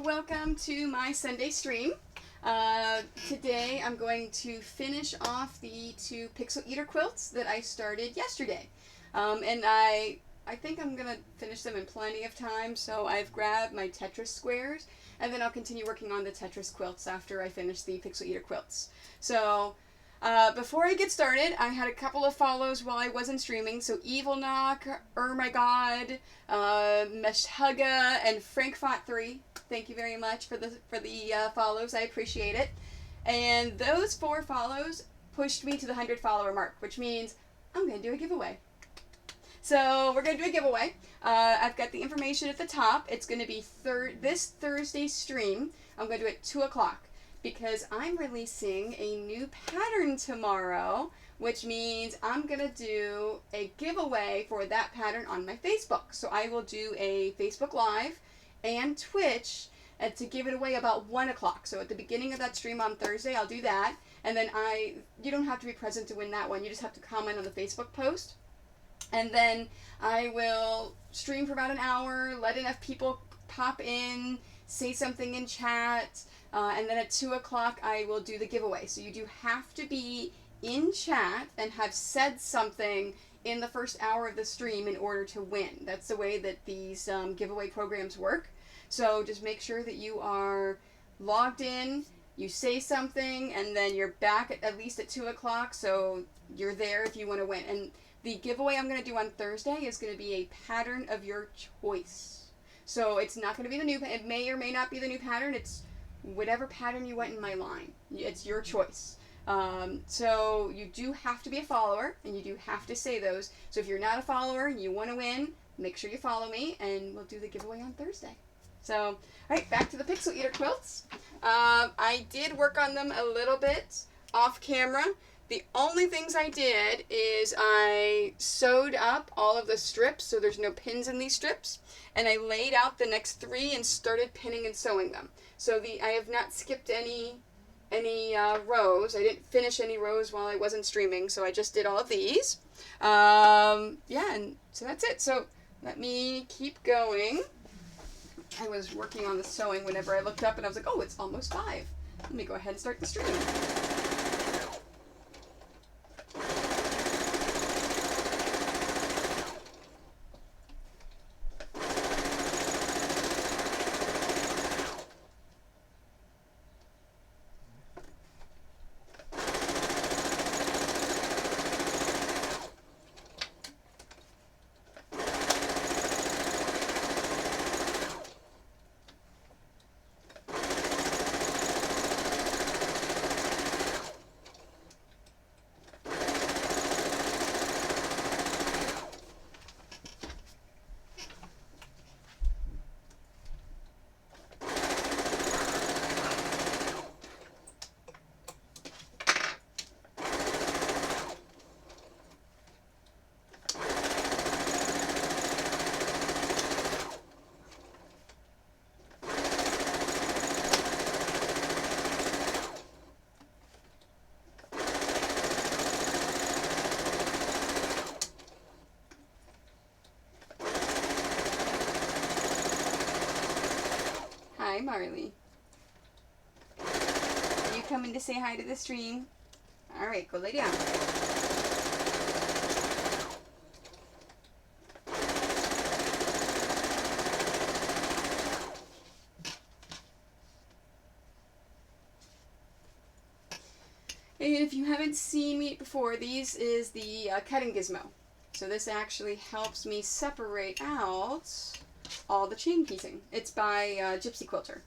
welcome to my Sunday stream. Today I'm going to finish off the 2 Pixel Eater quilts that I started yesterday. And I think I'm going to finish them in plenty of time, so I've grabbed my Tetris squares, and then I'll continue working on the Tetris quilts after I finish the Pixel Eater quilts. So, before I get started, I had a couple of follows while I wasn't streaming. So Evil Knock, My God, Meshugga, and Frankfot3. Thank you very much for the follows. I appreciate it. And those 4 follows pushed me to the 100 follower mark, which means I'm going to do a giveaway. So we're going to do a giveaway. I've got the information at the top. It's going to be this Thursday stream. I'm going to do it at 2 o'clock. Because I'm releasing a new pattern tomorrow, which means I'm going to do a giveaway for that pattern on my Facebook. So I will do a Facebook Live and Twitch to give it away about 1 o'clock. So at the beginning of that stream on Thursday, I'll do that. And then you don't have to be present to win that one. You just have to comment on the Facebook post. And then I will stream for about an hour, let enough people pop in, say something in chat, and then at 2 o'clock I will do the giveaway. So you do have to be in chat and have said something in the first hour of the stream in order to win. That's the way that these giveaway programs work. So just make sure that you are logged in, you say something, and then you're back at least at 2 o'clock, so you're there if you want to win. And the giveaway I'm going to do on Thursday is going to be a pattern of your choice. So it's not going to be the new, it may or may not be the new pattern. It's whatever pattern you want in my line. It's your choice. So you do have to be a follower, and you do have to say those. So if you're not a follower and you want to win, make sure you follow me, and we'll do the giveaway on Thursday. So, all right, back to the Pixel Eater quilts. I did work on them a little bit off camera. The only things I did is I sewed up all of the strips, so there's no pins in these strips, and I laid out the next 3 and started pinning and sewing them. So I have not skipped any rows. I didn't finish any rows while I wasn't streaming, so I just did all of these. Yeah, and so that's it. So let me keep going. I was working on the sewing whenever I looked up, and I was like, oh, it's almost 5. Let me go ahead and start the stream. Hi, Marley. Are you coming to say hi to the stream? Alright, go lay down. And if you haven't seen me before, this is the cutting gizmo. So this actually helps me separate out all the chain piecing. It's by Gypsy Quilter.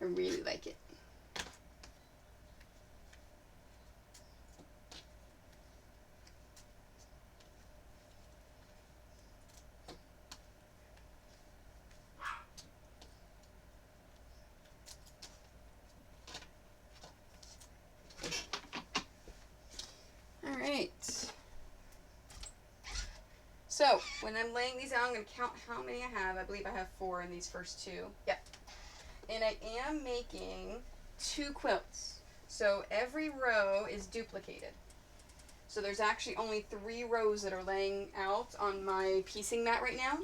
I really like it. All right. So, when I'm laying these out, I'm going to count how many I have. I believe I have 4 in these first 2. Yep. And I am making 2 quilts. So, every row is duplicated. So, there's actually only 3 rows that are laying out on my piecing mat right now.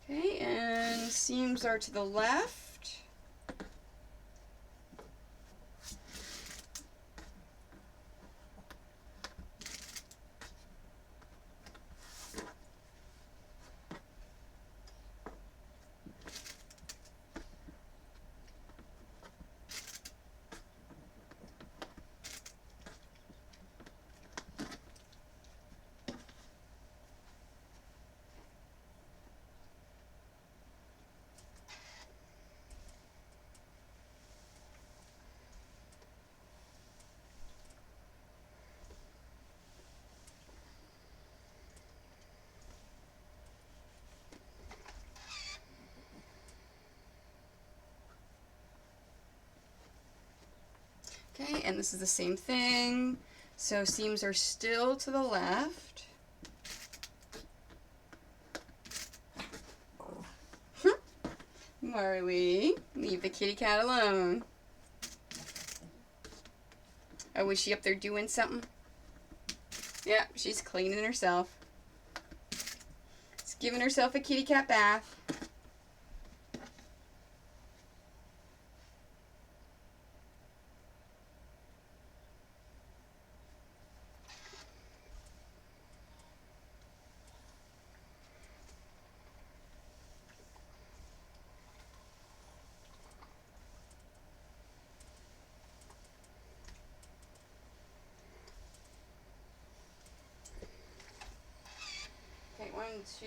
Okay, and seams are to the left. Okay, and this is the same thing. So seams are still to the left. Marley, leave the kitty cat alone. Oh, is she up there doing something? Yeah, she's cleaning herself. She's giving herself a kitty cat bath. Okay, 1, 2,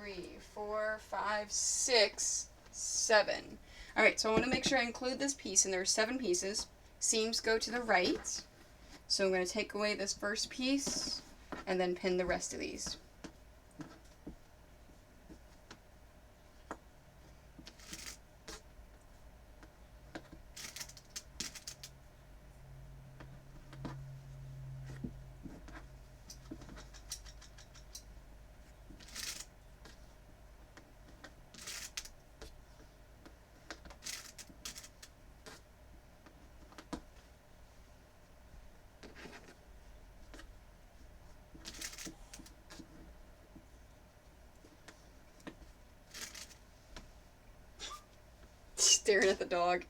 3, 4, 5, 6, 7. Alright, so I want to make sure I include this piece, and there are 7 pieces. Seams go to the right. So I'm going to take away this first piece and then pin the rest of these. Staring at the dog.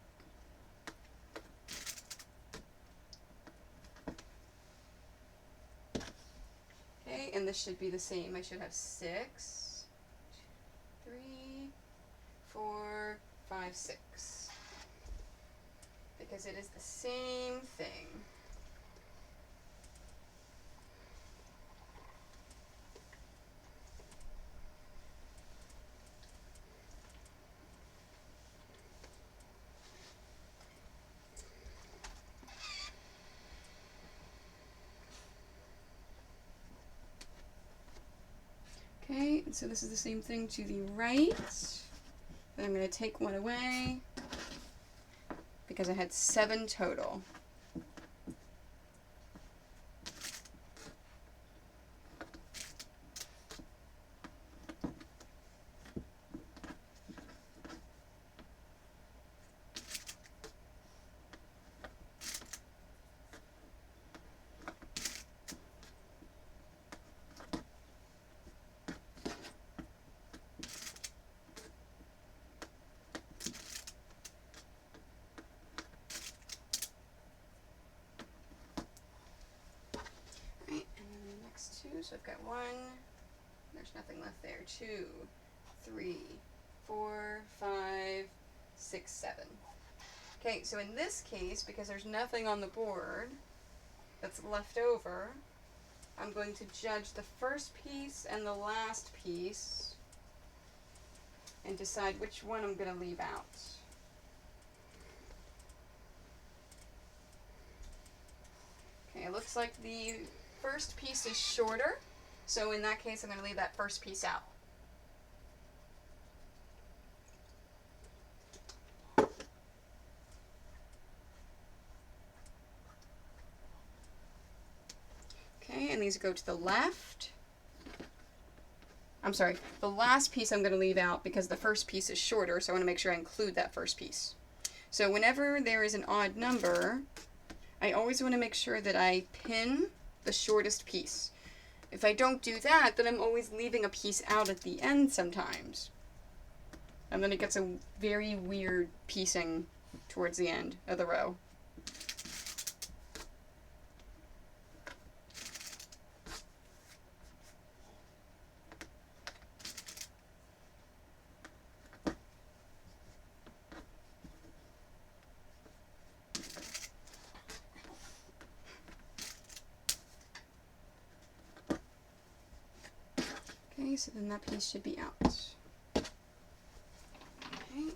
Okay, and this should be the same. I should have 6, 3, 4, 5, 6. Because it is the same thing. Okay, so this is the same thing to the right. Then I'm going to take one away because I had 7 total. So I've got 1, there's nothing left there, 2, 3, 4, 5, 6, 7. Okay, so in this case, because there's nothing on the board that's left over, I'm going to judge the first piece and the last piece and decide which one I'm going to leave out. Okay, it looks like the first piece is shorter, so in that case I'm going to leave that first piece out. Okay, and these go to the left. I'm sorry, the last piece I'm going to leave out because the first piece is shorter, so I want to make sure I include that first piece. So whenever there is an odd number, I always want to make sure that I pin the shortest piece. If I don't do that, then I'm always leaving a piece out at the end sometimes. And then it gets a very weird piecing towards the end of the row. Okay, so then that piece should be out. Okay.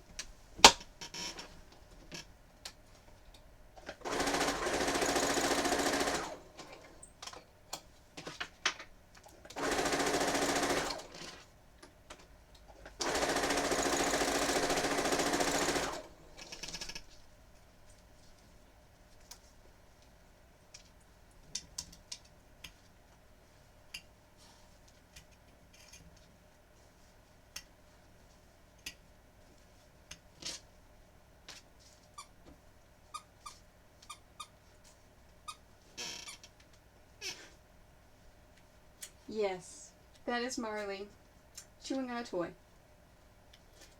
Yes, that is Marley chewing on a toy.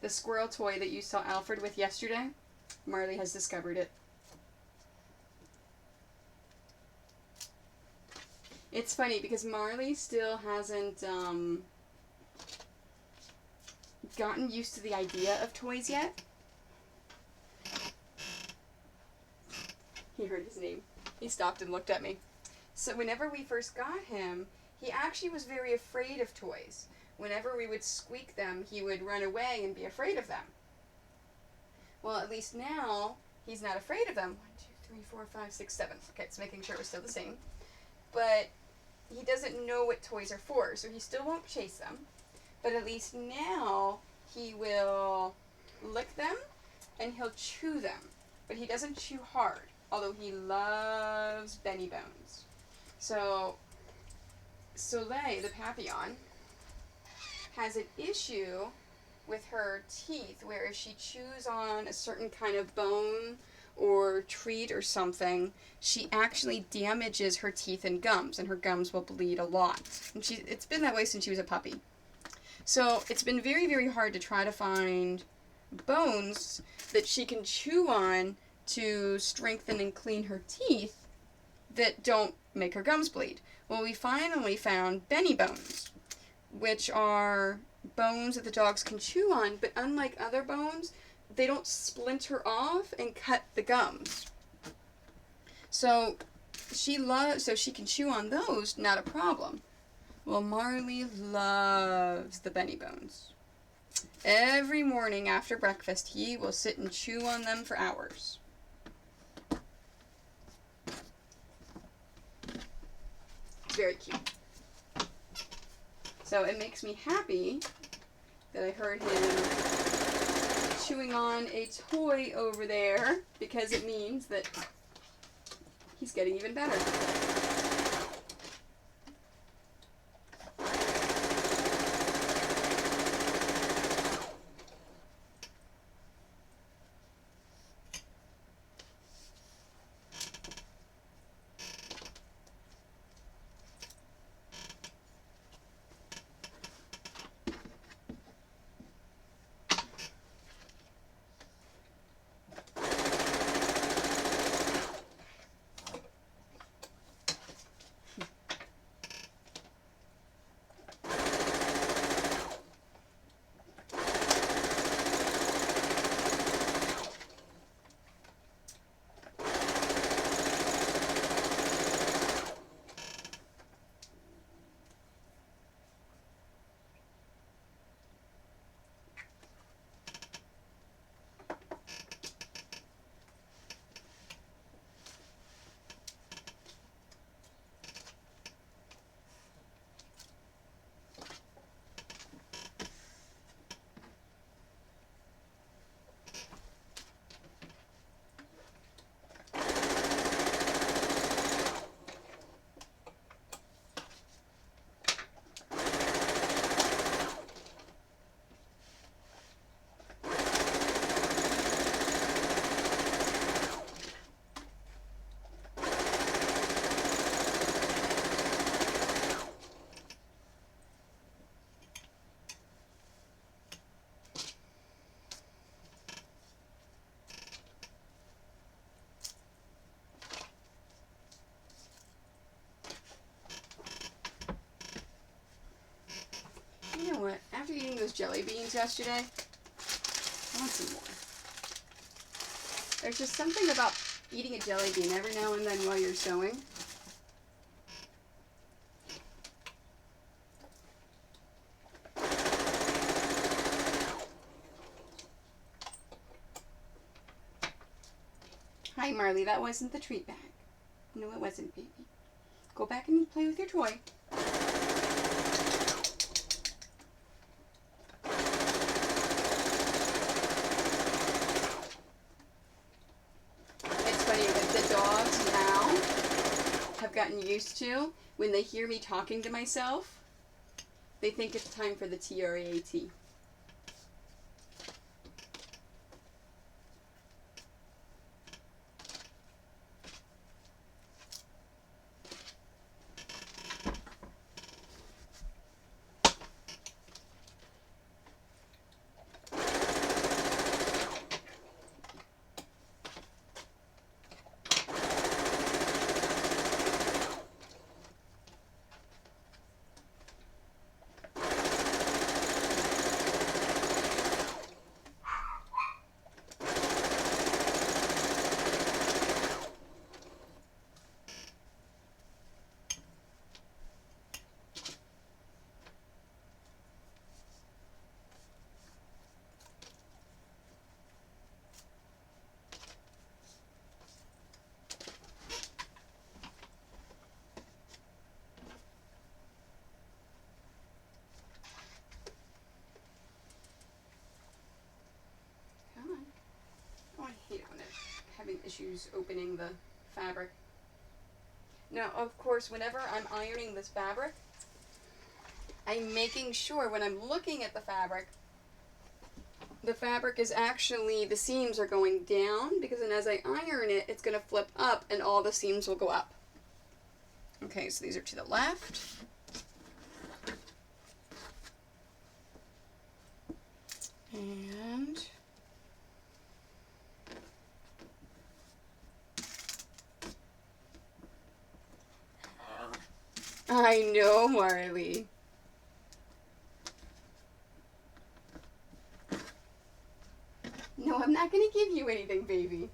The squirrel toy that you saw Alfred with yesterday, Marley has discovered it. It's funny because Marley still hasn't gotten used to the idea of toys yet. He heard his name. He stopped and looked at me. So whenever we first got him, he actually was very afraid of toys. Whenever we would squeak them, he would run away and be afraid of them. Well, at least now, he's not afraid of them. 1, 2, 3, 4, 5, 6, 7. Okay, it's making sure it was still the same. But he doesn't know what toys are for, so he still won't chase them. But at least now, he will lick them, and he'll chew them. But he doesn't chew hard, although he loves Benny Bones. So Soleil, the Papillon, has an issue with her teeth where if she chews on a certain kind of bone or treat or something, she actually damages her teeth and gums, and her gums will bleed a lot. And it's been that way since she was a puppy. So it's been very, very hard to try to find bones that she can chew on to strengthen and clean her teeth that don't make her gums bleed. Well, we finally found Benny Bones, which are bones that the dogs can chew on, but unlike other bones, they don't splinter off and cut the gums. So she can chew on those, not a problem. Well, Marley loves the Benny Bones. Every morning after breakfast, he will sit and chew on them for hours. Very cute. So it makes me happy that I heard him chewing on a toy over there, because it means that he's getting even better. jelly beans yesterday. I want some more. There's just something about eating a jelly bean every now and then while you're sewing. Hi, Marley. That wasn't the treat bag. No, it wasn't, baby. Go back and play with your toy. It's funny that the dogs now have gotten used to when they hear me talking to myself, they think it's time for the TRAT. Having issues opening the fabric. Now, of course, whenever I'm ironing this fabric, I'm making sure when I'm looking at the fabric is actually, the seams are going down, because then as I iron it, it's going to flip up and all the seams will go up. Okay, so these are to the left. And I know, Marley. No, I'm not going to give you anything, baby.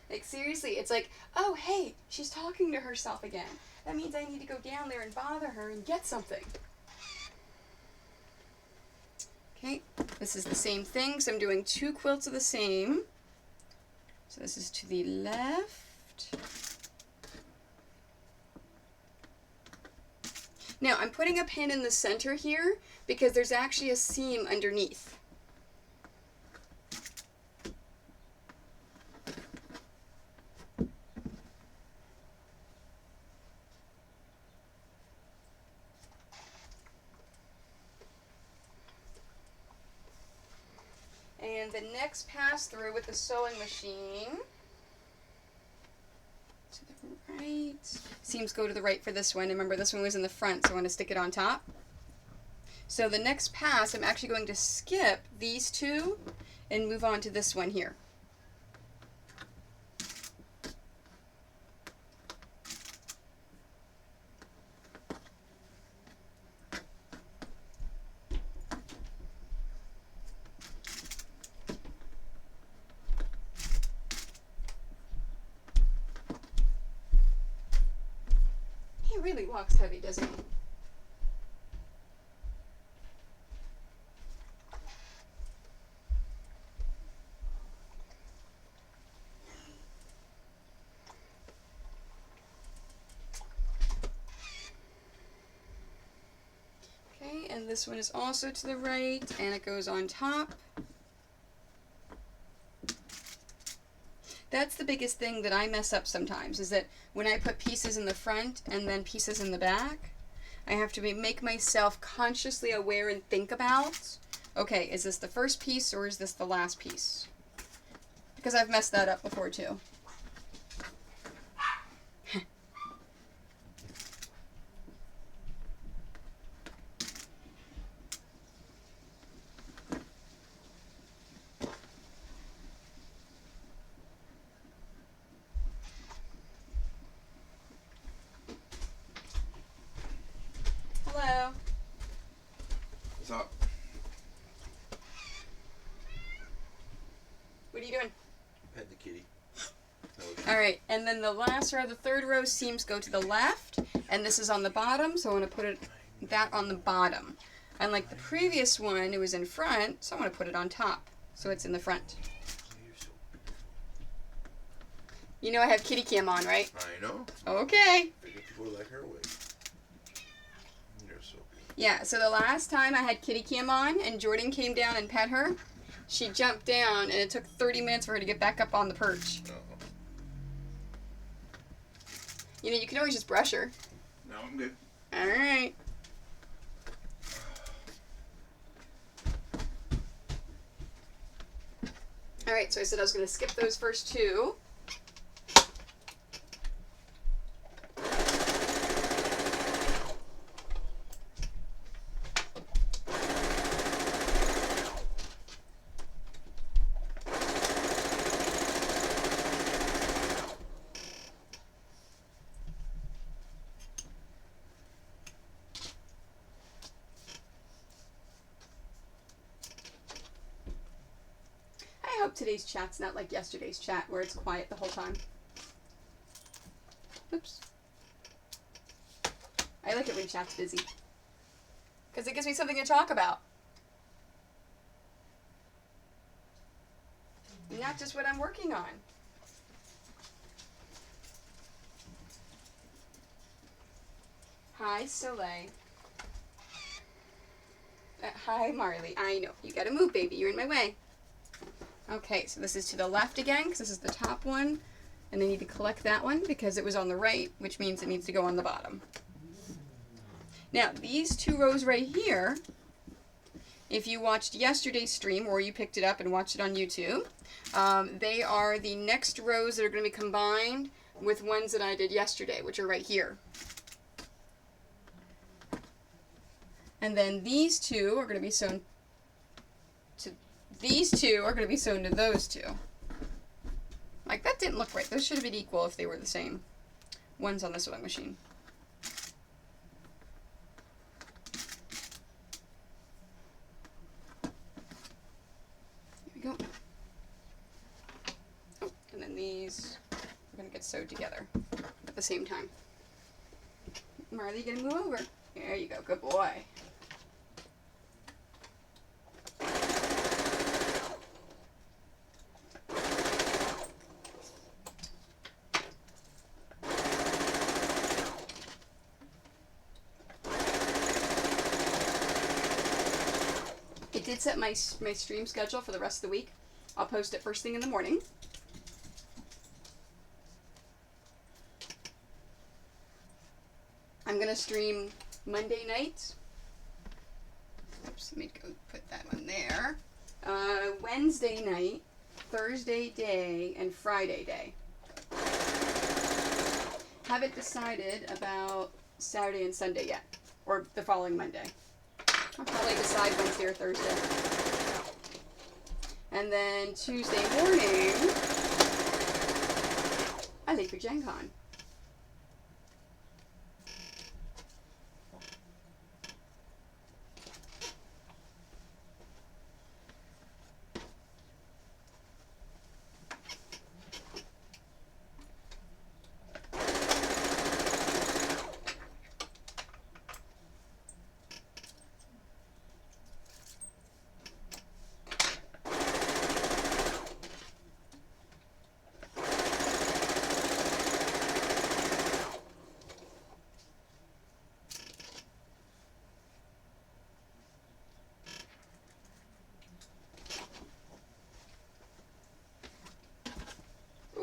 Like, seriously, it's like, oh, hey, she's talking to herself again. That means I need to go down there and bother her and get something. Okay, this is the same thing, so I'm doing 2 quilts of the same. So this is to the left. Now, I'm putting a pin in the center here because there's actually a seam underneath. And the next pass through with the sewing machine, to the right. Seams go to the right for this one. Remember, this one was in the front, so I want to stick it on top. So the next pass, I'm actually going to skip these 2 and move on to this one here. He really walks heavy, doesn't he? Okay, and this one is also to the right, and it goes on top. That's the biggest thing that I mess up sometimes, is that when I put pieces in the front and then pieces in the back, I have to make myself consciously aware and think about, okay, is this the first piece or is this the last piece? Because I've messed that up before too. top. What are you doing? Pet the kitty. Alright, and then the last row, the third row seams go to the left, and this is on the bottom, so I want to put that on the bottom. Unlike the previous one, it was in front, so I want to put it on top, so it's in the front. You know I have kitty cam on, right? I know. Okay. Figure people like her way. You're so good. Yeah, so the last time I had kitty cam on and Jordan came down and pet her, she jumped down and it took 30 minutes for her to get back up on the perch. Uh-oh. You know, you can always just brush her. No, I'm good. Alright. Alright, so I said I was going to skip those first two. I hope today's chat's not like yesterday's chat where it's quiet the whole time. Oops. I like it when chat's busy. Because it gives me something to talk about. Not just what I'm working on. Hi, Soleil. Hi, Marley. I know. You gotta move, baby. You're in my way. Okay, so this is to the left again, because this is the top one. And I need to collect that one because it was on the right, which means it needs to go on the bottom. Now, these two rows right here, if you watched yesterday's stream or you picked it up and watched it on YouTube, they are the next rows that are going to be combined with ones that I did yesterday, which are right here. And then these two are going to be sewn to these two are going to be sewn to those two. Like, that didn't look right. Those should have been equal if they were the same. One's on the sewing machine. Here we go. Oh, and then these are going to get sewed together at the same time. Marley, you going to move over? There you go. Good boy. I did set my stream schedule for the rest of the week. I'll post it first thing in the morning. I'm going to stream Monday night. Oops, let me go put that one there. Wednesday night, Thursday day, and Friday day. Haven't decided about Saturday and Sunday yet, or the following Monday. I'll probably decide Wednesday or Thursday. And then Tuesday morning, I leave for Gen Con.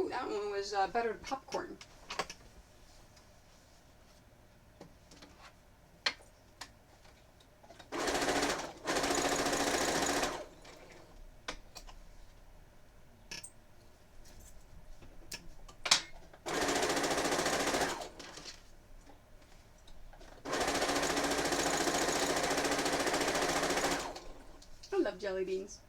That one was buttered popcorn. I love jelly beans.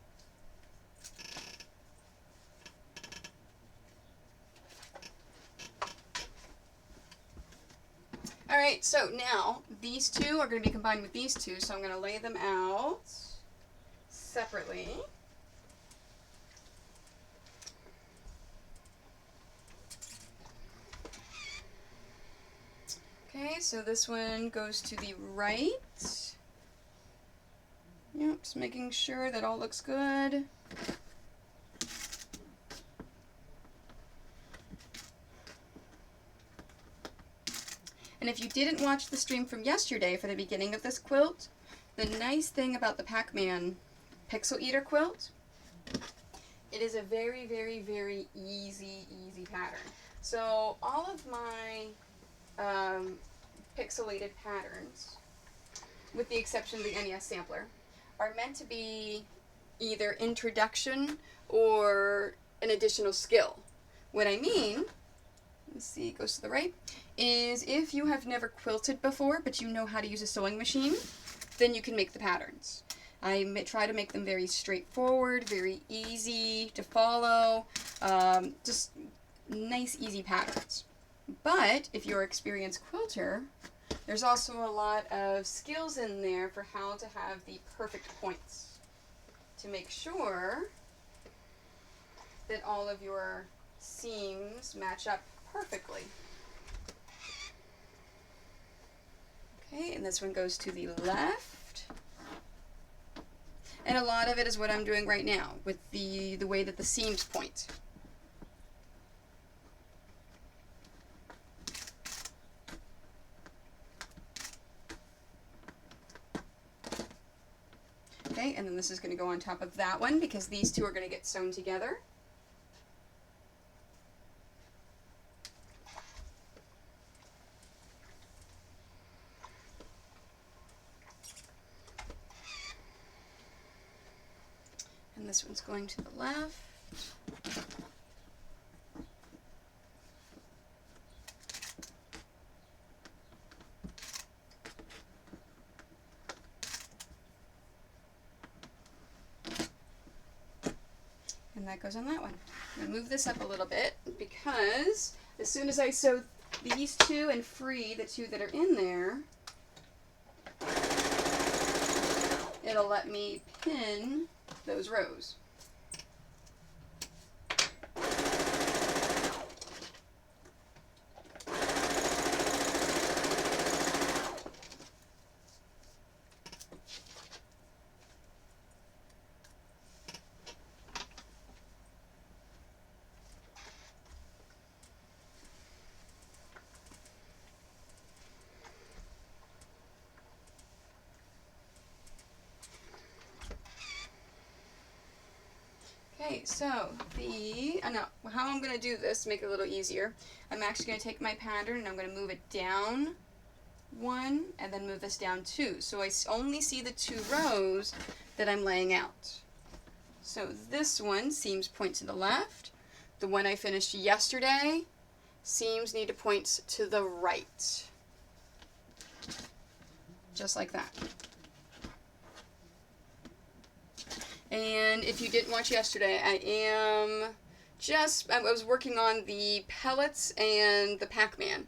Alright, so now these two are going to be combined with these two, so I'm going to lay them out separately. Okay, so this one goes to the right. Yep, just making sure that all looks good. And if you didn't watch the stream from yesterday for the beginning of this quilt, the nice thing about the Pacman Pixel Eater quilt, it is a very, very, very easy pattern. So all of my pixelated patterns, with the exception of the NES sampler, are meant to be either introduction or an additional skill. What I mean, let's see, it goes to the right, is if you have never quilted before but you know how to use a sewing machine, then you can make the patterns. I try to make them very straightforward, very easy to follow, just nice, easy patterns. But if you're an experienced quilter, there's also a lot of skills in there for how to have the perfect points to make sure that all of your seams match up perfectly. Okay, and this one goes to the left. And a lot of it is what I'm doing right now with the way that the seams point. Okay, and then this is going to go on top of that one because these two are going to get sewn together. And this one's going to the left. And that goes on that one. I'm going to move this up a little bit because as soon as I sew these two and free the two that are in there, it'll let me pin those rows. Okay, so how I'm going to do this to make it a little easier, I'm actually going to take my pattern and I'm going to move it down one and then move this down two. So I only see the two rows that I'm laying out. So this one, seams point to the left. The one I finished yesterday, seams need to point to the right. Just like that. And if you didn't watch yesterday, I was working on the pellets and the Pacman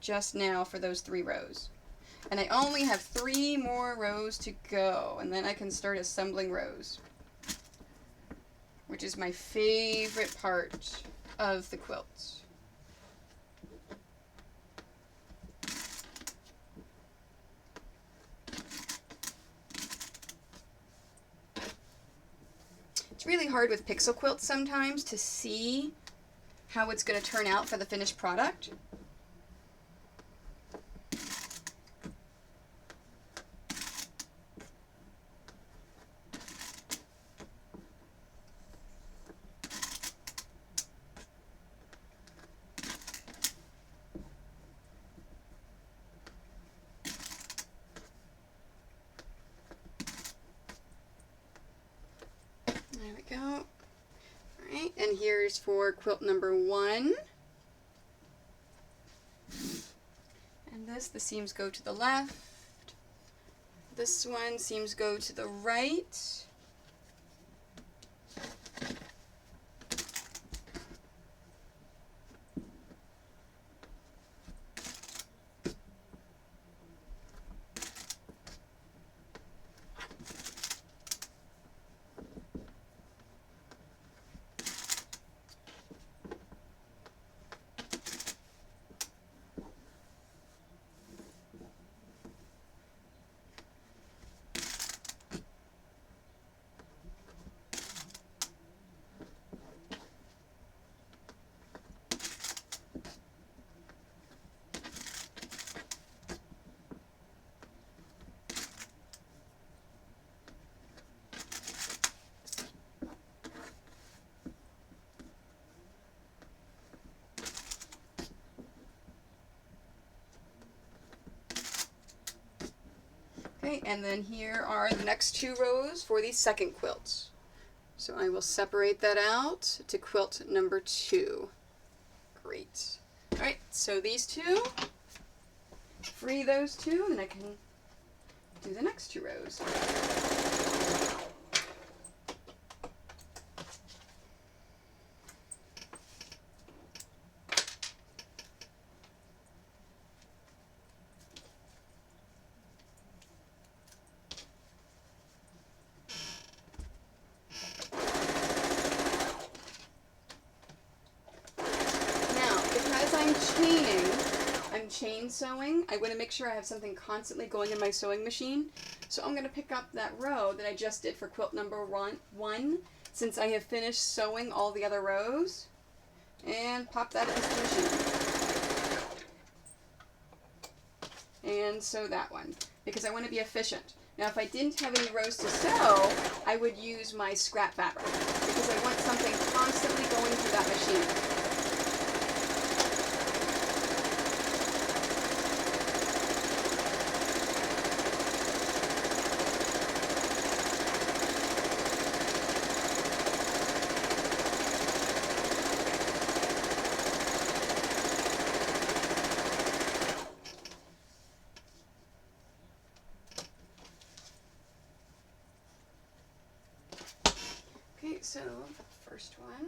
just now for those 3 rows. And I only have 3 more rows to go, and then I can start assembling rows, which is my favorite part of the quilt. It's really hard with pixel quilts sometimes to see how it's going to turn out for the finished product. There we go. All right, and here's for quilt number 1. And the seams go to the left. This one, seams go to the right. Alright, and then here are the next 2 rows for the second quilt. So I will separate that out to quilt number 2. Great. Alright, so these 2, free those 2, and then I can do the next 2 rows. I'm chain sewing. I want to make sure I have something constantly going in my sewing machine. So I'm going to pick up that row that I just did for quilt number 1, since I have finished sewing all the other rows, and pop that into the machine. And sew that one, because I want to be efficient. Now if I didn't have any rows to sew, I would use my scrap fabric, because I want something constantly going through that machine. So the first one,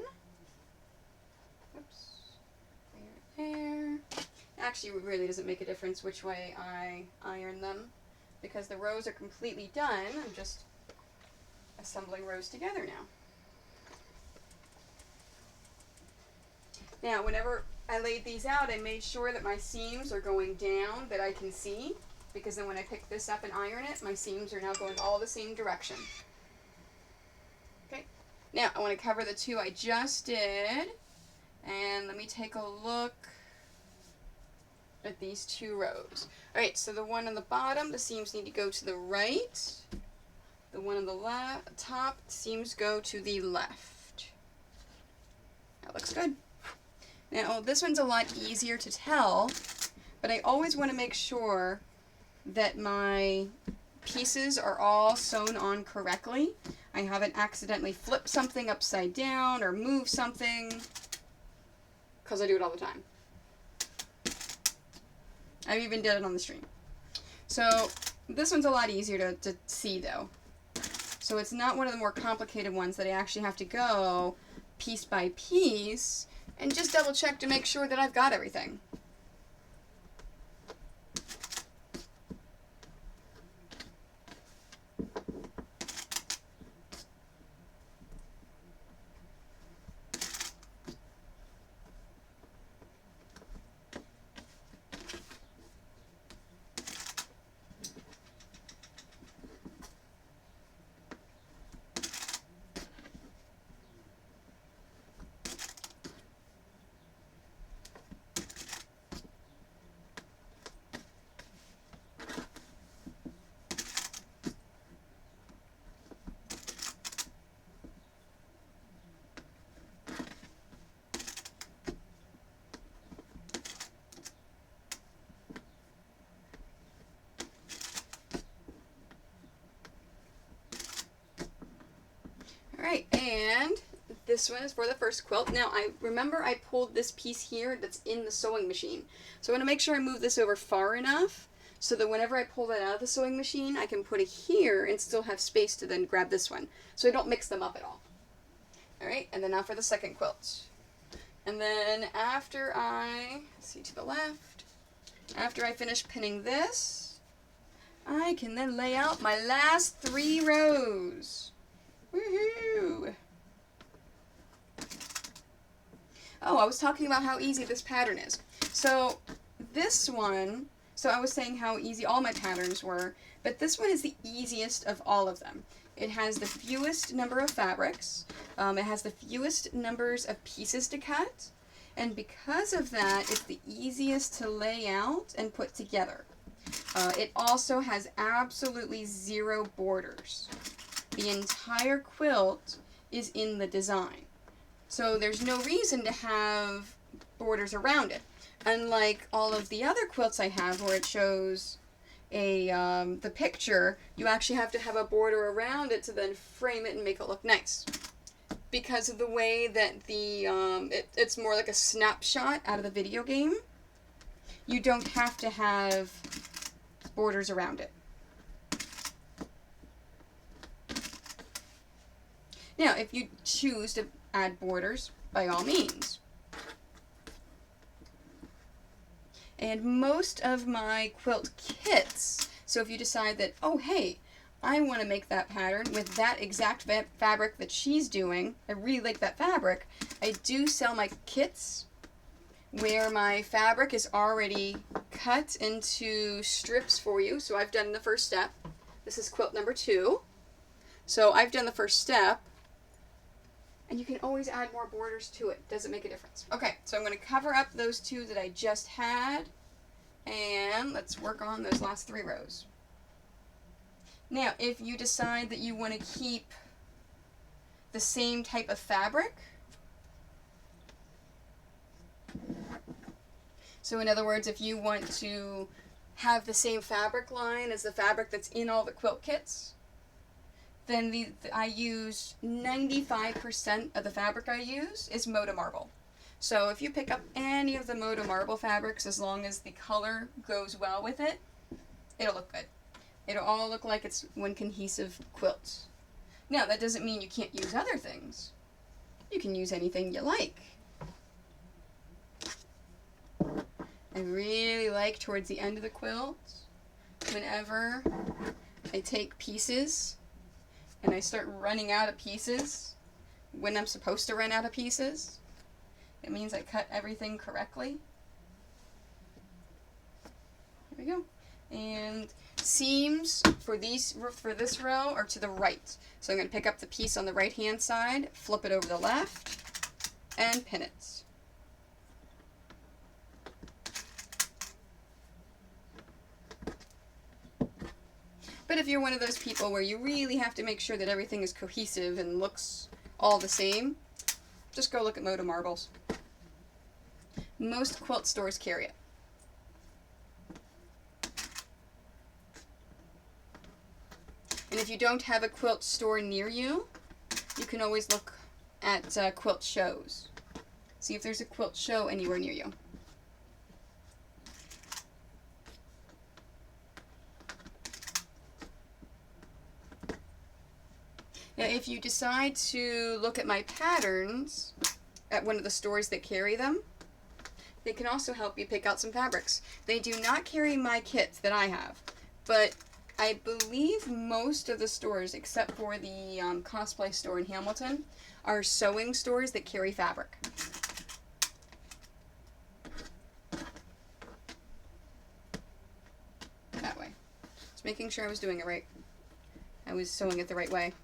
oops, there. Actually, it really doesn't make a difference which way I iron them, because the rows are completely done. I'm just assembling rows together now. Now, whenever I laid these out, I made sure that my seams are going down that I can see, because then when I pick this up and iron it, my seams are now going all the same direction. Now, I want to cover the 2 I just did, and let me take a look at these 2 rows. Alright, so the one on the bottom, the seams need to go to the right. The one on the top, seams go to the left. That looks good. Now, this one's a lot easier to tell, but I always want to make sure that my pieces are all sewn on correctly. I haven't accidentally flipped something upside down or moved something, because I do it all the time. I even did it on the stream. So this one's a lot easier to see though. So it's not one of the more complicated ones that I actually have to go piece by piece and just double check to make sure that I've got everything. Alright, and this one is for the first quilt. Now, I remember I pulled this piece here that's in the sewing machine. So I want to make sure I move this over far enough so that whenever I pull that out of the sewing machine, I can put it here and still have space to then grab this one. So I don't mix them up at all. Alright, and then now for the second quilt. And then after see to the left, after I finish pinning this, I can then lay out my last 3 rows. Woohoo! Oh, I was talking about how easy this pattern is. So this one, so I was saying how easy all my patterns were, but this one is the easiest of all of them. It has the fewest number of fabrics, it has the fewest numbers of pieces to cut, and because of that, it's the easiest to lay out and put together. It also has absolutely 0 borders. The entire quilt is in the design. So there's no reason to have borders around it. Unlike all of the other quilts I have where it shows the picture, you actually have to have a border around it to then frame it and make it look nice. Because of the way that it's more like a snapshot out of the video game, you don't have to have borders around it. Now, if you choose to add borders, by all means. And most of my quilt kits, so if you decide that, oh hey, I want to make that pattern with that exact fabric that she's doing, I really like that fabric, I do sell my kits where my fabric is already cut into strips for you. So I've done the first step. This is quilt number 2. So I've done the first step, and you can always add more borders to it. Doesn't make a difference. Okay, so I'm going to cover up those 2 that I just had, and let's work on those last 3 rows. Now, if you decide that you want to keep the same type of fabric, so in other words, if you want to have the same fabric line as the fabric that's in all the quilt kits, then I use 95% of the fabric I use is Moda Marble. So if you pick up any of the Moda Marble fabrics, as long as the color goes well with it, it'll look good. It'll all look like it's one cohesive quilt. Now, that doesn't mean you can't use other things. You can use anything you like. I really like towards the end of the quilt, whenever I take pieces and I start running out of pieces when I'm supposed to run out of pieces. It means I cut everything correctly. There we go. And seams for this row are to the right. So I'm going to pick up the piece on the right hand side, flip it over the left, and pin it. But if you're one of those people where you really have to make sure that everything is cohesive and looks all the same, just go look at Moda Marbles. Most quilt stores carry it. And if you don't have a quilt store near you, you can always look at quilt shows. See if there's a quilt show anywhere near you. Now, if you decide to look at my patterns at one of the stores that carry them, they can also help you pick out some fabrics. They do not carry my kits that I have, but I believe most of the stores, except for the cosplay store in Hamilton, are sewing stores that carry fabric. That way. Just making sure I was doing it right. I was sewing it the right way.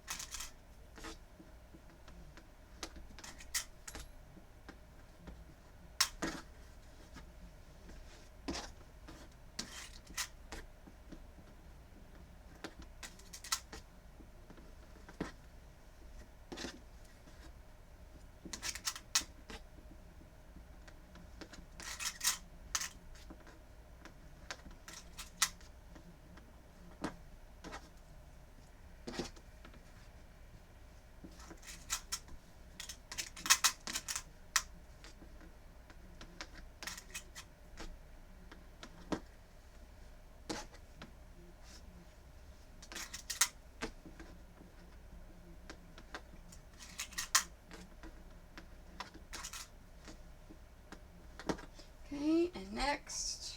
Okay, and next.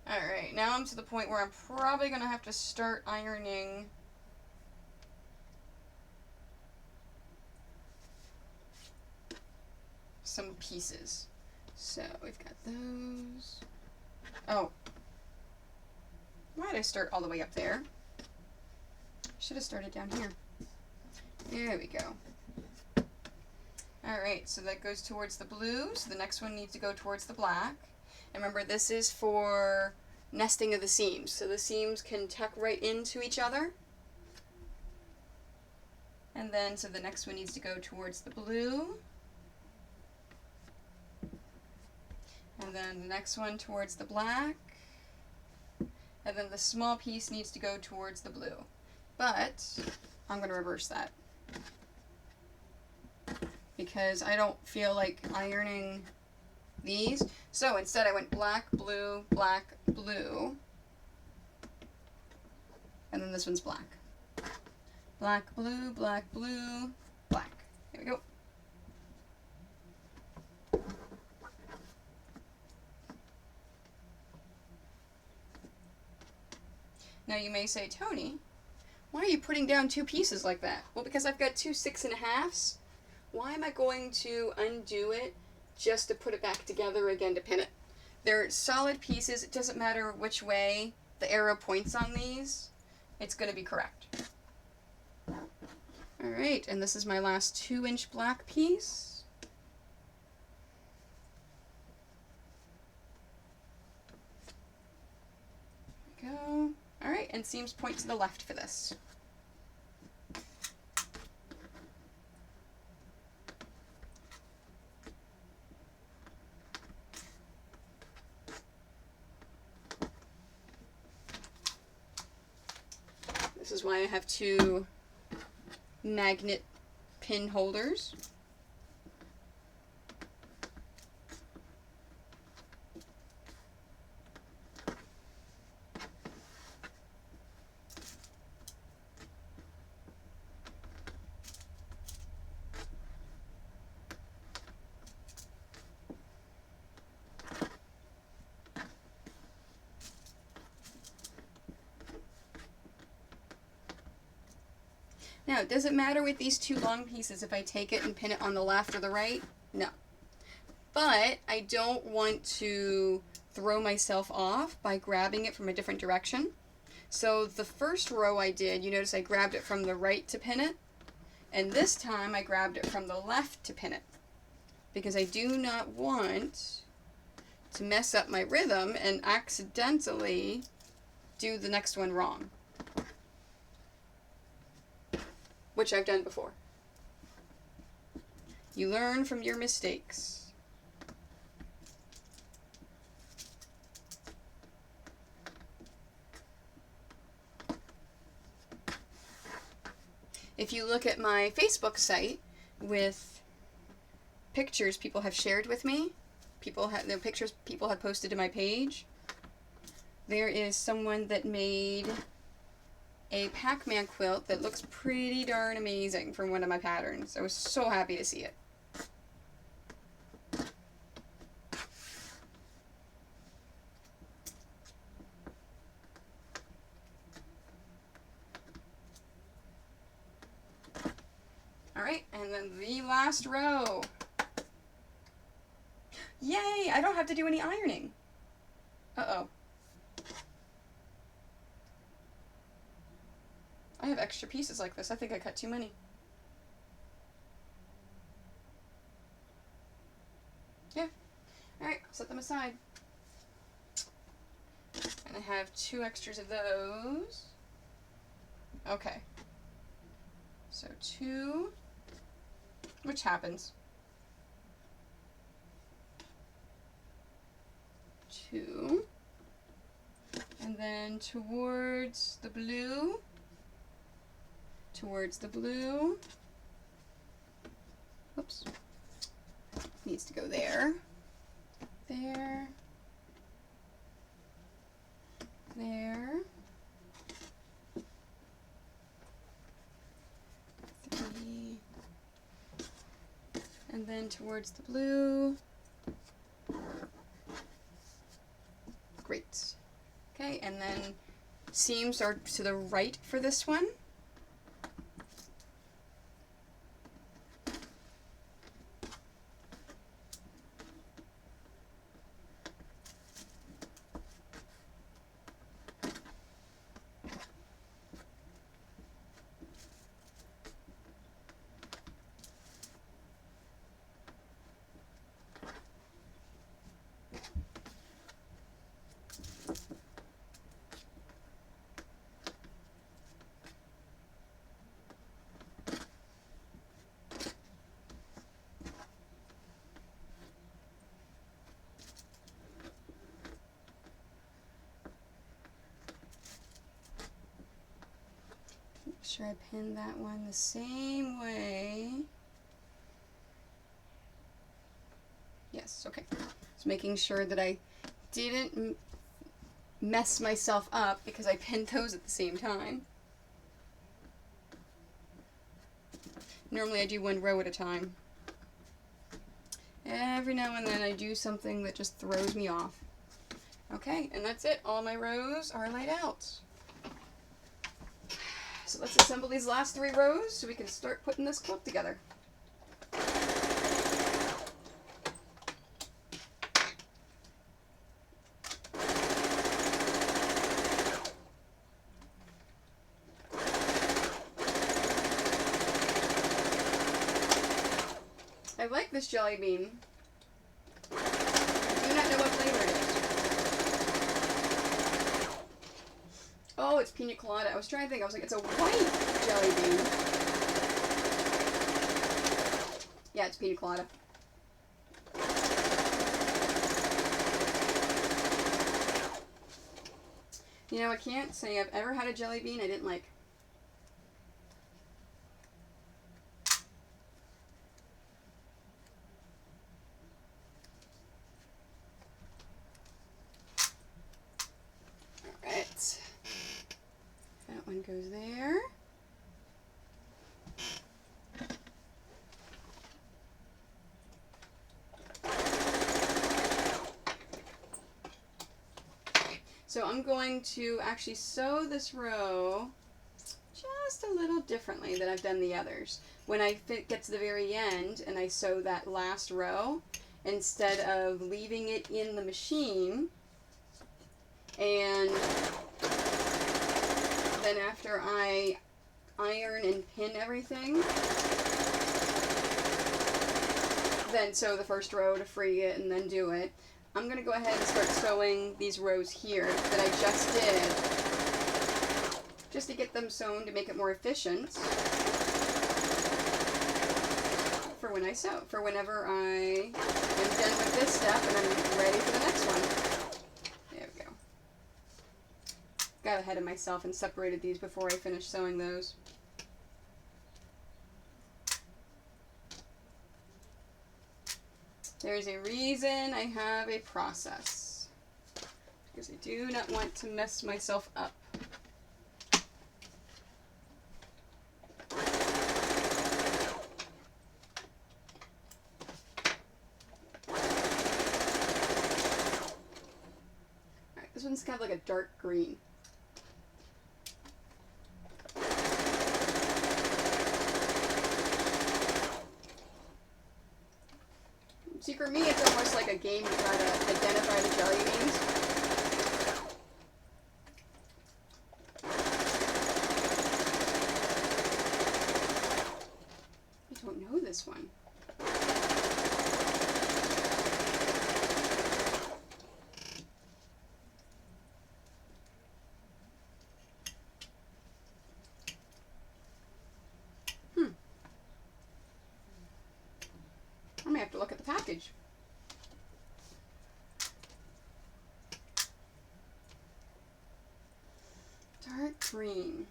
Alright, now I'm to the point where I'm probably going to have to start ironing some pieces. So we've got those. Oh. Why did I start all the way up there? Should have started down here. There we go. Alright, so that goes towards the blue, so the next one needs to go towards the black. And remember, this is for nesting of the seams, so the seams can tuck right into each other. And then, so the next one needs to go towards the blue. And then the next one towards the black. and then the small piece needs to go towards the blue. But I'm going to reverse that because I don't feel like ironing these. So instead I went black, blue, and then this one's black. Black, blue, black. There we go. Now you may say, Tony, why are you putting down two pieces like that? Well, because I've got two 6.5s. Why am I going to undo it just to put it back together again to pin it? They're solid pieces. It doesn't matter which way the arrow points on these. It's going to be correct. Alright, and this is my last 2-inch black piece. There we go. Alright, and seams point to the left for this. This is why I have 2 magnet pin holders. Now, does it matter with these 2 long pieces if I take it and pin it on the left or the right? No. But I don't want to throw myself off by grabbing it from a different direction. So the first row I did, you notice I grabbed it from the right to pin it. And this time I grabbed it from the left to pin it. Because I do not want to mess up my rhythm and accidentally do the next one wrong. Which I've done before. You learn from your mistakes. If you look at my Facebook site with pictures people have shared with me, the pictures people have posted to my page, there is someone that made a Pacman quilt that looks pretty darn amazing from one of my patterns. I was so happy to see it. Alright, and then the last row. Yay! I don't have to do any ironing. Uh-oh. I have extra pieces like this. I think I cut too many. Yeah. Alright, I'll set them aside. And I have 2 extras of those. Okay. So 2, which happens. 2. And then towards the blue. Oops. Needs to go there. There. 3. And then towards the blue. Great. Okay, and then seams are to the right for this one. sure I pinned that one the same way. Yes, okay. Just making sure that I didn't mess myself up because I pinned those at the same time. Normally I do one row at a time. Every now and then I do something that just throws me off. Okay, and that's it. All my rows are laid out. So let's assemble these last 3 rows so we can start putting this quilt together. I like this jelly bean. I do not know what flavor it is. Oh, it's pina colada. I was trying to think. I was like, it's a white jelly bean. Yeah, it's pina colada. You know, I can't say I've ever had a jelly bean I didn't like. Alright. That one goes there. So I'm going to actually sew this row just a little differently than I've done the others. When I get to the very end and I sew that last row, instead of leaving it in the machine, and then after I iron and pin everything, then sew the first row to free it and then do it. I'm going to go ahead and start sewing these rows here that I just did, just to get them sewn to make it more efficient for when I sew, for whenever I am done with this step and I'm ready for the next one. There we go. Got ahead of myself and separated these before I finished sewing those. There's a reason I have a process, because I do not want to mess myself up. Alright, this one's kind of like a dark green. See, for me, it's almost like a game to try to identify the jelly beans. I don't know this one. I may have to look at the package. Dark green.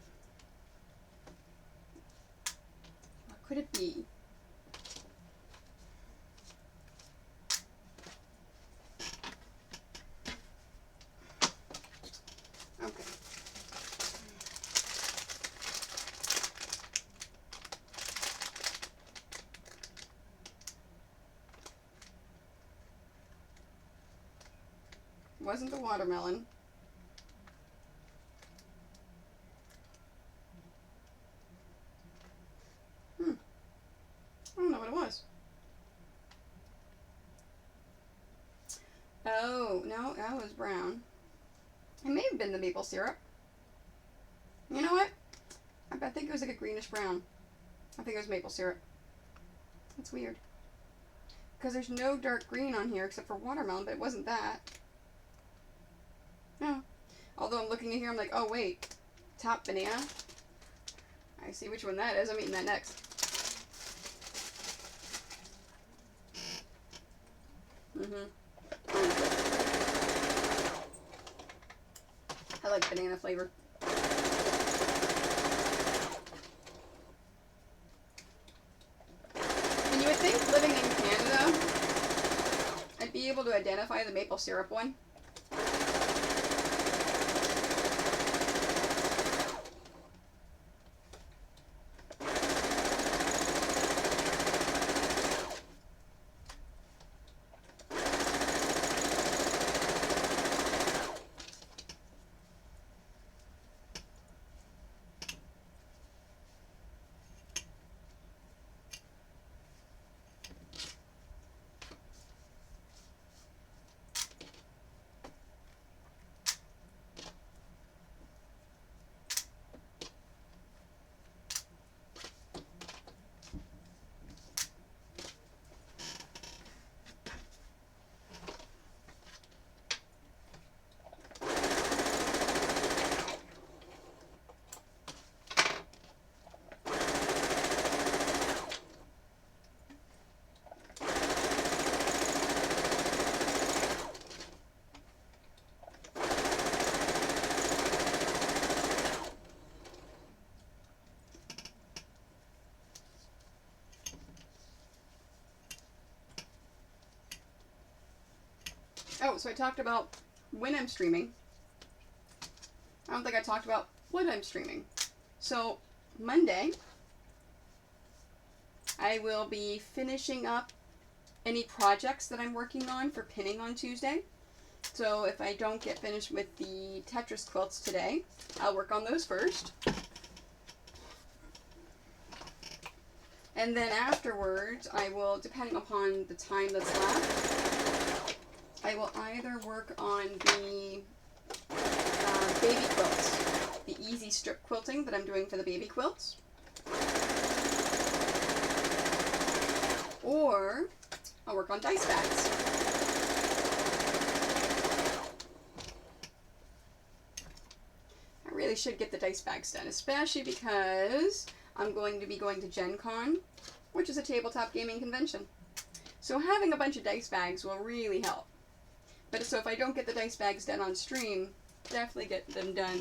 What could it be? Okay. Wasn't the watermelon. I don't know what it was. Oh, no, that was brown. It may have been the maple syrup. You know what? I think it was like a greenish brown. I think it was maple syrup. That's weird. Because there's no dark green on here except for watermelon, but it wasn't that. No. Although I'm looking at here, I'm like, oh wait, top banana. I see which one that is. I'm eating that next. I like banana flavor. able to identify the maple syrup one? Oh, so I talked about when I'm streaming. I don't think I talked about what I'm streaming. So, Monday, I will be finishing up any projects that I'm working on for pinning on Tuesday. So if I don't get finished with the Tetris quilts today, I'll work on those first. And then afterwards, I will, depending upon the time that's left, I will either work on the baby quilts, the easy strip quilting that I'm doing for the baby quilts, or I'll work on dice bags. I really should get the dice bags done, especially because I'm going to be going to Gen Con, which is a tabletop gaming convention. So having a bunch of dice bags will really help. But so if I don't get the dice bags done on stream, definitely get them done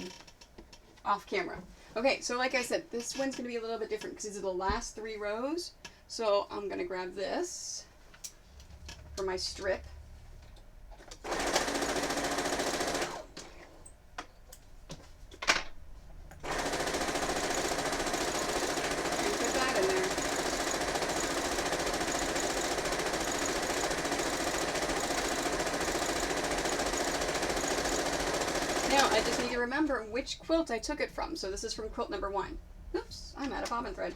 off camera. Okay, so like I said, this one's going to be a little bit different because these are the last 3 rows. So I'm going to grab this for my strip. Now, I just need to remember which quilt I took it from. So this is from quilt number 1. Oops, I'm out of bobbin thread.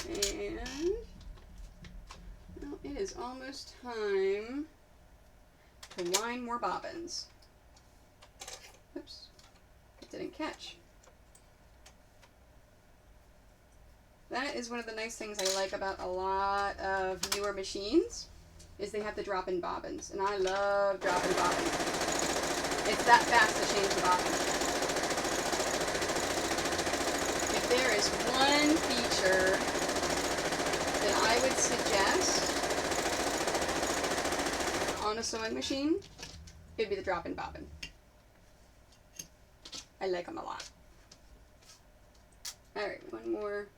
And well, it is almost time to line more bobbins. Oops, it didn't catch. That is one of the nice things I like about a lot of newer machines, is they have the drop-in bobbins, and I love drop-in bobbins. It's that fast to change the bobbin. If there is one feature that I would suggest on a sewing machine, it'd be the drop-in bobbin. I like them a lot. Alright, one more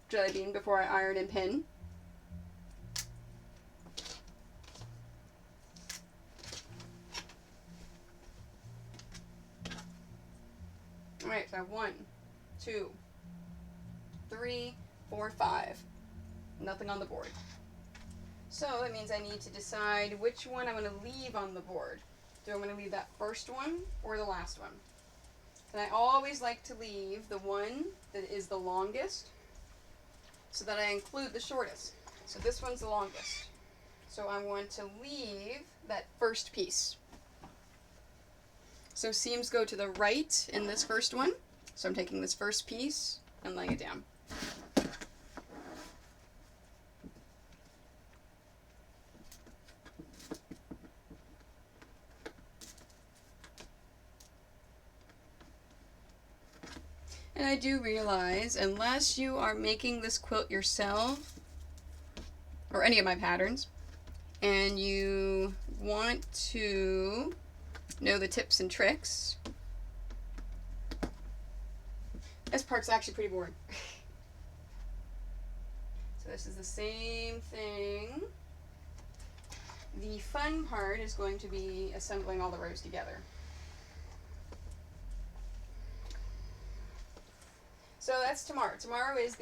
jelly bean before I iron and pin. Alright, so I have 1, 2, 3, 4, 5. Nothing on the board. So that means I need to decide which one I'm going to leave on the board. Do I want to leave that first one or the last one? And I always like to leave the one that is the longest so that I include the shortest. So this one's the longest. So I want to leave that first piece. So seams go to the right in this first one. So I'm taking this first piece and laying it down. And I do realize, unless you are making this quilt yourself, or any of my patterns, and you want to know the tips and tricks, this part's actually pretty boring. So this is the same thing. The fun part is going to be assembling all the rows together. So that's tomorrow. Tomorrow is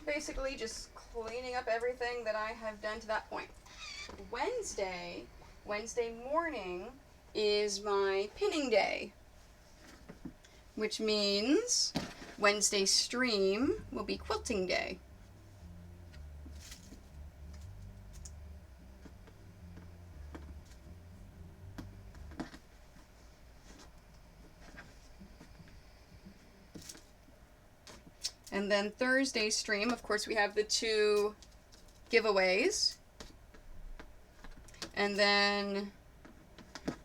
basically just cleaning up everything that I have done to that point. Wednesday morning is my pinning day, which means Wednesday stream will be quilting day. And then Thursday stream, of course, we have the 2 giveaways. And then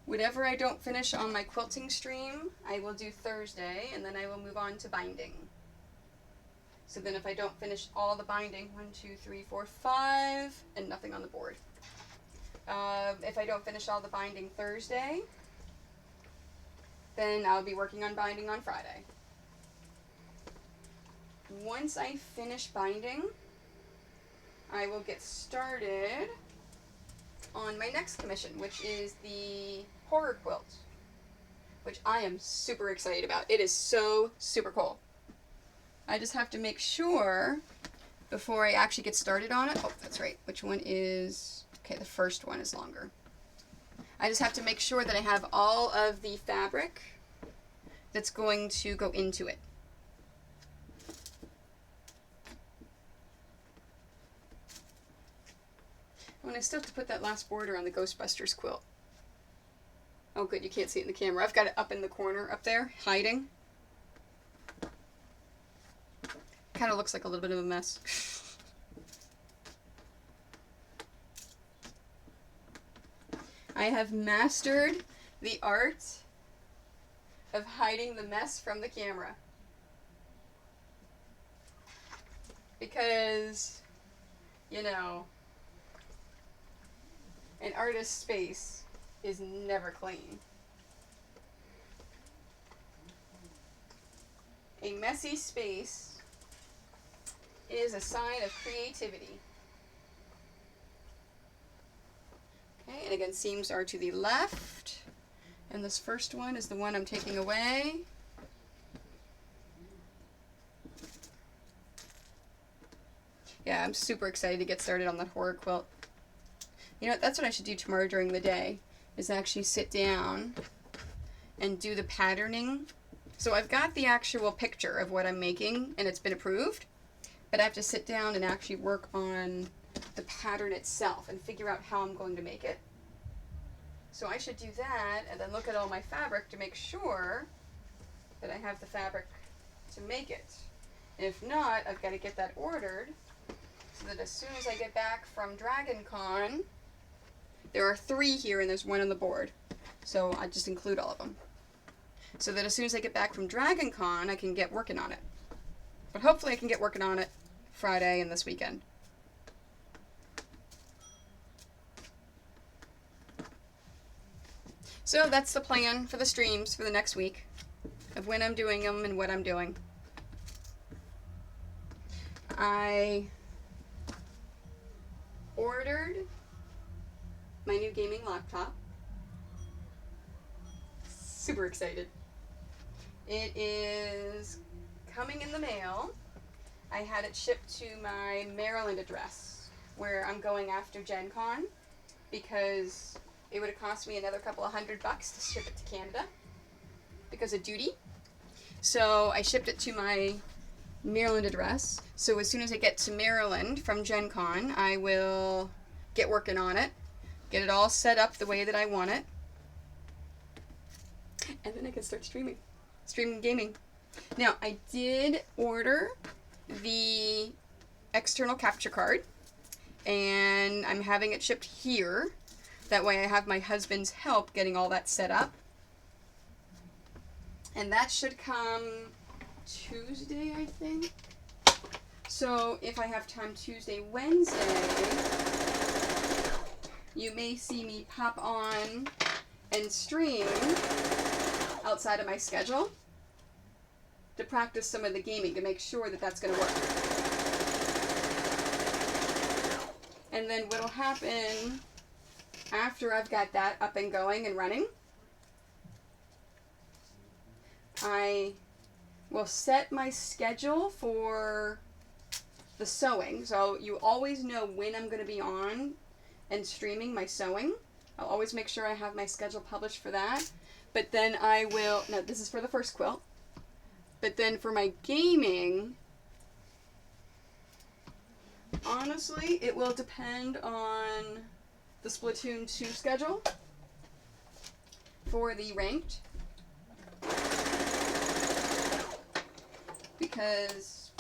whatever I don't finish on my quilting stream, I will do Thursday, and then I will move on to binding. So then if I don't finish all the binding, 1, 2, 3, 4, 5, and nothing on the board. If I don't finish all the binding Thursday, then I'll be working on binding on Friday. Once I finish binding, I will get started on my next commission, which is the horror quilt, which I am super excited about. It is so super cool. I just have to make sure before I actually get started on it. Oh, that's right. Which one is... Okay, the first one is longer. I just have to make sure that I have all of the fabric that's going to go into it. Oh, and I still have to put that last border on the Ghostbusters quilt. Oh good, you can't see it in the camera. I've got it up in the corner up there, hiding. Kind of looks like a little bit of a mess. I have mastered the art of hiding the mess from the camera. Because, you know, an artist's space is never clean. A messy space is a sign of creativity. Okay, and again, seams are to the left. And this first one is the one I'm taking away. Yeah, I'm super excited to get started on that horror quilt. You know, that's what I should do tomorrow during the day, is actually sit down and do the patterning. So I've got the actual picture of what I'm making, and it's been approved, but I have to sit down and actually work on the pattern itself and figure out how I'm going to make it. So I should do that, and then look at all my fabric to make sure that I have the fabric to make it. And if not, I've got to get that ordered, so that as soon as I get back from Dragon Con, there are 3 here and there's 1 on the board. So I just include all of them. So that as soon as I get back from Dragon Con, I can get working on it. But hopefully I can get working on it Friday and this weekend. So that's the plan for the streams for the next week, of when I'm doing them and what I'm doing. I ordered my new gaming laptop. Super excited. It is coming in the mail. I had it shipped to my Maryland address, where I'm going after Gen Con, because it would have cost me another couple of $100 to ship it to Canada because of duty. So I shipped it to my Maryland address. So as soon as I get to Maryland from Gen Con, I will get working on it, get it all set up the way that I want it, and then I can start streaming gaming. Now, I did order the external capture card, and I'm having it shipped here. That way I have my husband's help getting all that set up. And that should come Tuesday, I think. So if I have time Tuesday, Wednesday, you may see me pop on and stream outside of my schedule to practice some of the gaming to make sure that that's going to work. And then what'll happen after I've got that up and going and running, I will set my schedule for the sewing. So you always know when I'm going to be on and streaming my sewing. I'll always make sure I have my schedule published for that. But then I will, now this is for the first quilt, but then for my gaming, honestly, it will depend on the Splatoon 2 schedule for the ranked. Because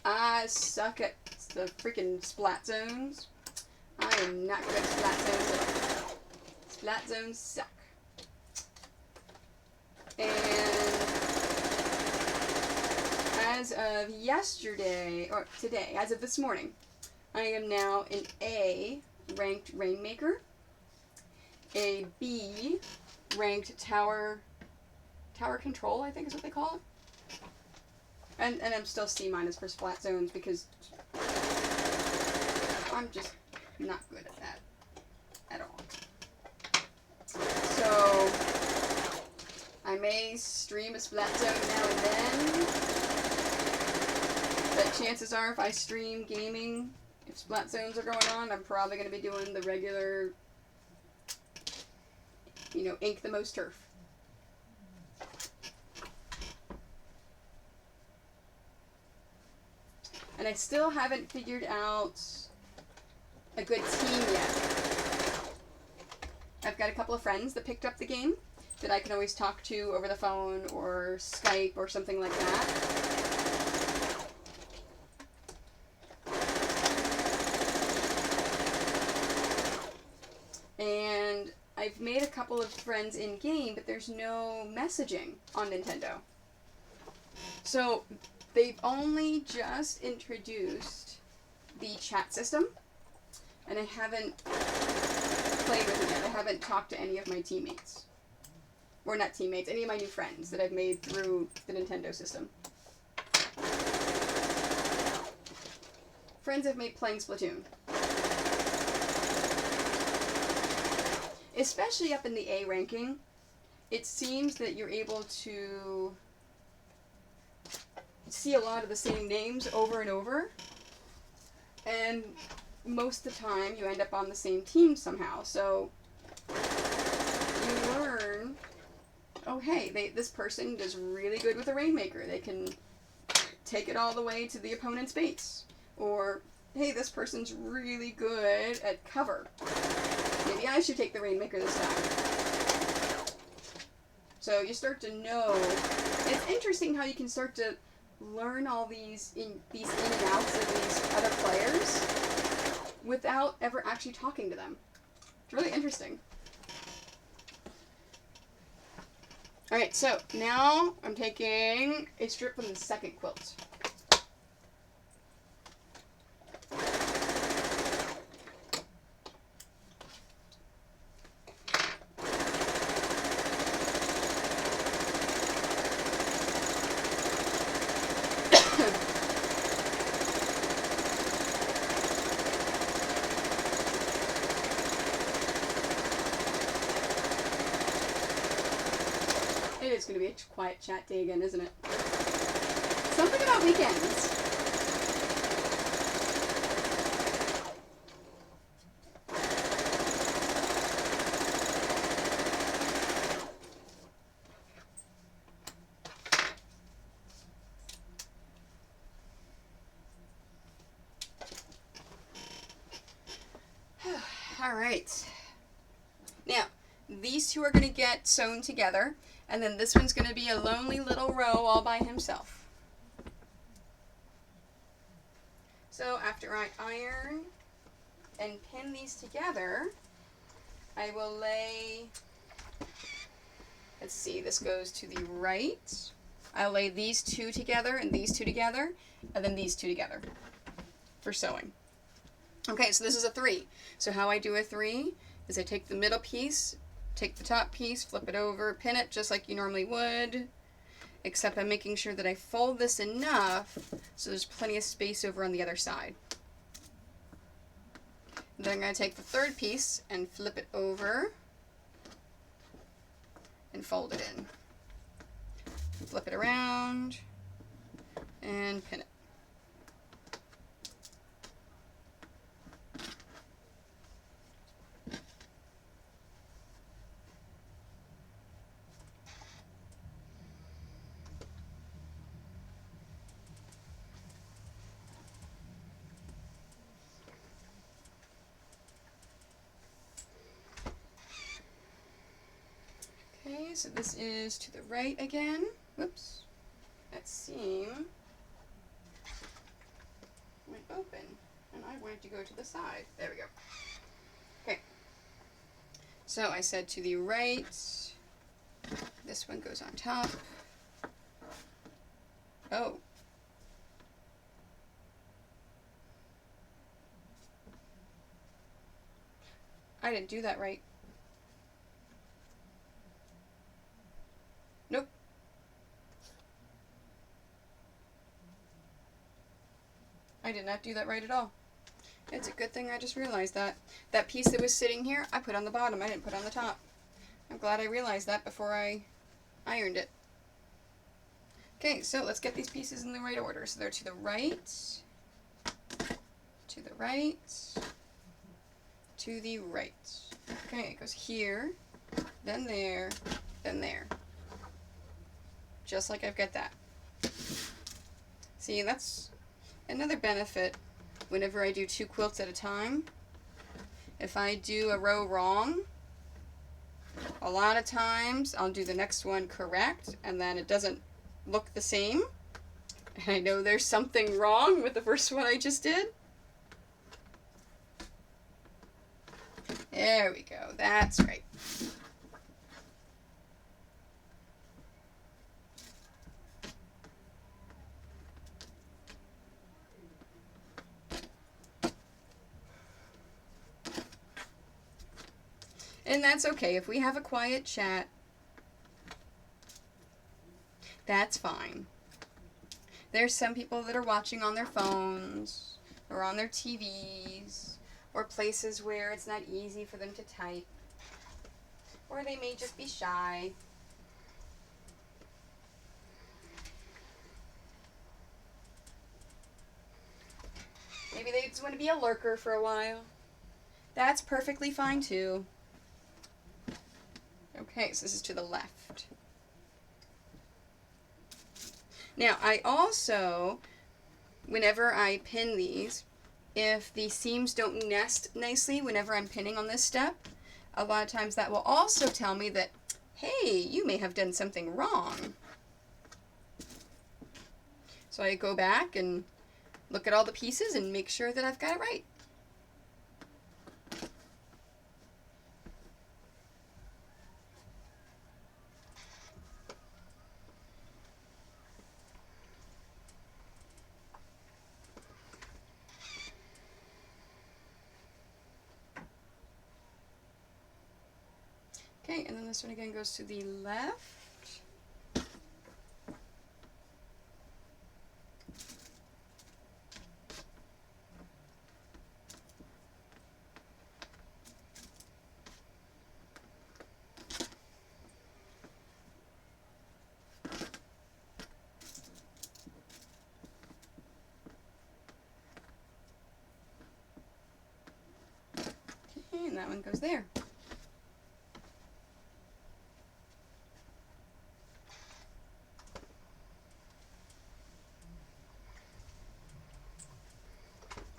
I suck at the freaking splat zones. I am not good at splat zones at all. Splat zones suck. And as of yesterday, or today, as of this morning, I am now an A ranked Rainmaker, a B ranked Tower Control, I think is what they call it. And I'm still C- for splat zones because I'm just not good at that at all. So I may stream a splat zone now and then, but chances are if I stream gaming, if splat zones are going on, I'm probably going to be doing the regular, ink the most turf. And I still haven't figured out a good team yet. I've got a couple of friends that picked up the game that I can always talk to over the phone or Skype or something like that. And I've made a couple of friends in game, but there's no messaging on Nintendo. So they've only just introduced the chat system, and I haven't played with it yet. I haven't talked to any of my teammates. Or not teammates, any of my new friends that I've made through the Nintendo system. Friends I've made playing Splatoon. Especially up in the A ranking, it seems that you're able to see a lot of the same names over and over, and most of the time you end up on the same team somehow. So you learn, oh hey, this person is really good with a Rainmaker. They can take it all the way to the opponent's base. Or hey, this person's really good at cover. Maybe I should take the Rainmaker this time. So you start to know. It's interesting how you can start to learn all these in and outs of these other players without ever actually talking to them. It's really interesting. Alright, so now I'm taking a strip from the second quilt. It's going to be a quiet chat day again, isn't it? Something about weekends. All right. Now, these two are going to get sewn together. And then this one's going to be a lonely little row all by himself. So after I iron and pin these together, I will lay, let's see, this goes to the right. I'll lay these two together and these two together, and then these two together for sewing. Okay, so this is a 3. So how I do a 3 is I take the middle piece, take the top piece, flip it over, pin it just like you normally would, except I'm making sure that I fold this enough so there's plenty of space over on the other side. Then I'm going to take the third piece and flip it over and fold it in. Flip it around and pin it. Okay, so this is to the right again. Whoops. That seam went open, and I wanted to go to the side. There we go. Okay. So I said to the right. This one goes on top. Oh. I didn't do that right. Nope. I did not do that right at all. It's a good thing I just realized that. That piece that was sitting here, I put on the bottom. I didn't put on the top. I'm glad I realized that before I ironed it. Okay, so let's get these pieces in the right order. So they're to the right, to the right, to the right. Okay, it goes here, then there, then there. Just like I've got that. See, that's another benefit whenever I do 2 quilts at a time. If I do a row wrong, a lot of times I'll do the next one correct and then it doesn't look the same. And I know there's something wrong with the first one I just did. There we go. That's right. And that's okay. If we have a quiet chat, that's fine. There's some people that are watching on their phones or on their TVs or places where it's not easy for them to type, or they may just be shy. Maybe they just want to be a lurker for a while. That's perfectly fine too. Okay, so this is to the left. Now, I also, whenever I pin these, if the seams don't nest nicely whenever I'm pinning on this step, a lot of times that will also tell me that, hey, you may have done something wrong. So I go back and look at all the pieces and make sure that I've got it right. Okay, and then this one again goes to the left. Okay, and that one goes there.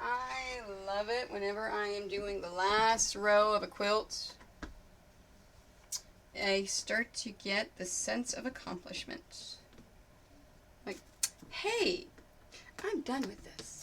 I love it whenever I am doing the last row of a quilt. I start to get the sense of accomplishment. Like, hey, I'm done with this.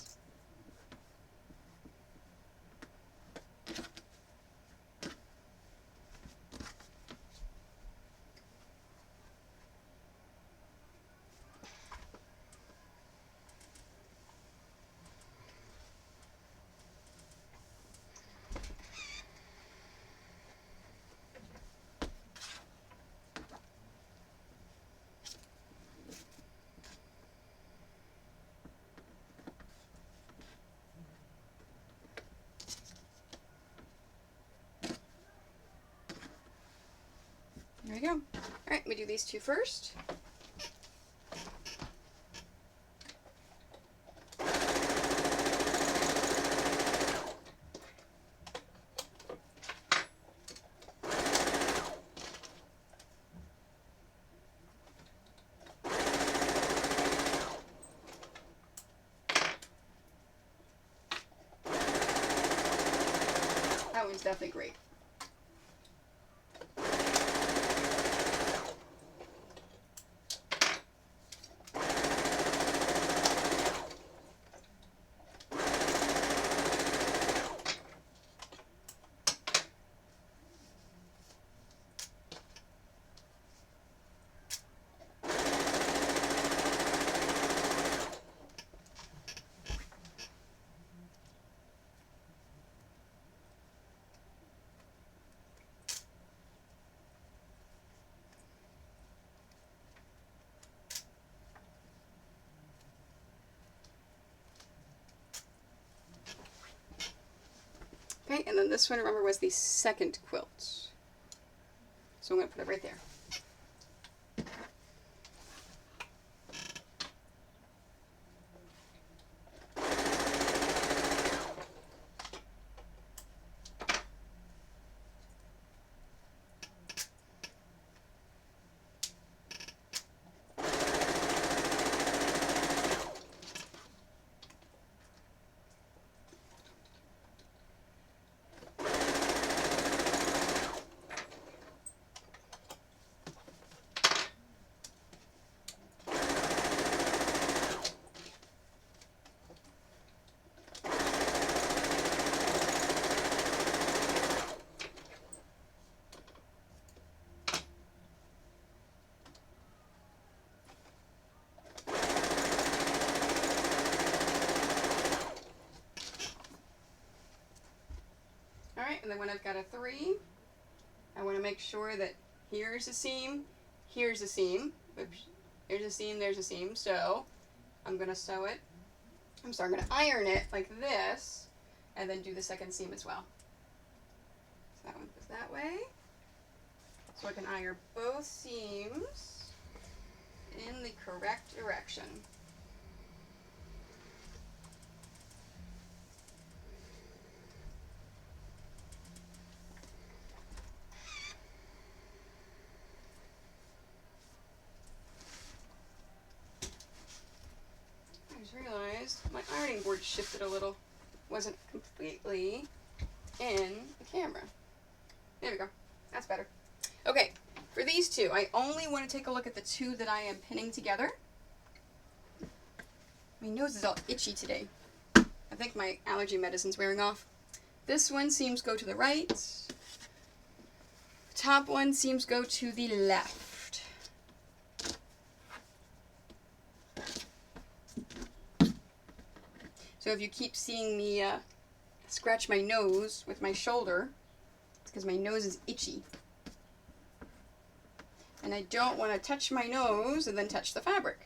There we go. All right, we do these two first. That one's definitely great. Okay, and then this one, remember, was the second quilt. So I'm going to put it right there. And then when I've got a 3, I want to make sure that here's a seam, here's a seam. Oops, here's a seam, there's a seam. So I'm going to sew it. I'm going to iron it like this, and then do the second seam as well. So that one goes that way. So I can iron both seams in the correct direction. Realized my ironing board shifted a little. Wasn't completely in the camera. There we go. That's better. Okay, for these two, I only want to take a look at the two that I am pinning together. My nose is all itchy today. I think my allergy medicine's wearing off. This one seems go to the right. The top one seems go to the left. So if you keep seeing me scratch my nose with my shoulder, it's because my nose is itchy. And I don't want to touch my nose and then touch the fabric.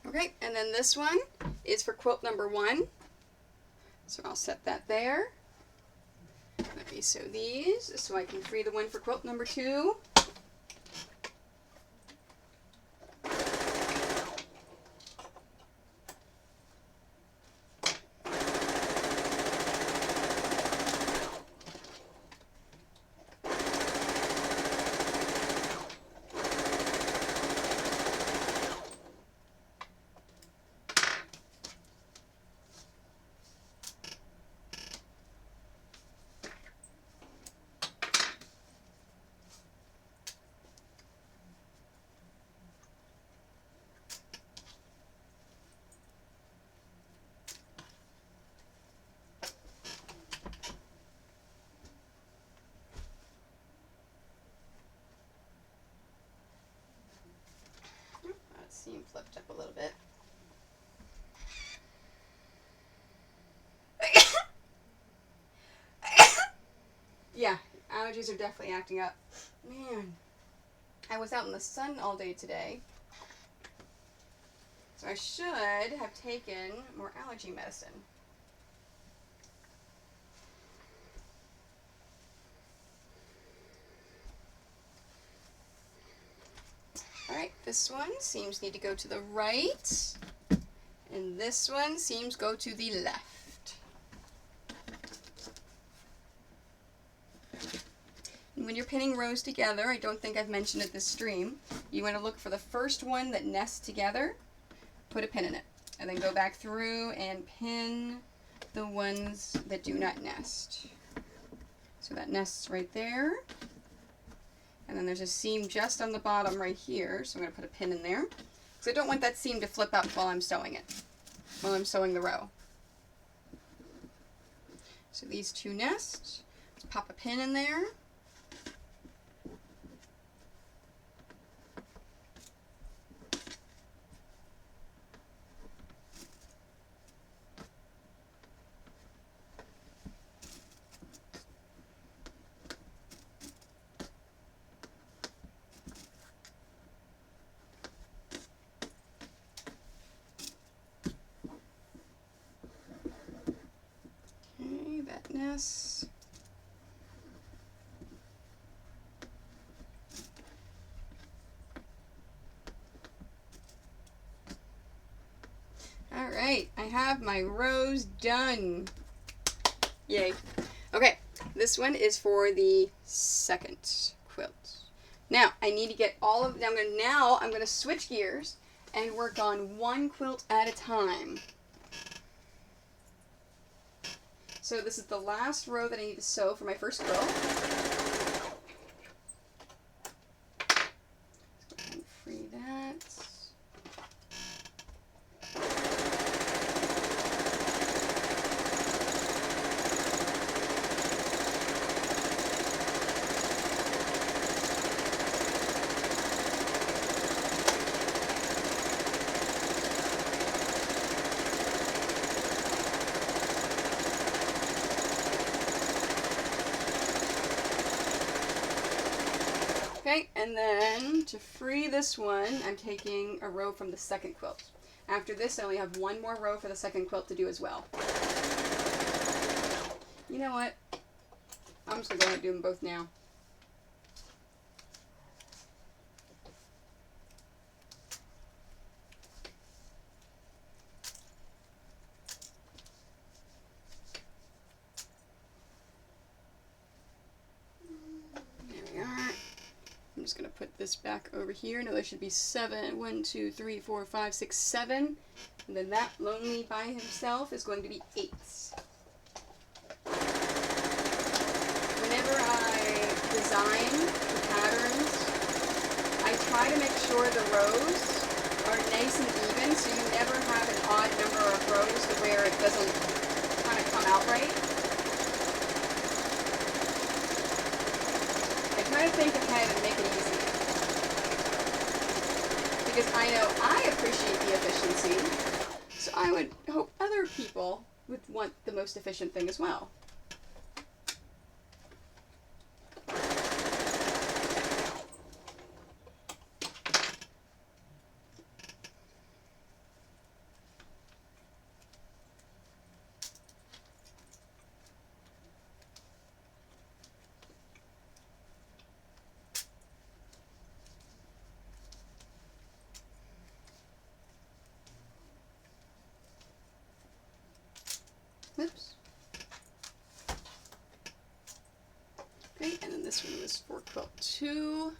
Okay, and then this one is for quilt number 1. So I'll set that there. Let me sew these so I can free the one for quilt number 2. chopped up a little bit. Yeah, allergies are definitely acting up. Man, I was out in the sun all day today, so I should have taken more allergy medicine. Alright, this one seems need to go to the right, and this one seems go to the left. And when you're pinning rows together, I don't think I've mentioned it this stream, you want to look for the first one that nests together, put a pin in it, and then go back through and pin the ones that do not nest. So that nests right there. And then there's a seam just on the bottom right here, so I'm going to put a pin in there. Because I don't want that seam to flip up while I'm sewing it, while I'm sewing the row. So these two nest. Let's pop a pin in there. Nest. All right, I have my rows done. Yay. Okay, this one is for the second quilt. Now, I need to get all of them. Now I'm going to switch gears and work on one quilt at a time. So this is the last row that I need to sew for my first quilt. Let's go ahead and free that. Okay, and then to free this one, I'm taking a row from the second quilt. After this, I only have one more row for the second quilt to do as well. You know what? I'm just going to go ahead and do them both now. I'm just going to put this back over here. Now there should be 7. 1, 2, 3, 4, 5, 6, 7. And then that lonely by himself is going to be 8. Whenever I design the patterns, I try to make sure the rows are nice and even, so you never have an odd number of rows to where it doesn't kind of come out right. Try to think ahead and make it easy. Because I know I appreciate the efficiency, so I would hope other people would want the most efficient thing as well. Oops. Okay, and then this one was for quilt 2.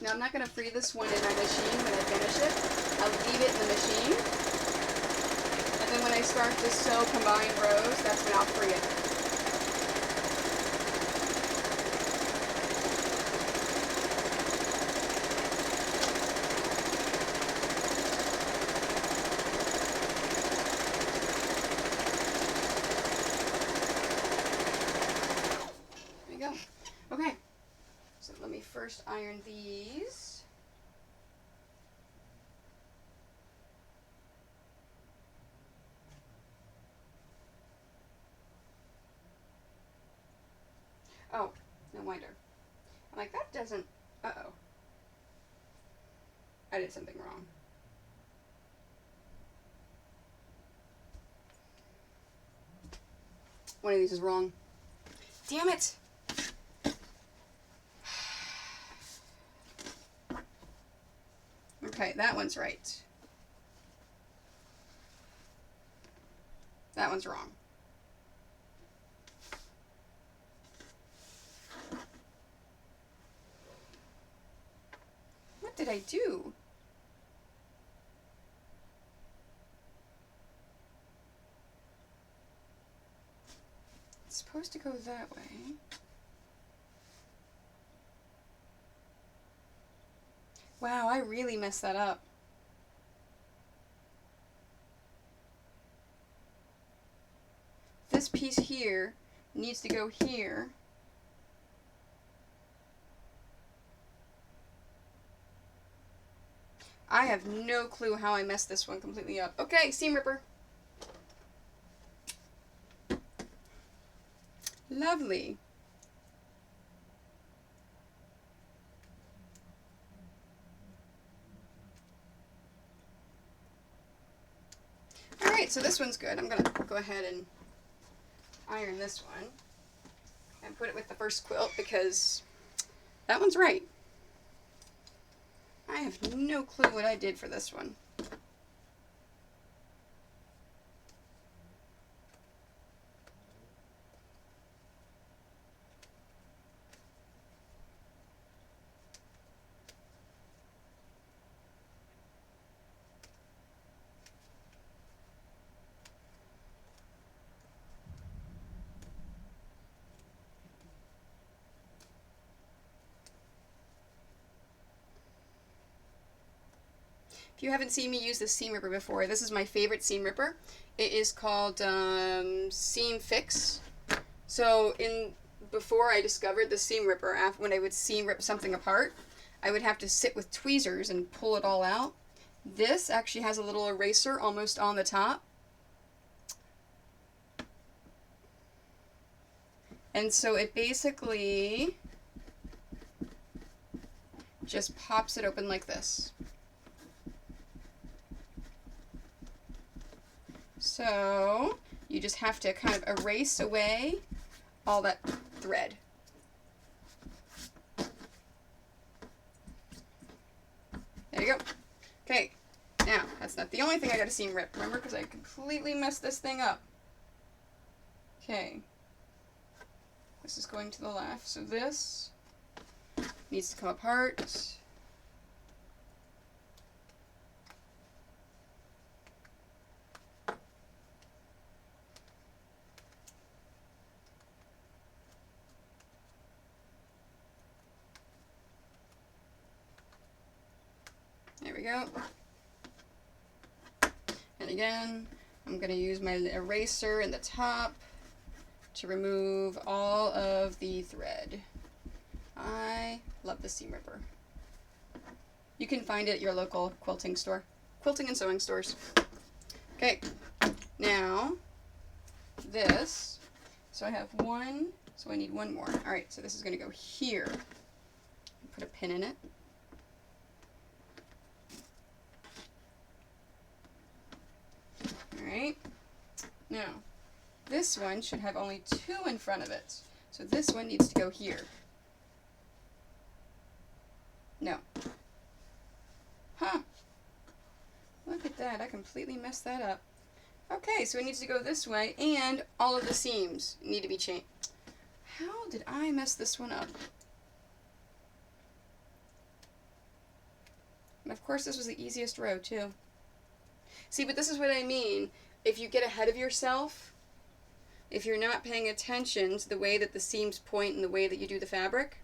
Now I'm not going to free this one in my machine when I finish it. I'll leave it in the machine. And then when I start to sew combined rows, that's when I'll free it. first iron these. Oh, no wonder. I'm like, that doesn't... Uh-oh. I did something wrong. One of these is wrong. Damn it! Okay, that one's right. That one's wrong. What did I do? It's supposed to go that way. Wow, I really messed that up. This piece here needs to go here. I have no clue how I messed this one completely up. Okay, seam ripper. Lovely. Alright, so this one's good. I'm going to go ahead and iron this one and put it with the first quilt because that one's right. I have no clue what I did for this one. If you haven't seen me use this seam ripper before, this is my favorite seam ripper. It is called Seam Fix. So before I discovered the seam ripper, when I would seam rip something apart, I would have to sit with tweezers and pull it all out. This actually has a little eraser almost on the top. And so it basically just pops it open like this. So you just have to kind of erase away all that thread. There you go. Okay, now that's not the only thing I got to seam rip, remember, because I completely messed this thing up. Okay, this is going to the left, so this needs to come apart. There we go. And again, I'm going to use my eraser in the top to remove all of the thread. I love the seam ripper. You can find it at your local quilting store. Quilting and sewing stores. Okay, now this. So I have one, so I need one more. Alright, so this is going to go here. Put a pin in it. Alright, now this one should have only two in front of it. So this one needs to go here. No. Huh. Look at that, I completely messed that up. Okay, so it needs to go this way, and all of the seams need to be changed. How did I mess this one up? And of course this was the easiest row too. See, but this is what I mean. If you get ahead of yourself, if you're not paying attention to the way that the seams point and the way that you do the fabric,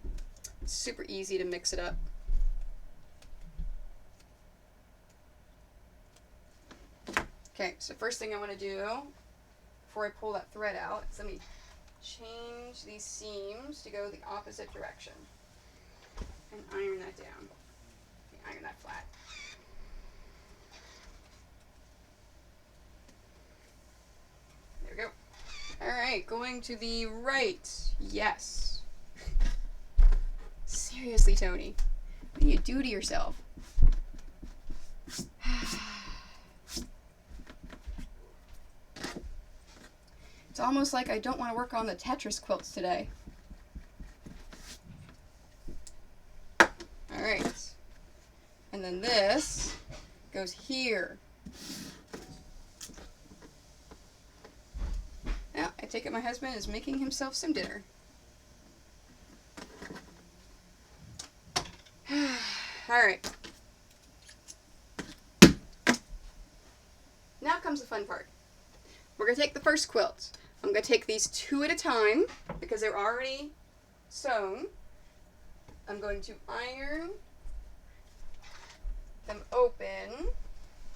it's super easy to mix it up. Okay, so first thing I want to do before I pull that thread out is let me change these seams to go the opposite direction. and iron that down. Okay, iron that flat. There we go. Alright, going to the right. Yes. Seriously, Tony. What do you do to yourself? It's almost like I don't want to work on the Tetris quilts today. Alright. And then this goes here. Now, I take it my husband is making himself some dinner. Alright. Now comes the fun part. We're going to take the first quilt. I'm going to take these two at a time because they're already sewn. I'm going to iron them open.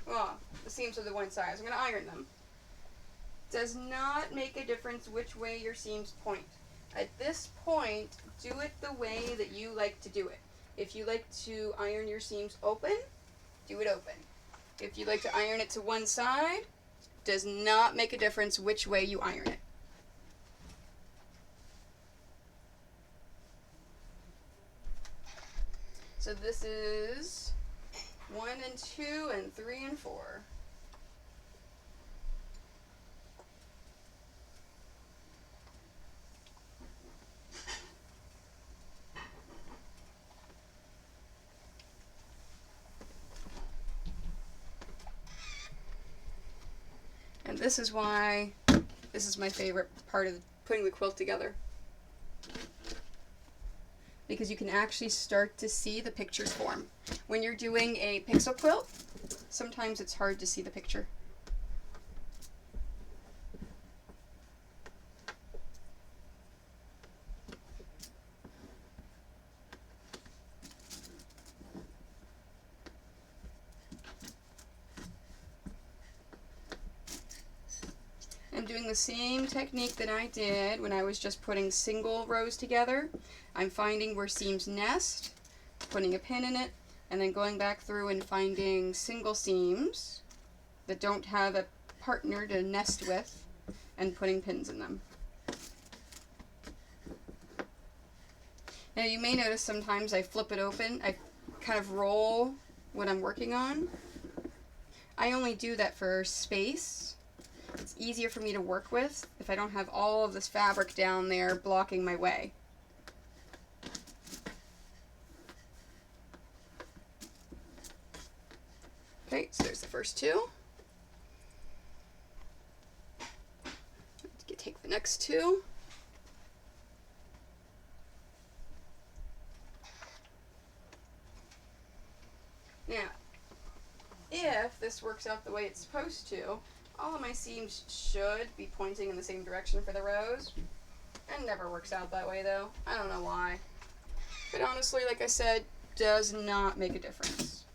Oh, the seams are the one size. I'm going to iron them. Does not make a difference which way your seams point. At this point, do it the way that you like to do it. If you like to iron your seams open, do it open. If you like to iron it to one side, does not make a difference which way you iron it. So this is 1 and 2 and 3 and 4. And this is why this is my favorite part of putting the quilt together. Because you can actually start to see the pictures form. When you're doing a pixel quilt, sometimes it's hard to see the picture. I'm doing the same technique that I did when I was just putting single rows together. I'm finding where seams nest, putting a pin in it, and then going back through and finding single seams that don't have a partner to nest with and putting pins in them. Now you may notice sometimes I flip it open, I kind of roll what I'm working on. I only do that for space. It's easier for me to work with if I don't have all of this fabric down there blocking my way. Okay, so there's the first two. Let's take the next two. Now, if this works out the way it's supposed to, all of my seams should be pointing in the same direction for the rows. It never works out that way though. I don't know why. But honestly, like I said, does not make a difference.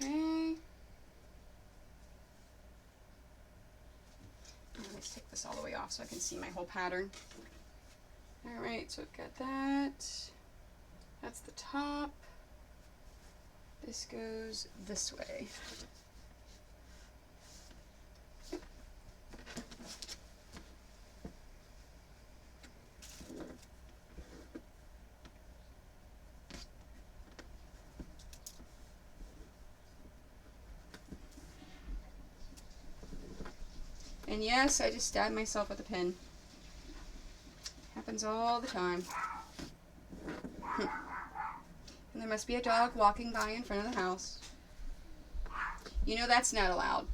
Okay. Let's take this all the way off so I can see my whole pattern. Alright, so I've got that. That's the top. This goes this way. And yes, I just stabbed myself with a pin. Happens all the time. And there must be a dog walking by in front of the house. You know that's not allowed.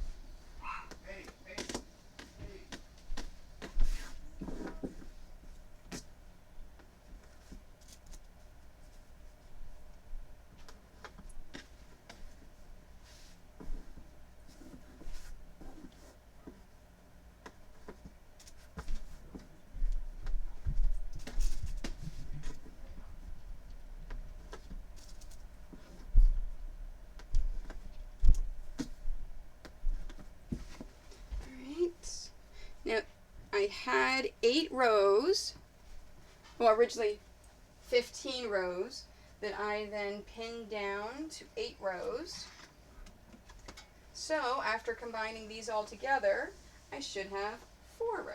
had 8 rows, well, originally 15 rows, that I then pinned down to 8 rows. So after combining these all together, I should have 4 rows.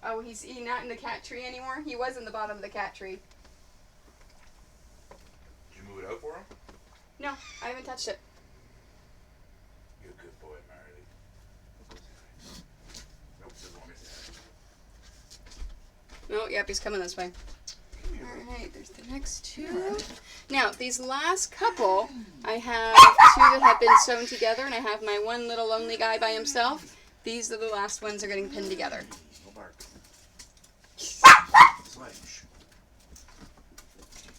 Oh, he's not in the cat tree anymore? He was in the bottom of the cat tree. Did you move it out for him? No, I haven't touched it. You're a good boy, Marley. Nope, doesn't want me to have it. Oh, yep, he's coming this way. Alright, there's the next 2. Now, these last couple, I have 2 that have been sewn together, and I have my one little lonely guy by himself. These are the last ones that are getting pinned together. No bark. Sledge.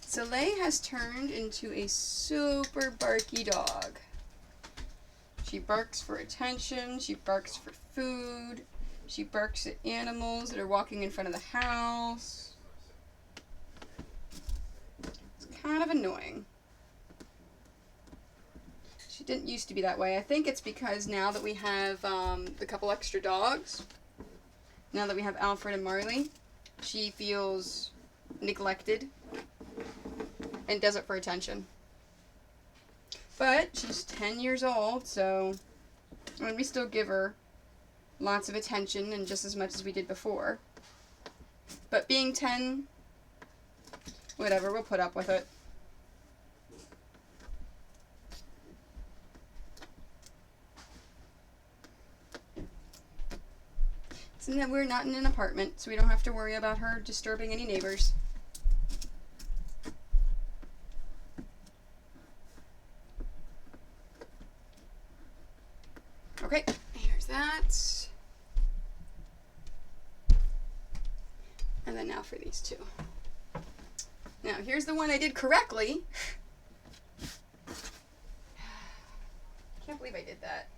Soleil has turned into a super barky dog. She barks for attention, she barks for food, she barks at animals that are walking in front of the house. It's kind of annoying. She didn't used to be that way. I think it's because now that we have the couple extra dogs, now that we have Alfred and Marley, she feels neglected and does it for attention. But she's 10 years old, so we still give her lots of attention and just as much as we did before. But being 10, whatever, we'll put up with it. So that we're not in an apartment, so we don't have to worry about her disturbing any neighbors. Okay, here's that. And then now for these 2. Now, here's the one I did correctly. Can't believe I did that.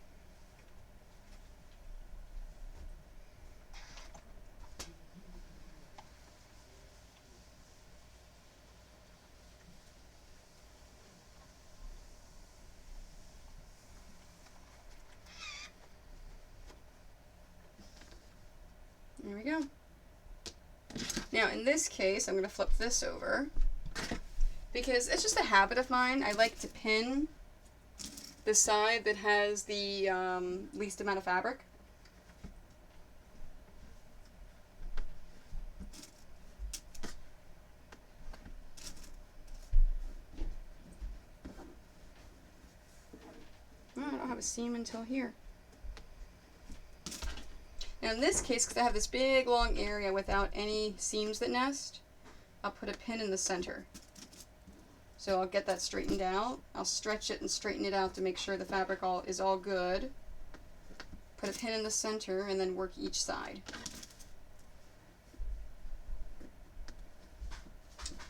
There we go. Now, in this case, I'm going to flip this over because it's just a habit of mine. I like to pin the side that has the least amount of fabric. Oh, I don't have a seam until here. Now in this case, because I have this big long area without any seams that nest, I'll put a pin in the center. So I'll get that straightened out. I'll stretch it and straighten it out to make sure the fabric is all good. Put a pin in the center and then work each side.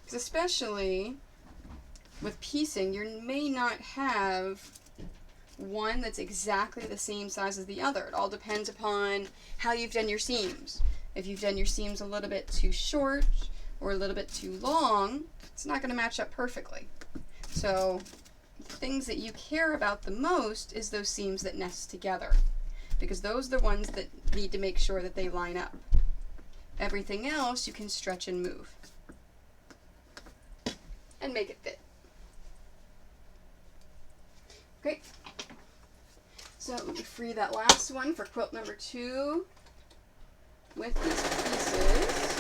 Because especially with piecing, you may not have one that's exactly the same size as the other. It all depends upon how you've done your seams. If you've done your seams a little bit too short or a little bit too long, it's not going to match up perfectly. So things that you care about the most is those seams that nest together, because those are the ones that need to make sure that they line up. Everything else you can stretch and move and make it fit. Okay. So let me free that last one for quilt number 2 with these pieces.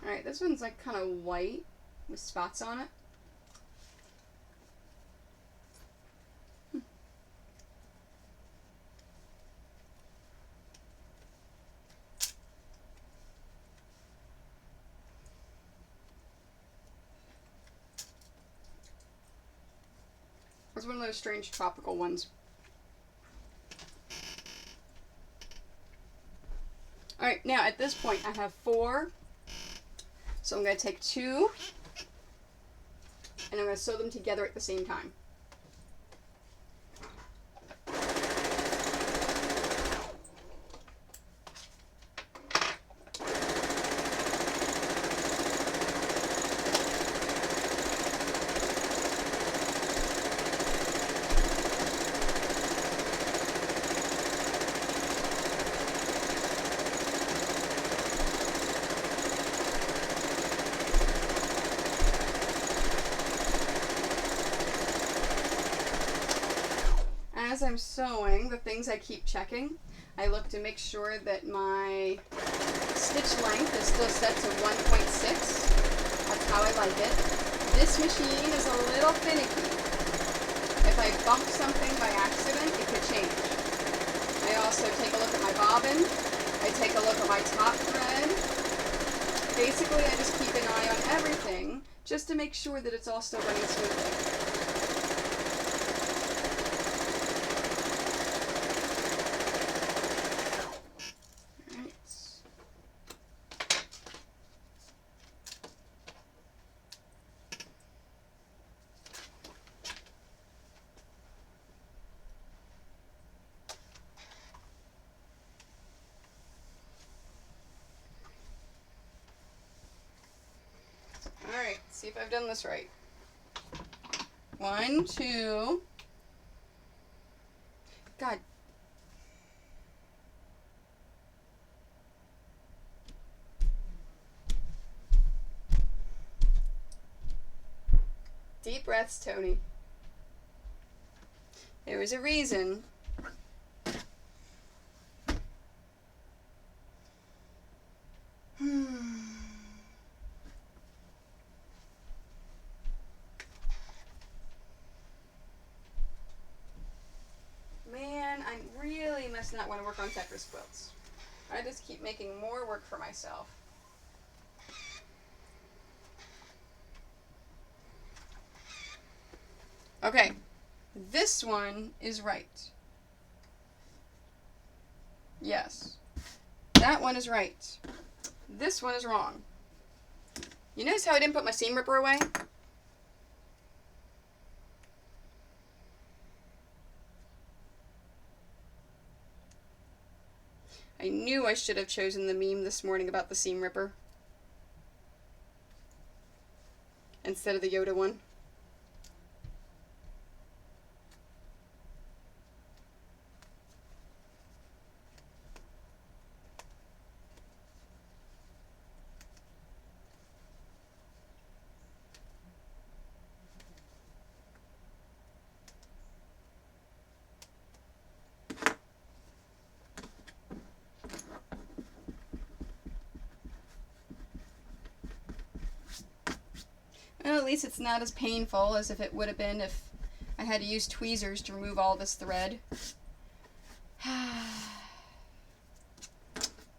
Alright, this one's like kind of white with spots on it. was one of those strange tropical ones. Alright, now at this point I have 4. So I'm going to take 2 and I'm going to sew them together at the same time. As I'm sewing, the things I keep checking, I look to make sure that my stitch length is still set to 1.6. That's how I like it. This machine is a little finicky. If I bump something by accident, it could change. I also take a look at my bobbin. I take a look at my top thread. Basically, I just keep an eye on everything just to make sure that it's all still running smoothly. Alright, see if I've done this right. 1, 2. God. Deep breaths, Tony. There was a reason. Man, I really must not want to work on Tetris quilts. I just keep making more work for myself. Okay, this one is right. Yes. That one is right. This one is wrong. You notice how I didn't put my seam ripper away? I knew I should have chosen the meme this morning about the seam ripper instead of the Yoda one. Well, at least it's not as painful as if it would have been if I had to use tweezers to remove all this thread.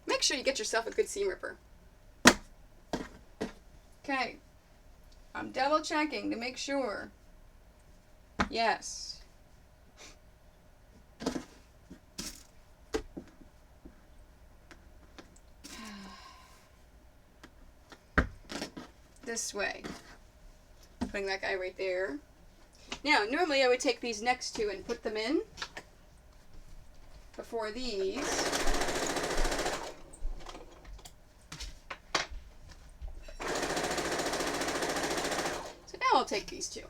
Make sure you get yourself a good seam ripper. Okay. I'm double checking to make sure. Yes. This way. Putting that guy right there. Now, normally I would take these next two and put them in before these. So now I'll take these two.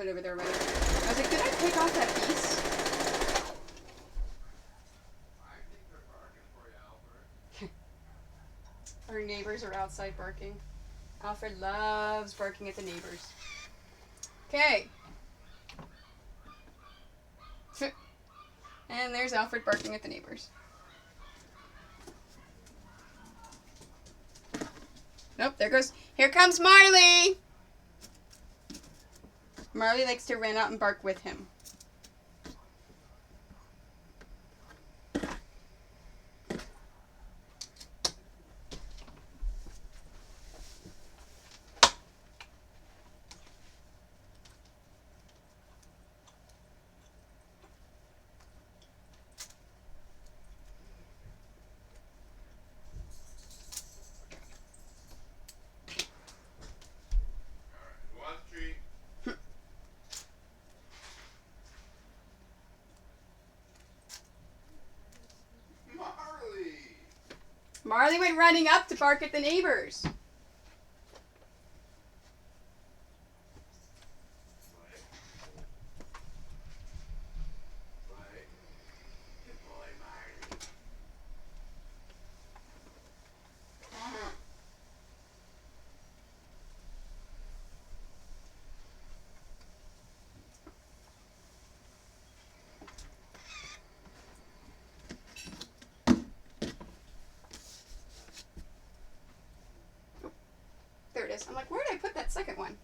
it over there already. I was like, did I take off that piece? I think they're barking for you, Albert. Our neighbors are outside barking. Alfred loves barking at the neighbors. Okay. And there's Alfred barking at the neighbors. Nope, there goes. Here comes Marley! Marley likes to run out and bark with him. Marley went running up to bark at the neighbors. There it is. I'm like, where did I put that second one?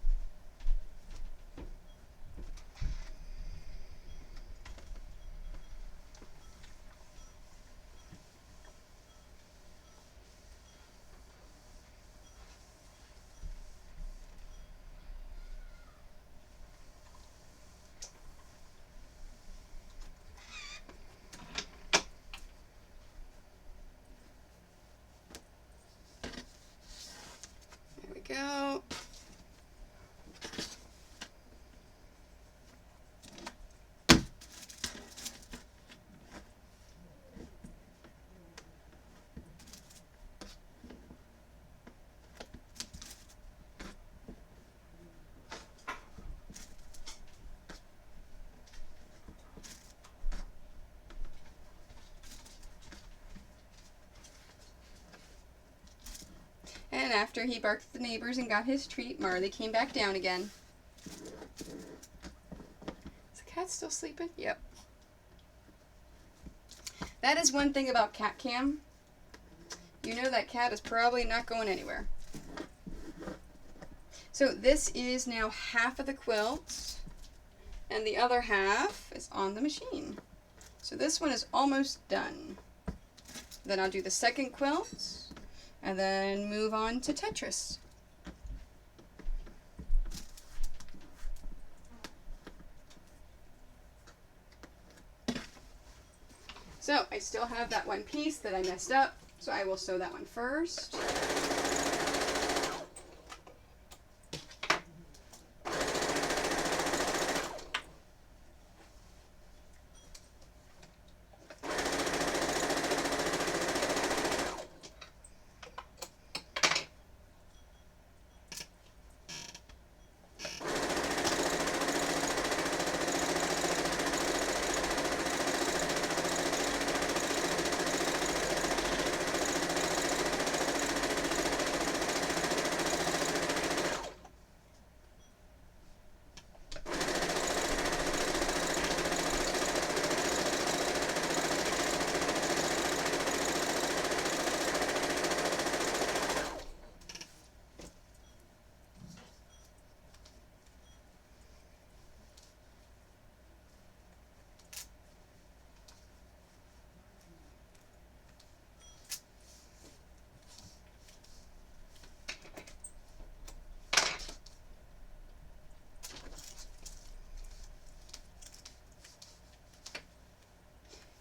There we go. And after he barked at the neighbors and got his treat, Marley came back down again. Is the cat still sleeping? Yep. That is one thing about cat cam. You know that cat is probably not going anywhere. So this is now half of the quilt, and the other half is on the machine. So this one is almost done. Then I'll do the second quilt, and then move on to Tetris. So I still have that one piece that I messed up, so I will sew that one first.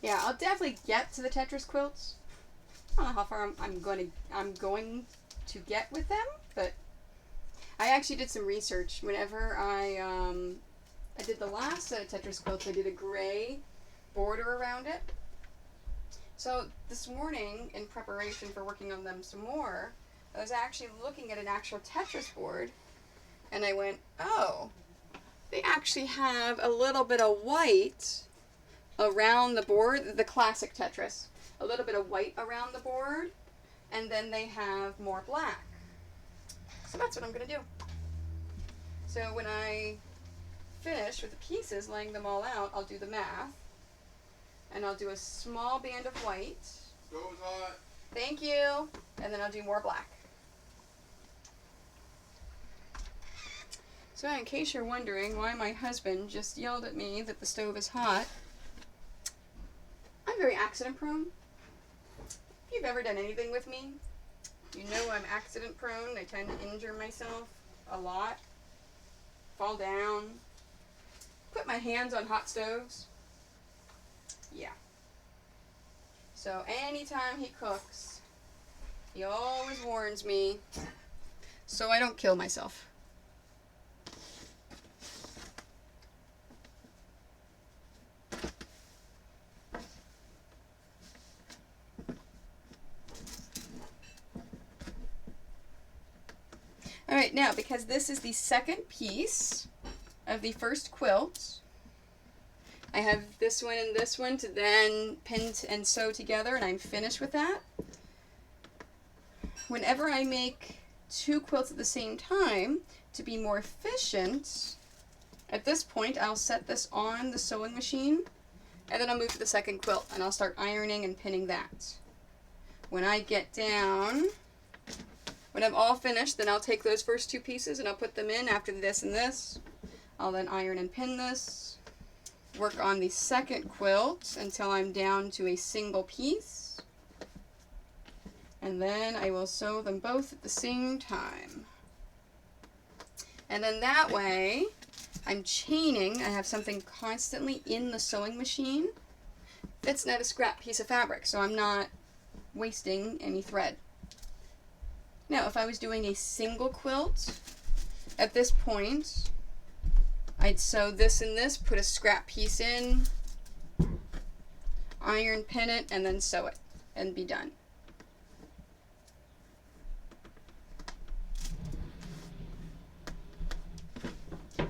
Yeah, I'll definitely get to the Tetris quilts. I don't know how far I'm going to get with them, but I actually did some research. Whenever I did the last set of Tetris quilts, I did a gray border around it. So this morning, in preparation for working on them some more, I was actually looking at an actual Tetris board, and I went, oh, they actually have a little bit of white around the board, the classic Tetris. A little bit of white around the board, and then they have more black. So that's what I'm going to do. So when I finish with the pieces, laying them all out, I'll do the math. And I'll do a small band of white. Stove's hot. Thank you. And then I'll do more black. So in case you're wondering why my husband just yelled at me that the stove is hot, I'm very accident prone. If you've ever done anything with me, you know I'm accident prone. I tend to injure myself a lot. Fall down. Put my hands on hot stoves. Yeah. So anytime he cooks, he always warns me so I don't kill myself. Alright, now because this is the second piece of the first quilt, I have this one and this one to then pin and sew together, and I'm finished with that. Whenever I make two quilts at the same time, to be more efficient, at this point I'll set this on the sewing machine, and then I'll move to the second quilt, and I'll start ironing and pinning that. When I get down, when I'm all finished, then I'll take those first two pieces and I'll put them in after this and this. I'll then iron and pin this. Work on the second quilt until I'm down to a single piece. And then I will sew them both at the same time. And then that way, I'm chaining. I have something constantly in the sewing machine that's not a scrap piece of fabric, so I'm not wasting any thread. Now, if I was doing a single quilt, at this point, I'd sew this and this, put a scrap piece in, iron pin it, and then sew it, and be done.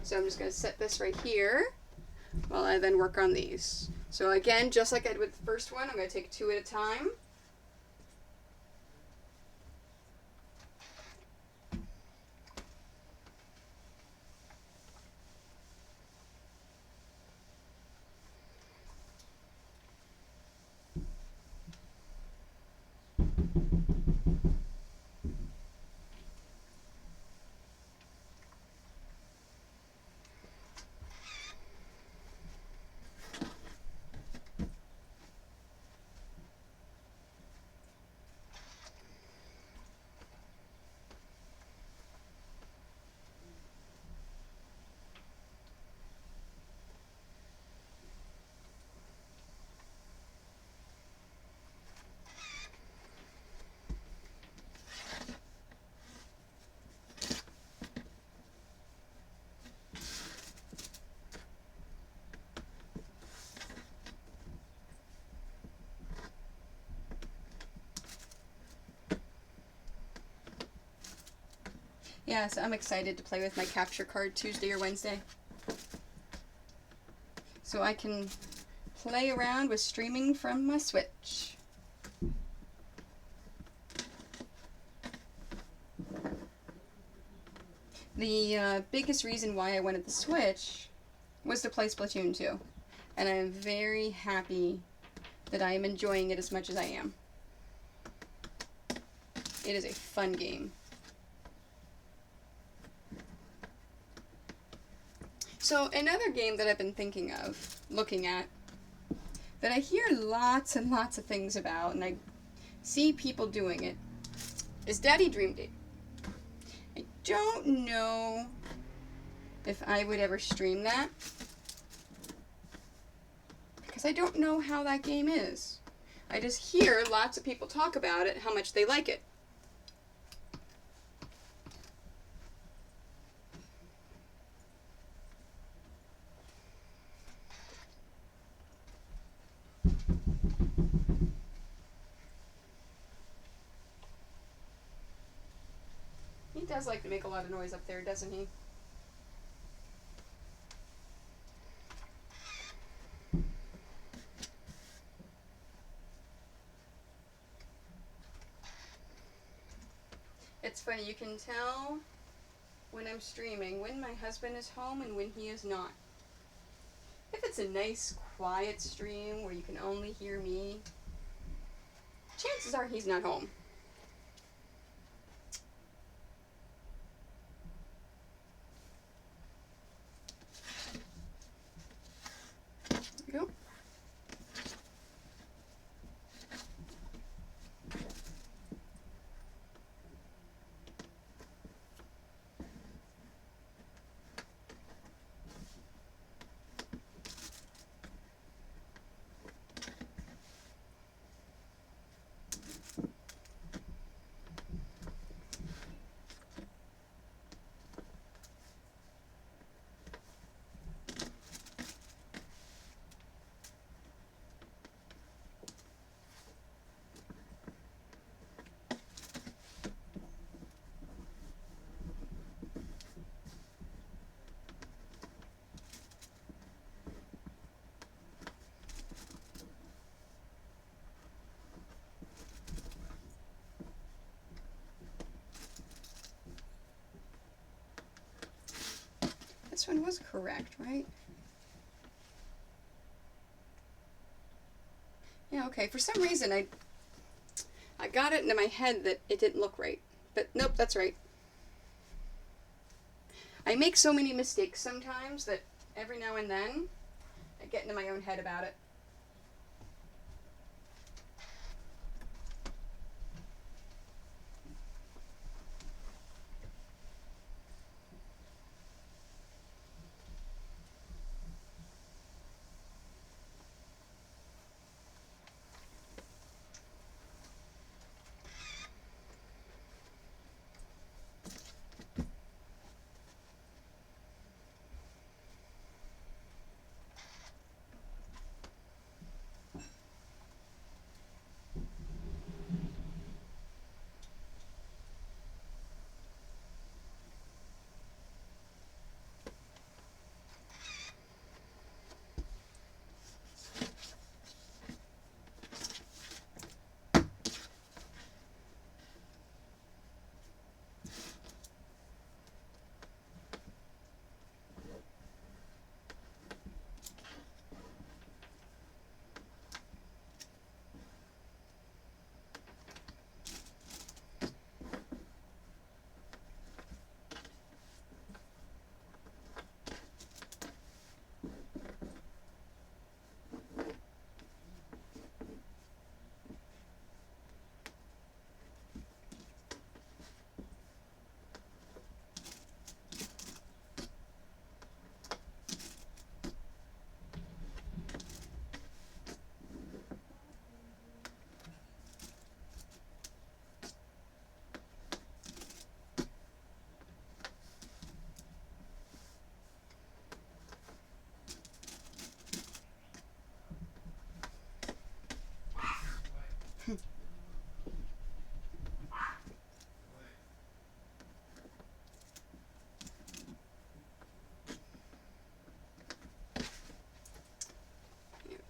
So I'm just going to set this right here while I then work on these. So again, just like I did with the first one, I'm going to take two at a time. Yeah, so I'm excited to play with my capture card Tuesday or Wednesday. So I can play around with streaming from my Switch. The biggest reason why I wanted the Switch was to play Splatoon 2. And I'm very happy that I am enjoying it as much as I am. It is a fun game. So another game that I've been thinking of, looking at, that I hear lots and lots of things about, and I see people doing it, is Daddy Dream Date. I don't know if I would ever stream that, because I don't know how that game is. I just hear lots of people talk about it, how much they like it. He does like to make a lot of noise up there, doesn't he? it's funny, you can tell when I'm streaming when my husband is home and when he is not. If it's a nice, quiet stream where you can only hear me, chances are he's not home. There we go. This one was correct, right? Yeah, okay. For some reason, I got it into my head that it didn't look right. But nope, that's right. I make so many mistakes sometimes that every now and then I get into my own head about it.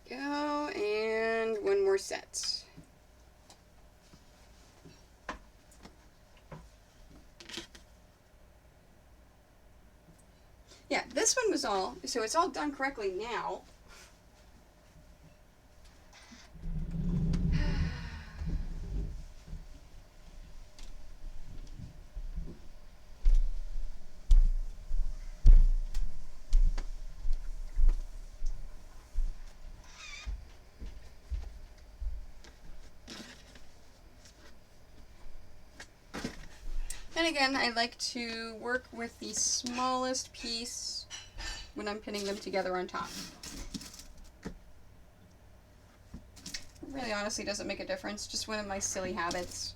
Go, and one more set. Yeah, this one was all, so it's all done correctly now. And again, I like to work with the smallest piece when I'm pinning them together on top. It really honestly doesn't make a difference, just one of my silly habits.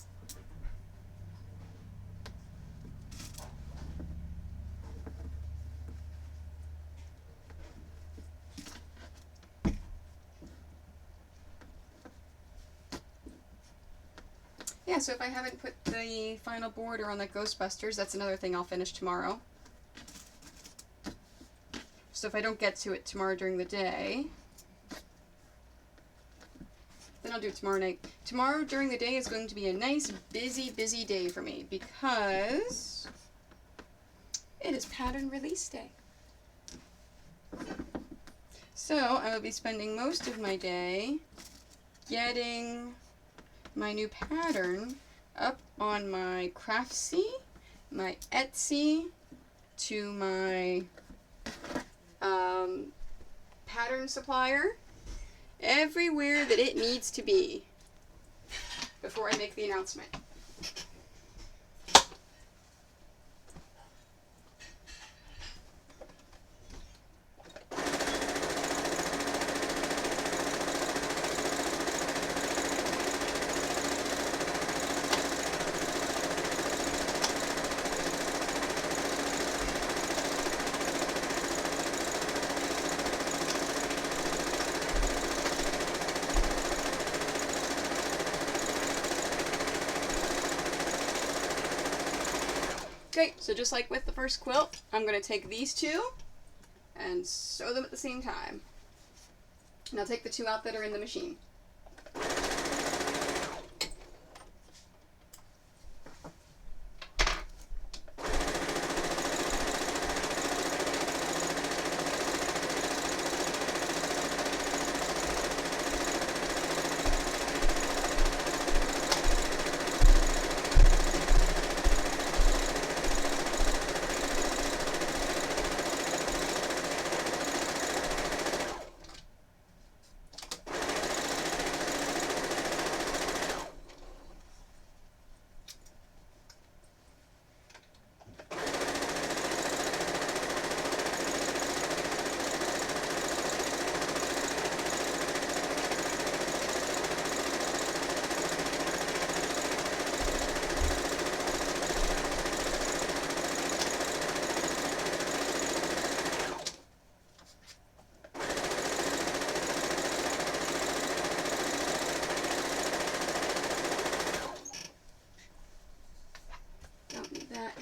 Yeah, so if I haven't put the final border on the Ghostbusters, that's another thing I'll finish tomorrow. So if I don't get to it tomorrow during the day, Then I'll do it tomorrow night. Tomorrow during the day is going to be a nice, busy day for me because it is pattern release day. So I will be spending most of my day getting my new pattern up on my Craftsy, my Etsy, to my pattern supplier, everywhere that it needs to be before I make the announcement. Okay, so just like with the first quilt, I'm going to take these two and sew them at the same time. And I'll take the two out that are in the machine.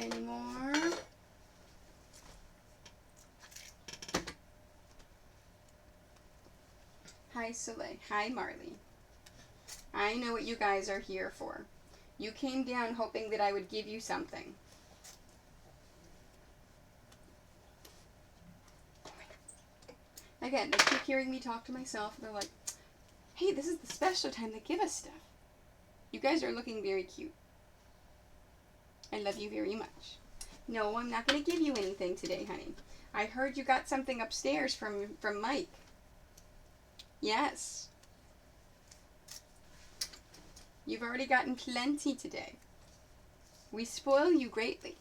Anymore. Hi Soleil. Hi Marley. I know what you guys are here for. You came down hoping that I would give you something. Again, they keep hearing me talk to myself. They're like, hey, this is the special time they give us stuff. You guys are looking very cute. I love you very much. No, I'm not going to give you anything today, honey. I heard you got something upstairs from Mike. Yes. You've already gotten plenty today. We spoil you greatly.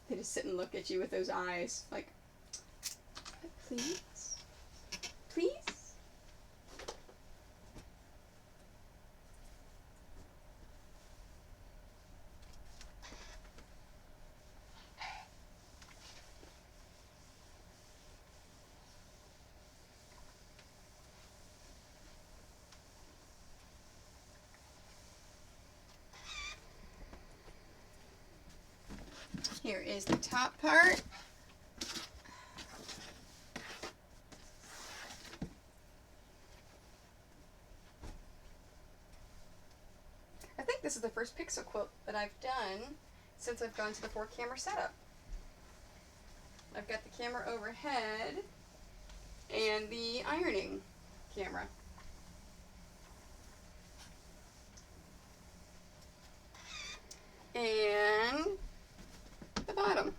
They just sit and look at you with those eyes, like, please? Please? Here is the top part. I think this is the first pixel quilt that I've done since I've gone to the 4-camera setup. I've got the camera overhead and the ironing camera. And the bottom.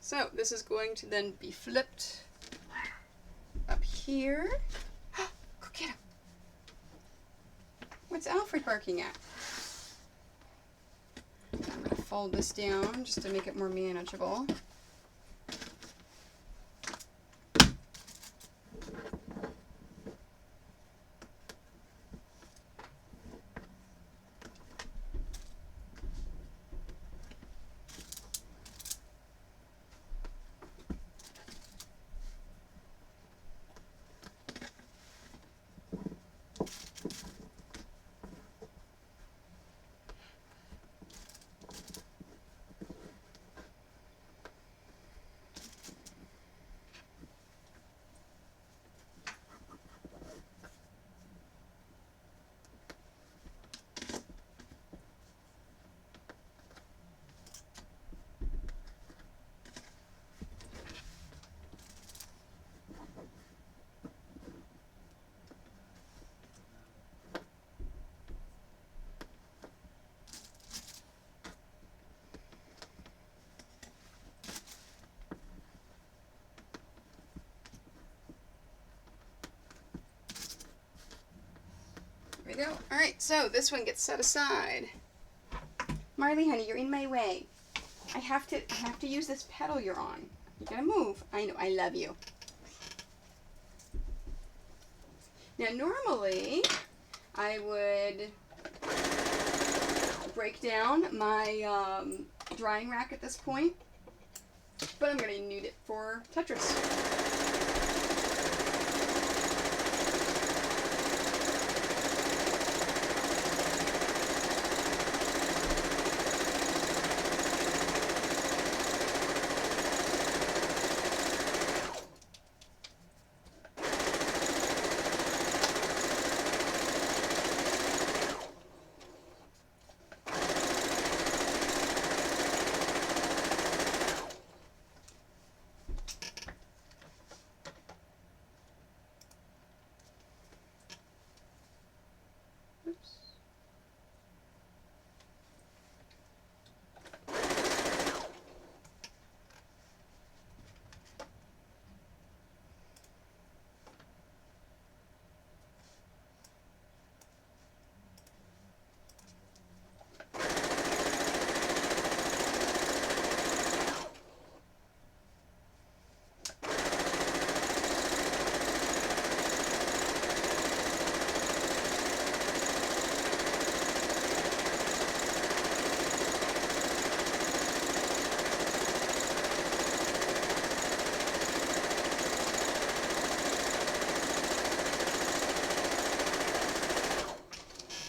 So this is going to then be flipped up here. Go get him. What's Alfred barking at? I'm going to fold this down just to make it more manageable. to go. Alright, so this one gets set aside. Marley, honey, you're in my way. I have to use this pedal you're on. You gotta move. I know, I love you. Now normally I would break down my drying rack at this point, but I'm gonna need it for Tetris.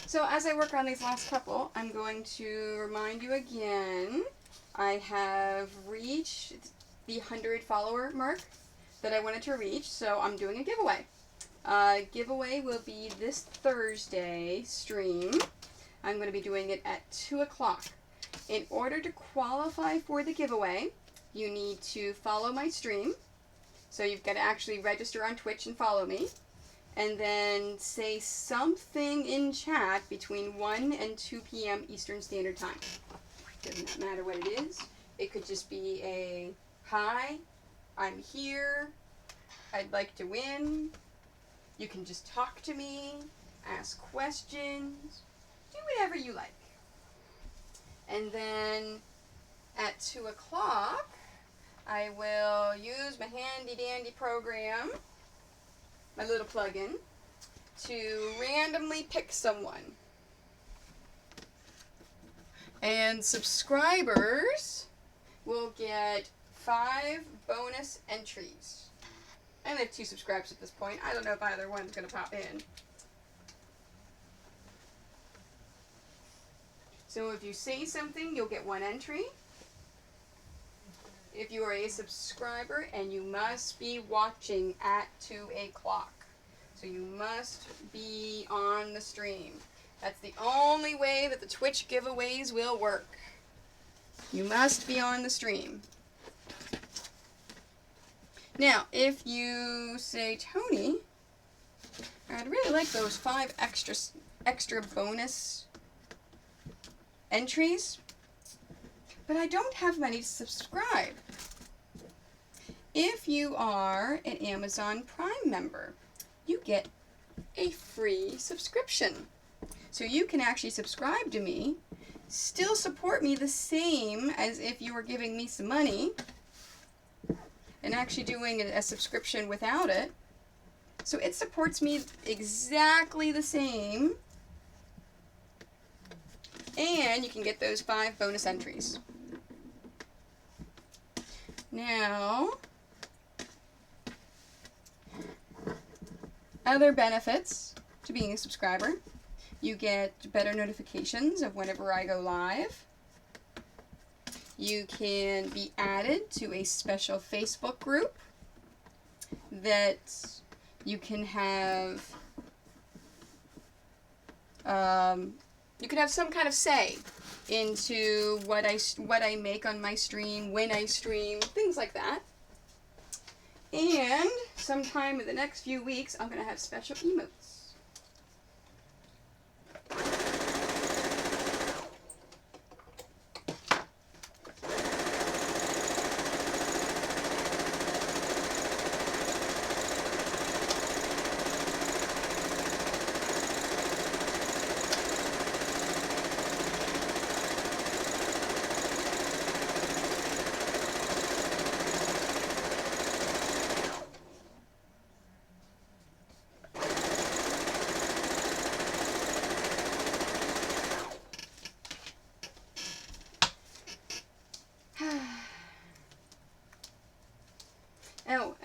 So as I work on these last couple, I'm going to remind you again, I have reached the 100 follower mark that I wanted to reach, so I'm doing a giveaway. Giveaway will be this Thursday stream. I'm going to be doing it at 2 o'clock. In order to qualify for the giveaway, you need to follow my stream. So you've got to actually register on Twitch and follow me. And then say something in chat between 1 and 2 p.m. Eastern Standard Time. Doesn't matter what it is. It could just be a, hi, I'm here, I'd like to win. You can just talk to me, ask questions, do whatever you like. And then at 2 o'clock, I will use my handy dandy program, my little plugin, to randomly pick someone. And subscribers will get 5 bonus entries. I only have 2 subscribers at this point. I don't know if either one's going to pop in. So if you say something, you'll get 1 entry. If you are a subscriber, and you must be watching at 2 o'clock. So you must be on the stream. That's the only way that the Twitch giveaways will work. You must be on the stream. Now, if you say, Tony, I'd really like those 5 extra bonus entries, but I don't have money to subscribe. If you are an Amazon Prime member, you get a free subscription. So you can actually subscribe to me, still support me the same as if you were giving me some money, and actually doing a subscription without it. So it supports me exactly the same, and you can get those 5 bonus entries. Now, other benefits to being a subscriber. You get better notifications of whenever I go live. You can be added to a special Facebook group that you can have some kind of say into what I make on my stream, when I stream, things like that. And sometime in the next few weeks, I'm going to have special emotes.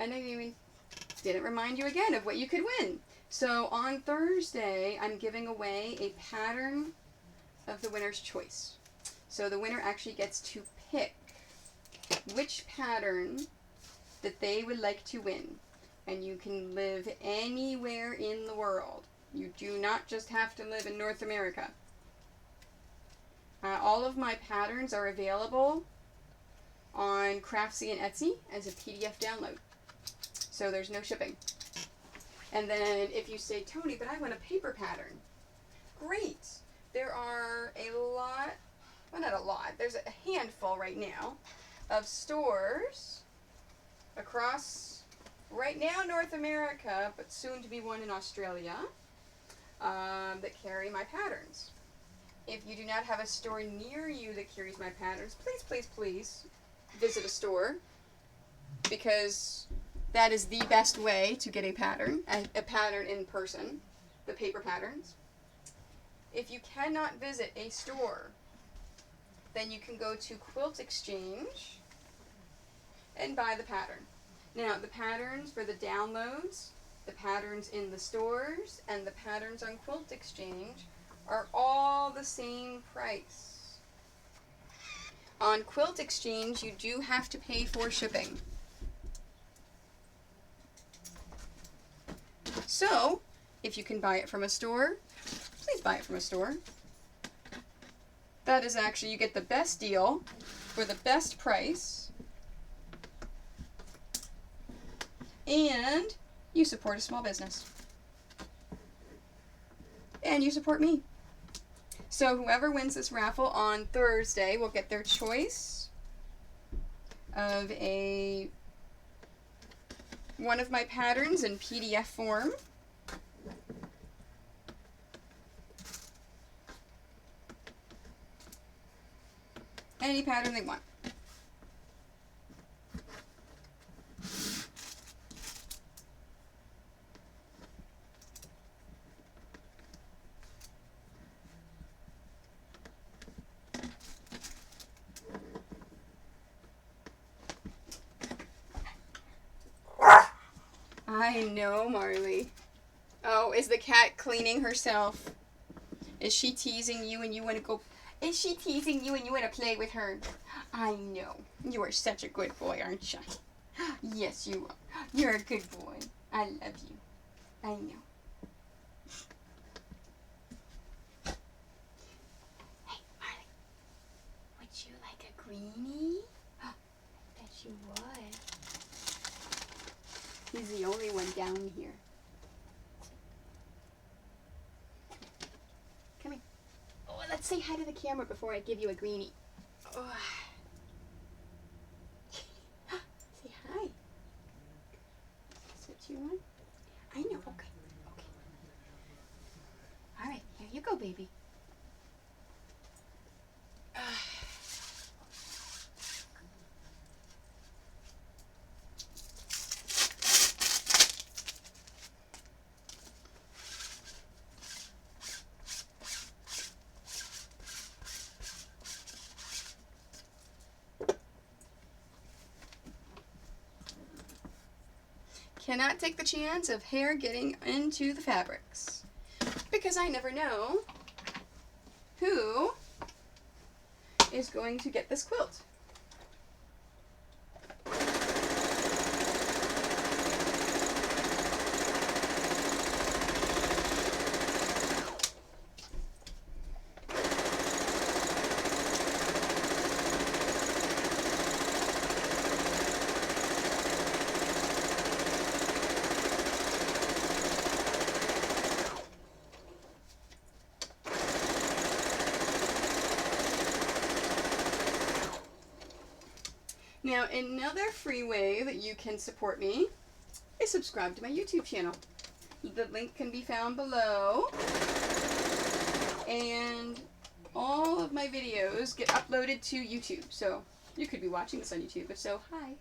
And I even didn't remind you again of what you could win. So on Thursday, I'm giving away a pattern of the winner's choice. So the winner actually gets to pick which pattern that they would like to win. And you can live anywhere in the world. You do not just have to live in North America. All of my patterns are available on Craftsy and Etsy as a PDF download. So there's no shipping. And then if you say, Tony, but I want a paper pattern. Great. There are a lot, well, not a lot, there's a handful right now of stores across, right now, North America, but soon to be one in Australia, that carry my patterns. If you do not have a store near you that carries my patterns, please, please, please visit a store, because that is the best way to get a pattern in person, the paper patterns. If you cannot visit a store, then you can go to Quilt Exchange and buy the pattern. Now, the patterns for the downloads, the patterns in the stores, and the patterns on Quilt Exchange are all the same price. On Quilt Exchange, you do have to pay for shipping. So, if you can buy it from a store, please buy it from a store. That is actually, you get the best deal for the best price, and you support a small business. And you support me. So whoever wins this raffle on Thursday will get their choice of one of my patterns in PDF form. Any pattern they want. I know, Marley. Oh, is the cat cleaning herself? Is she teasing you and you want to go? Is she teasing you and you want to play with her? I know. You are such a good boy, aren't you? Yes, you are. You're a good boy. I love you. I know. Hey, Marley. Would you like a greenie? I bet you would. He's the only one down here. Come here. Oh, let's say hi to the camera before I give you a greenie. Oh. Say hi. That's what you want? I know. Okay. Okay. All right. Here you go, baby. Cannot take the chance of hair getting into the fabrics, because I never know who is going to get this quilt. Now, another free way that you can support me is subscribe to my YouTube channel. The link can be found below. And all of my videos get uploaded to YouTube. So you could be watching this on YouTube. If so, hi.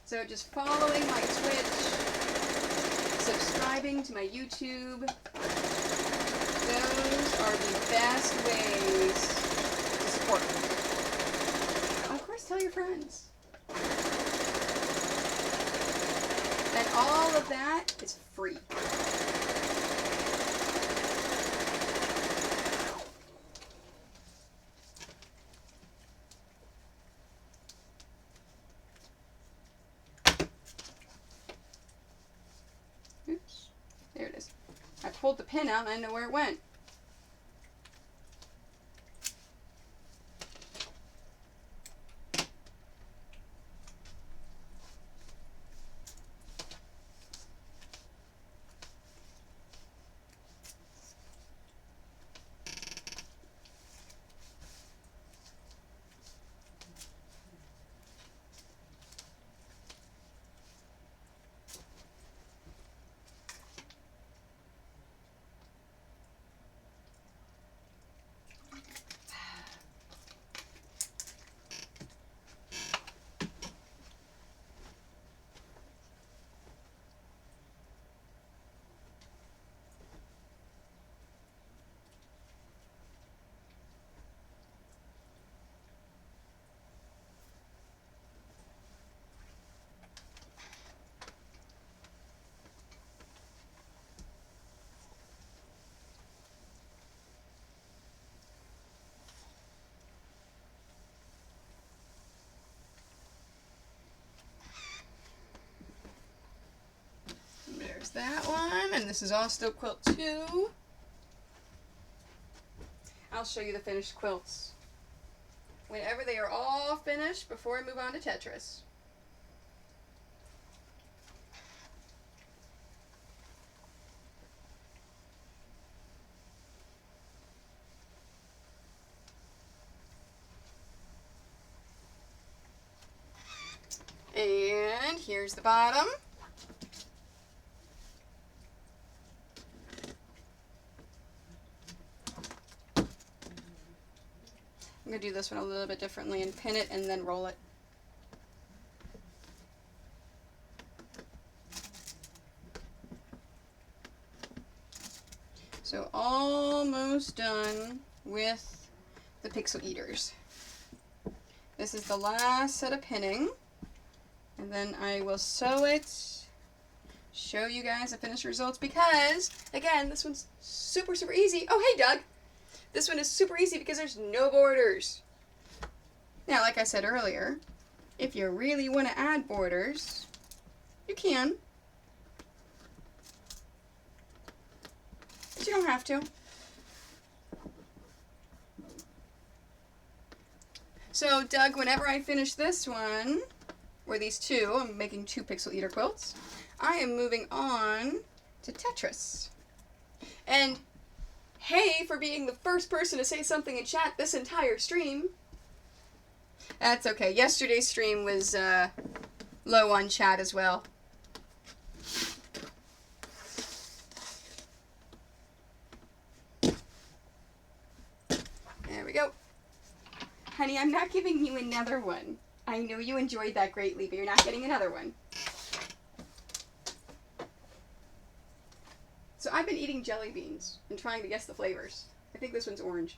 So just following my Twitch, subscribing to my YouTube, those are the best ways Of course, tell your friends. And all of that is free. Oops. There it is. I pulled the pin out and I know where it went. There's that one, and this is all still quilt 2. I'll show you the finished quilts whenever they are all finished before I move on to Tetris. And here's the bottom. I'm going to do this one a little bit differently and pin it and then roll it. So almost done with the pixel eaters. This is the last set of pinning, and then I will sew it, show you guys the finished results, because again, this one's super easy. Oh, hey Doug! This one is super easy because there's no borders. Now, like I said earlier, if you really want to add borders, you can. But you don't have to. So, Doug, whenever I finish this one, or these two, I'm making 2 pixel eater quilts, I am moving on to Tetris. And hey, for being the first person to say something in chat this entire stream. That's okay. Yesterday's stream was low on chat as well. There we go. Honey, I'm not giving you another one. I know you enjoyed that greatly, but you're not getting another one. So I've been eating jelly beans and trying to guess the flavors. I think this one's orange.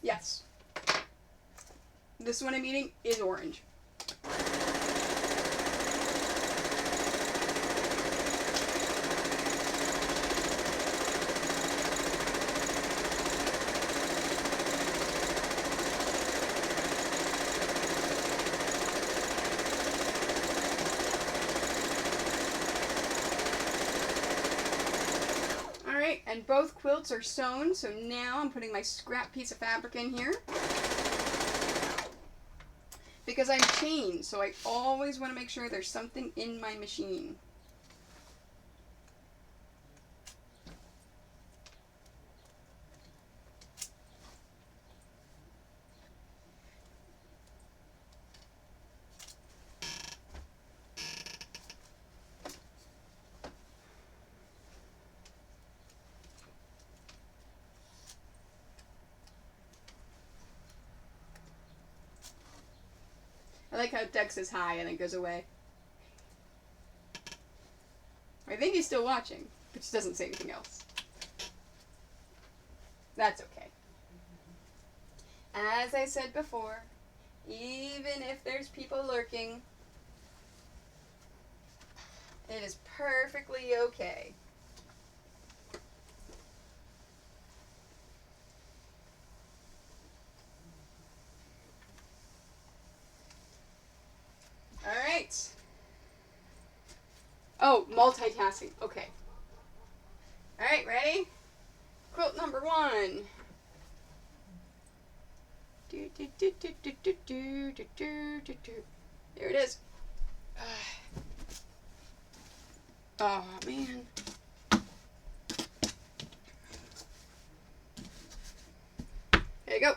Yes. This one I'm eating is orange. And both quilts are sewn, so now I'm putting my scrap piece of fabric in here. Because I'm chained, so I always want to make sure there's something in my machine. I like how Doug says hi and then goes away. I think he's still still watching, but she doesn't say anything else. That's okay. As I said before, even if there's people lurking, it is perfectly okay. All right. Oh, multitasking. Okay. All right, ready? Quilt number 1. There it is. Oh, man. There you go.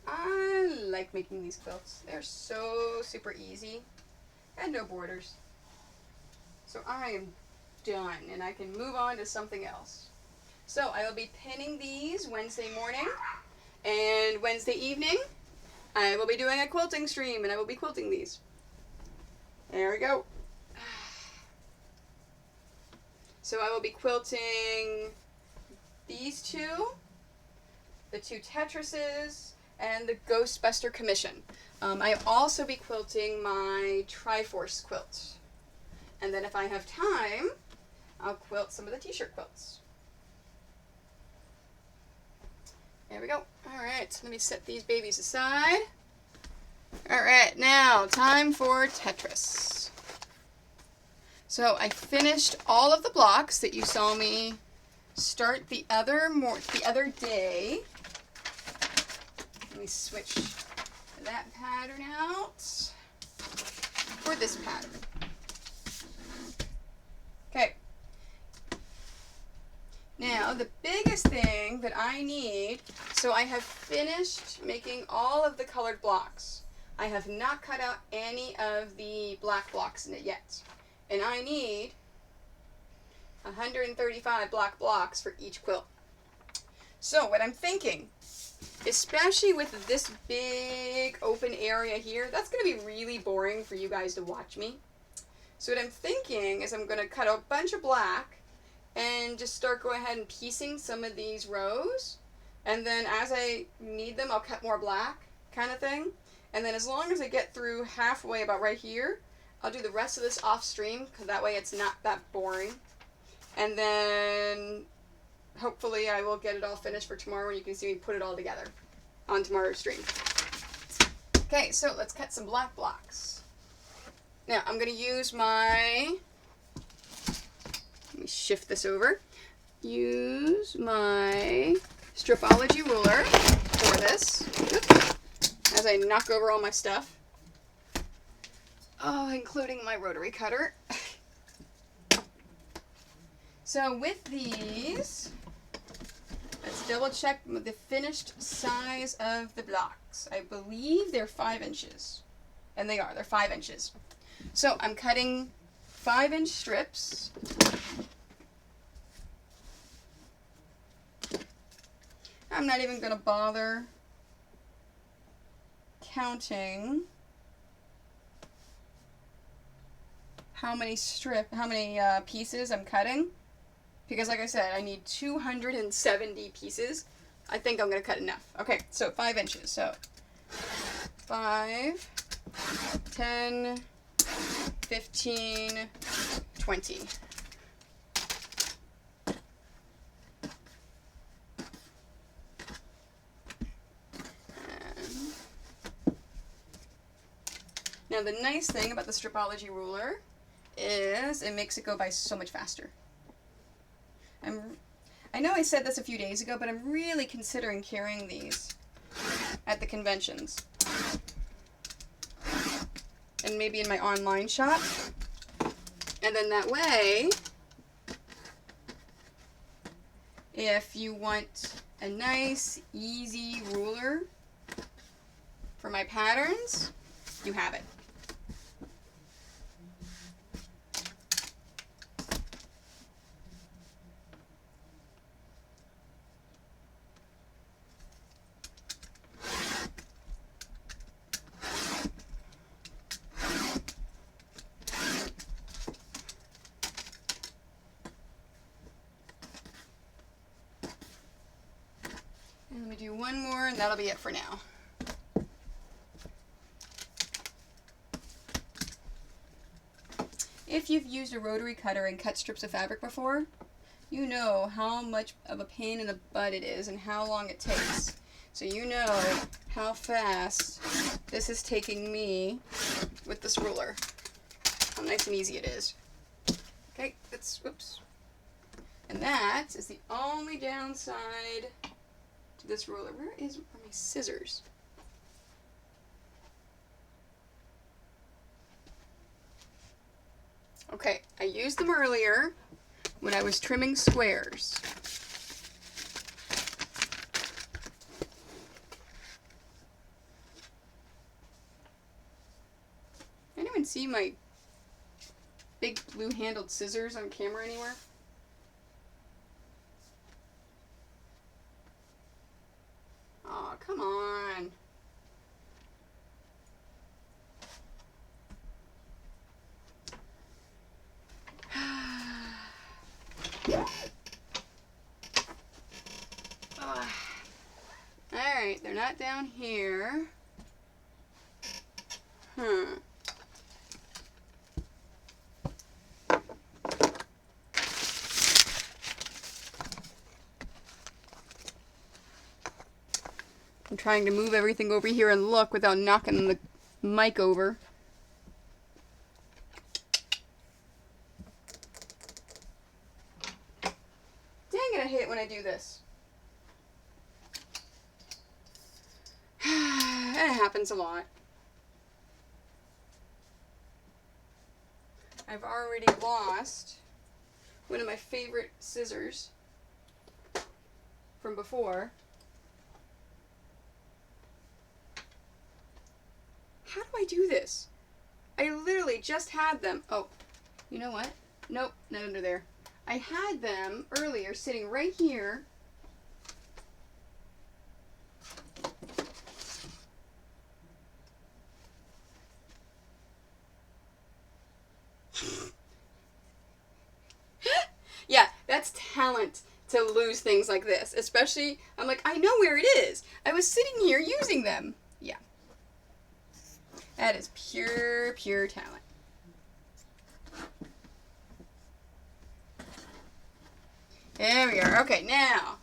I like making these quilts. They're so super easy and no borders. So I am done and I can move on to something else. So I will be pinning these Wednesday morning, and Wednesday evening I will be doing a quilting stream and I will be quilting these. There we go. So I will be quilting these two, the 2 Tetrises, and the Ghostbuster Commission. I'll also be quilting my Triforce quilt. And then if I have time, I'll quilt some of the t-shirt quilts. There we go. Alright, let me set these babies aside. Alright, now time for Tetris. So I finished all of the blocks that you saw me start the other day. Let me switch that pattern out for this pattern. Okay. Now, the biggest thing that I need, so I have finished making all of the colored blocks. I have not cut out any of the black blocks in it yet. And I need 135 black blocks for each quilt. So what I'm thinking, especially with this big open area here, that's going to be really boring for you guys to watch me. So what I'm thinking is I'm going to cut a bunch of black and just start going ahead and piecing some of these rows. And then as I need them, I'll cut more black kind of thing. And then as long as I get through halfway about right here, I'll do the rest of this off stream because that way it's not that boring. And then hopefully I will get it all finished for tomorrow and you can see me put it all together on tomorrow's stream. Okay, so let's cut some black blocks. Now I'm going to use my, let me shift this over, use my Stripology ruler for this. Oops. As I knock over all my stuff. Oh, including my rotary cutter. So with these, let's double check the finished size of the blocks. I believe they're 5 inches. And they are, they're 5 inches. So I'm cutting 5-inch strips. I'm not even going to bother counting how many pieces I'm cutting, because like I said, I need 270 pieces. I think I'm going to cut enough. Okay, so 5 inches. So 5, 10, 15, 20. Now the nice thing about the Stripology ruler is it makes it go by so much faster. I know I said this a few days ago, but I'm really considering carrying these at the conventions. And maybe in my online shop. And then that way, if you want a nice, easy ruler for my patterns, you have it. one more and that'll be it for now. If you've used a rotary cutter and cut strips of fabric before, you know how much of a pain in the butt it is and how long it takes. So you know how fast this is taking me with this ruler. How nice and easy it is. Okay, whoops. And that is the only downside to this ruler. Where are my scissors? Okay, I used them earlier when I was trimming squares. Anyone see my big blue-handled scissors on camera anywhere? Aw, come on. Alright, they're not down here. I'm trying to move everything over here and look without knocking the mic over. Dang it, I hate it when I do this. It happens a lot. I've already lost one of my favorite scissors from before. How do I do this? I literally just had them. Oh, you know what? Nope, not under there. I had them earlier sitting right here. Yeah, that's talent to lose things like this. Especially, I'm like, I know where it is. I was sitting here using them. Yeah. That is pure, pure talent. There we are. Okay, now,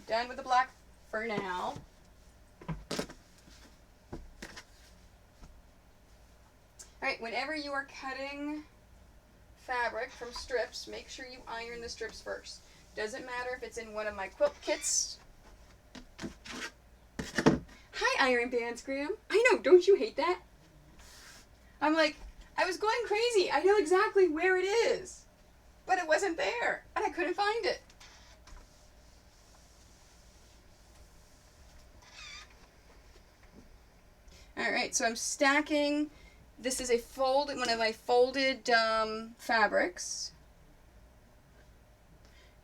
done with the black for now. Alright, whenever you are cutting fabric from strips, make sure you iron the strips first. Doesn't matter if it's in one of my quilt kits. Hi, Iron Bands, Graham. I know, don't you hate that? I'm like, I was going crazy. I know exactly where it is. But it wasn't there, and I couldn't find it. Alright, so I'm stacking. This is one of my folded fabrics.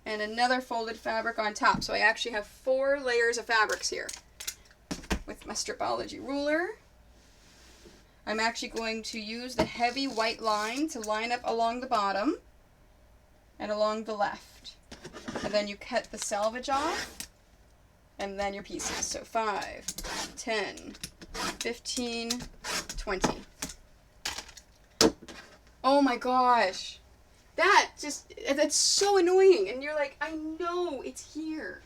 And another folded fabric on top. So I actually have 4 layers of fabrics here. With my Stripology ruler. I'm actually going to use the heavy white line to line up along the bottom and along the left. And then you cut the selvage off and then your pieces. So 5, 10, 15, 20. Oh my gosh. That's so annoying. And you're like, I know it's here.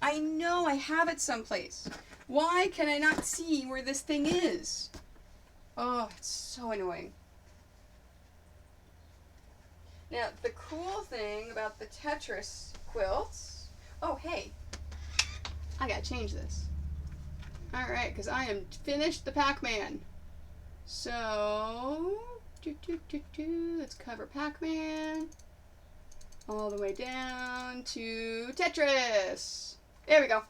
I know I have it someplace. Why can I not see where this thing is? Oh, it's so annoying. Now, the cool thing about the Tetris quilts... Oh, hey. I gotta change this. Alright, because I am finished the Pacman. So... let's cover Pacman. All the way down to Tetris. There we go.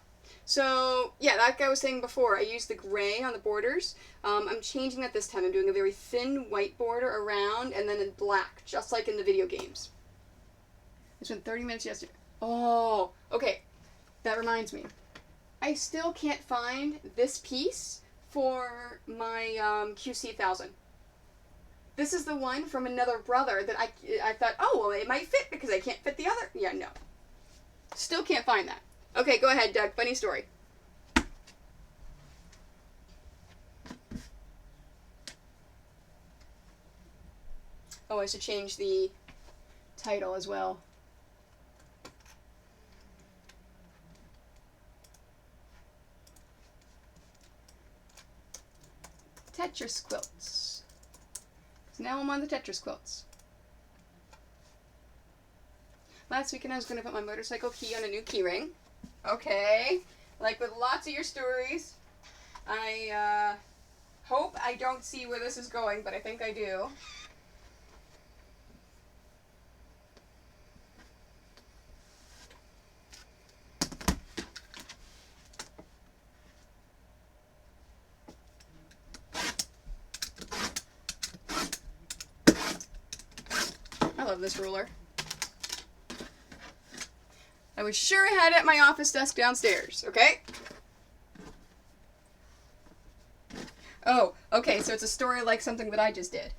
So, yeah, like I was saying before, I used the gray on the borders. I'm changing that this time. I'm doing a very thin white border around and then in black, just like in the video games. I spent 30 minutes yesterday. Oh, okay. That reminds me. I still can't find this piece for my QC1000. This is the one from another brother that I thought, oh, well, it might fit because I can't fit the other. Yeah, no. Still can't find that. Okay, go ahead, Doug. Funny story. Oh, I should change the title as well. Tetris quilts. So now I'm on the Tetris quilts. Last weekend I was going to put my motorcycle key on a new key ring. Okay. Like with lots of your stories, I hope I don't see where this is going, but I think I do. I love this ruler. I was sure I had it at my office desk downstairs, okay? Oh, okay, so it's a story like something that I just did.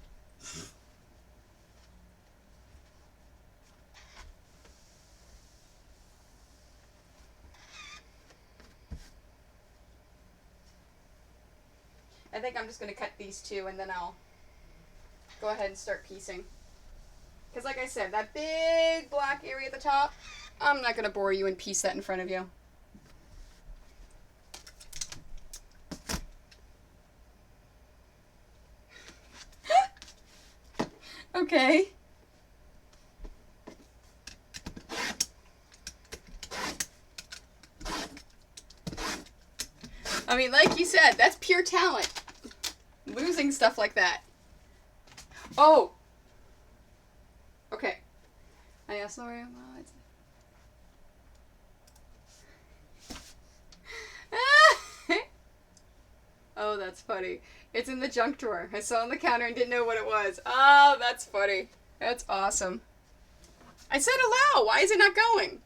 I think I'm just going to cut these two and then I'll go ahead and start piecing. Because like I said, that big black area at the top, I'm not going to bore you and piece that in front of you. Okay. I mean, like you said, that's pure talent. Losing stuff like that. Oh! Okay. I asked Lori, well, it's... Oh, that's funny. It's in the junk drawer. I saw it on the counter and didn't know what it was. Oh, that's funny. That's awesome. I said allow. Why is it not going?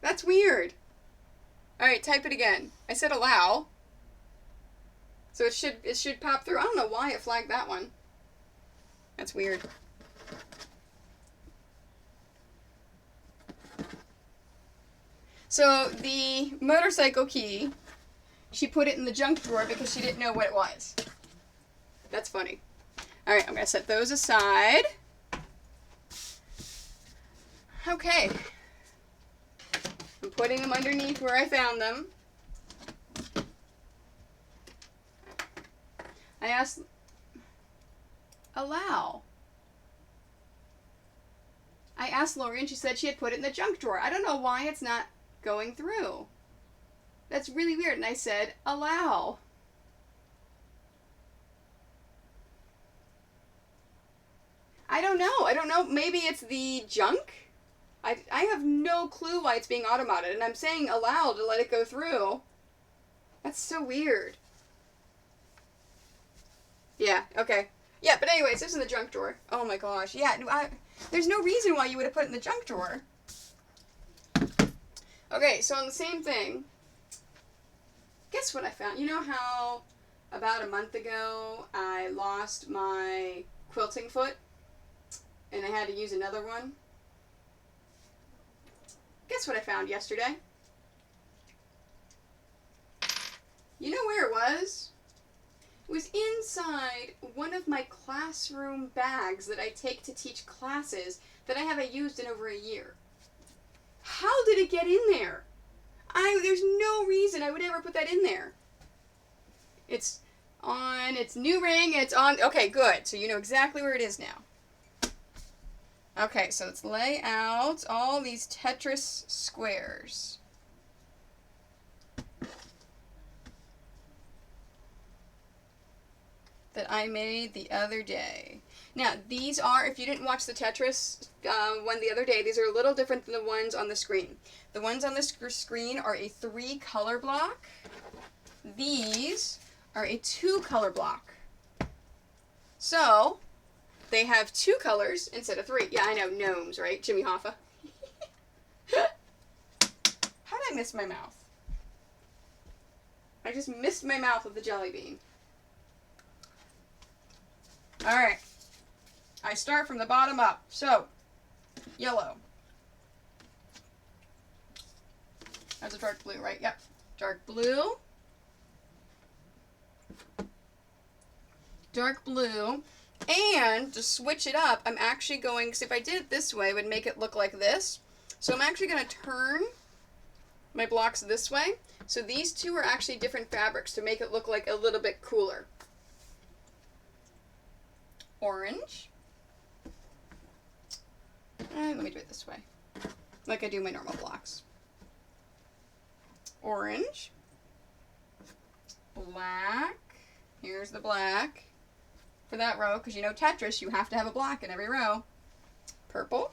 That's weird. Alright, type it again. I said allow. So it should pop through. I don't know why it flagged that one. That's weird. So the motorcycle key, she put it in the junk drawer because she didn't know what it was. That's funny. Alright, I'm going to set those aside. Okay. I'm putting them underneath where I found them. I asked... Allow. I asked Lori and she said she had put it in the junk drawer. I don't know why it's not going through. That's really weird. And I said, allow. I don't know. I don't know. Maybe it's the junk? I have no clue why it's being automated. And I'm saying allow to let it go through. That's so weird. Yeah, okay. Yeah, but anyways, this is in the junk drawer. Oh my gosh. Yeah, there's no reason why you would have put it in the junk drawer. Okay, so on the same thing, guess what I found? You know how about a month ago I lost my quilting foot and I had to use another one? Guess what I found yesterday? You know where it was? It was inside one of my classroom bags that I take to teach classes that I haven't used in over a year. How did it get in there? There's no reason I would ever put that in there. It's on its new ring, it's on... Okay, good. So you know exactly where it is now. Okay, so let's lay out all these Tetris squares. That I made the other day. Now, these are, if you didn't watch the Tetris one the other day, these are a little different than the ones on the screen. The ones on the screen are a 3-color block. These are a 2-color block. So, they have 2 colors instead of 3. Yeah, I know, gnomes, right? Jimmy Hoffa. How did I miss my mouth? I just missed my mouth with the jelly bean. Alright. I start from the bottom up. So, yellow. That's a dark blue, right? Yep. Dark blue. dark blue. And to switch it up, I'm actually going, because if I did it this way, it would make it look like this. So I'm actually going to turn my blocks this way. So these two are actually different fabrics to make it look like a little bit cooler. Orange. And let me do it this way, like I do my normal blocks. Orange. Black. Here's the black for that row, because you know Tetris, you have to have a black in every row. Purple.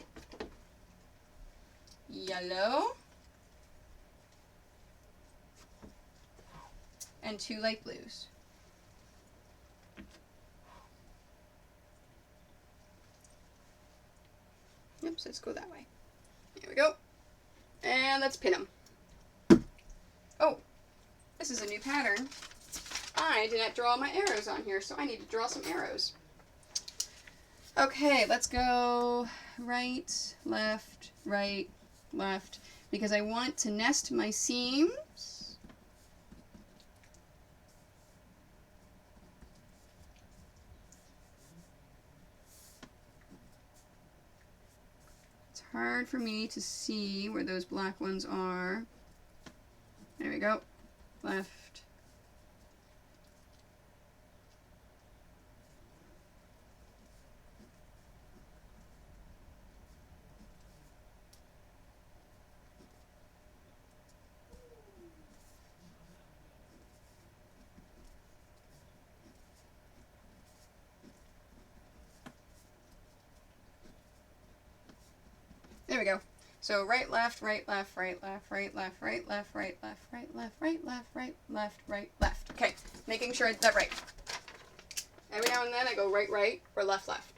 Yellow. And 2 light blues. Oops, let's go that way. Here we go. And let's pin them. Oh, this is a new pattern. I did not draw my arrows on here, so I need to draw some arrows. Okay, let's go right, left, because I want to nest my seams. It's hard for me to see where those black ones are. There we go. Left. There we go. So right, left, right, left, right, left, right, left, right, left, right, left, right, left, right, left, right, left, right, left. Okay, making sure it's that right. Every now and then I go right, right, or left, left.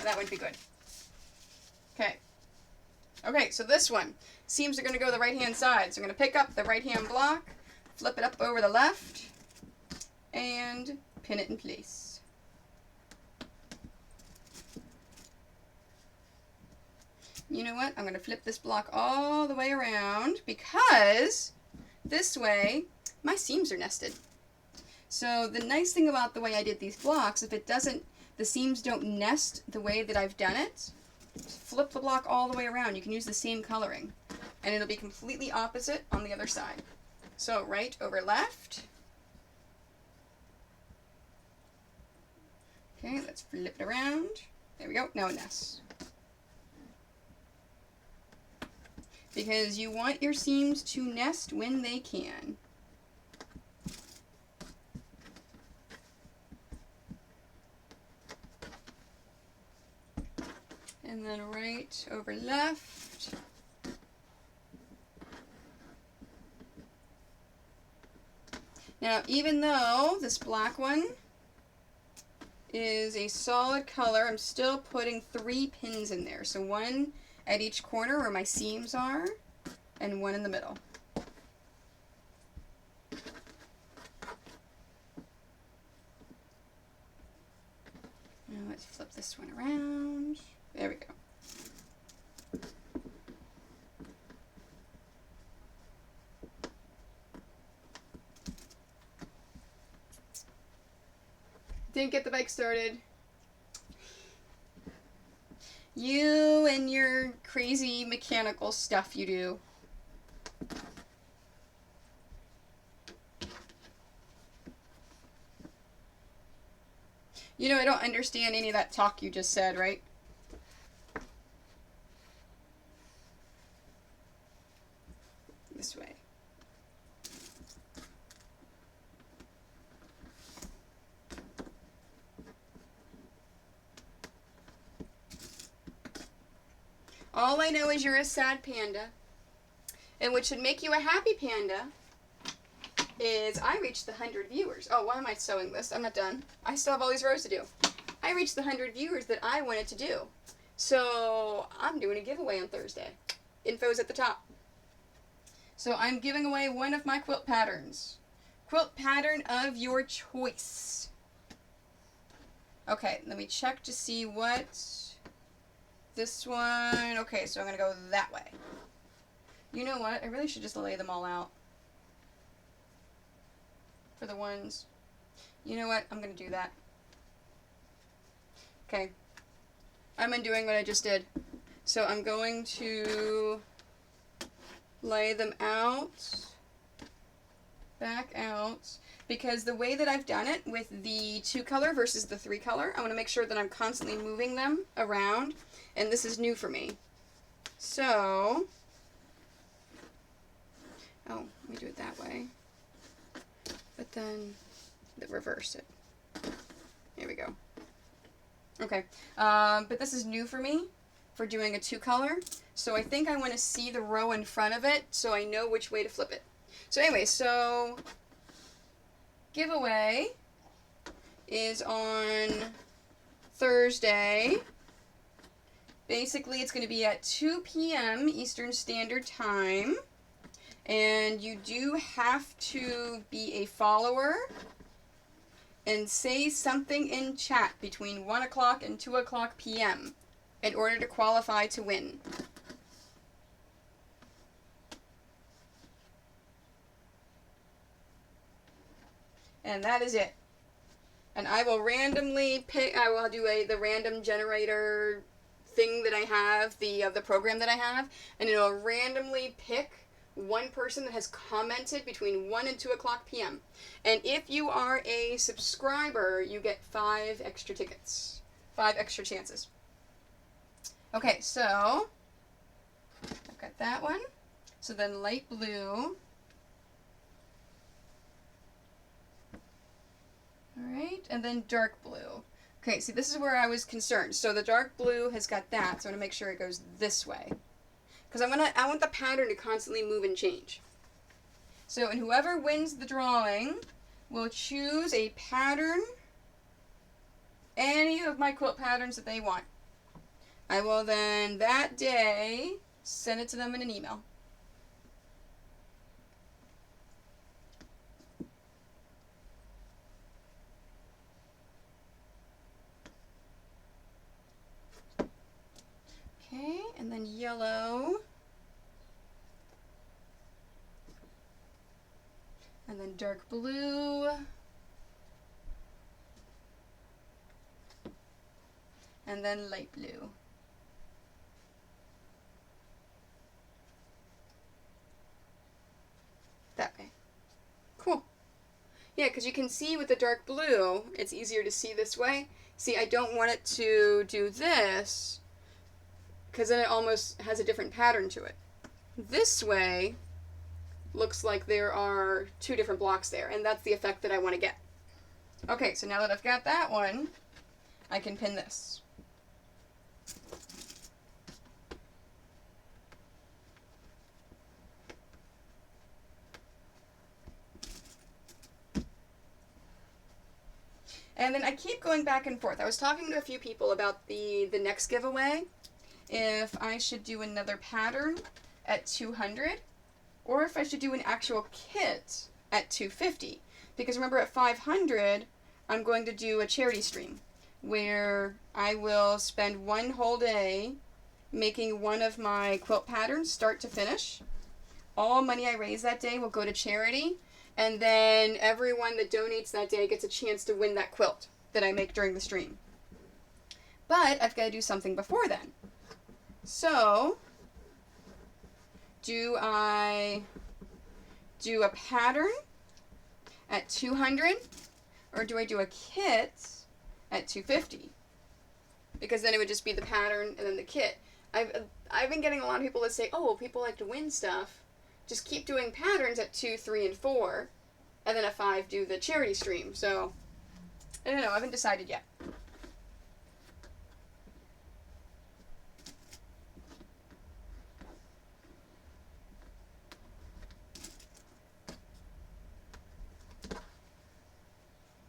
That would be good. Okay. Okay, so this one. Seams are going to go the right-hand side. So I'm going to pick up the right-hand block, flip it up over the left, and pin it in place. You know what? I'm going to flip this block all the way around because this way my seams are nested. So the nice thing about the way I did these blocks, if it doesn't, the seams don't nest the way that I've done it, flip the block all the way around. You can use the same coloring and it'll be completely opposite on the other side. So right over left. Okay, let's flip it around. There we go. Now it nests. Because you want your seams to nest when they can. And then right over left. Now, even though this black one is a solid color, I'm still putting 3 pins in there. So 1 at each corner where my seams are, and 1 in the middle. Now let's flip this one around. There we go. Didn't get the bike started. You and your crazy mechanical stuff you do. You know, I don't understand any of that talk you just said, right? This way. All I know is you're a sad panda. And what should make you a happy panda is I reached the 100 viewers. Oh, why am I sewing this? I'm not done. I still have all these rows to do. I reached the 100 viewers that I wanted to do. So I'm doing a giveaway on Thursday. Info's at the top. So I'm giving away one of my quilt patterns. Quilt pattern of your choice. Okay, let me check to see what... This one, okay, so I'm going to go that way. You know what? I really should just lay them all out. For the ones. You know what? I'm going to do that. Okay. I'm undoing what I just did. So I'm going to lay them out, back out, because the way that I've done it with the 2-color versus the 3-color, I want to make sure that I'm constantly moving them around, and this is new for me. So, oh, let me do it that way, but then reverse it. Here we go. Okay, but this is new for me for doing a 2-color, so I think I want to see the row in front of it so I know which way to flip it. So anyway, so giveaway is on Thursday. Basically, it's going to be at 2 p.m. Eastern Standard Time, and you do have to be a follower and say something in chat between 1 o'clock and 2 o'clock p.m. in order to qualify to win. And that is it. And I will randomly pick, I will do the random generator thing that I have, the program that I have, and it'll randomly pick one person that has commented between 1 and 2 o'clock p.m. And if you are a subscriber, you get 5 extra tickets. 5 extra chances. Okay, so I've got that one. So then light blue. Alright, and then dark blue. Okay, see, this is where I was concerned. So the dark blue has got that, so I'm going to make sure it goes this way. Because I want the pattern to constantly move and change. So, and whoever wins the drawing will choose a pattern, any of my quilt patterns that they want. I will then, that day, send it to them in an email. Okay, and then yellow. And then dark blue. And then light blue. That way. Cool. Yeah, because you can see with the dark blue, it's easier to see this way. See, I don't want it to do this, because then it almost has a different pattern to it. This way looks like there are 2 different blocks there, and that's the effect that I want to get. Okay, so now that I've got that one, I can pin this. And then I keep going back and forth. I was talking to a few people about the next giveaway, if I should do another pattern at 200, or if I should do an actual kit at 250. Because remember, at 500, I'm going to do a charity stream, where I will spend one whole day making one of my quilt patterns start to finish. All money I raise that day will go to charity, and then everyone that donates that day gets a chance to win that quilt that I make during the stream. But I've got to do something before then. So, do I do a pattern at 200, or do I do a kit at 250? Because then it would just be the pattern and then the kit. I've been getting a lot of people that say, oh, well, people like to win stuff. Just keep doing patterns at 2, 3, and 4, and then at 5 do the charity stream. So, I don't know, I haven't decided yet.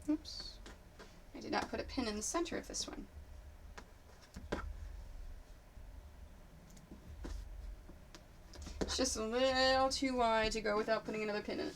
Oops. I did not put a pin in the center of this one. It's just a little too wide to go without putting another pin in it.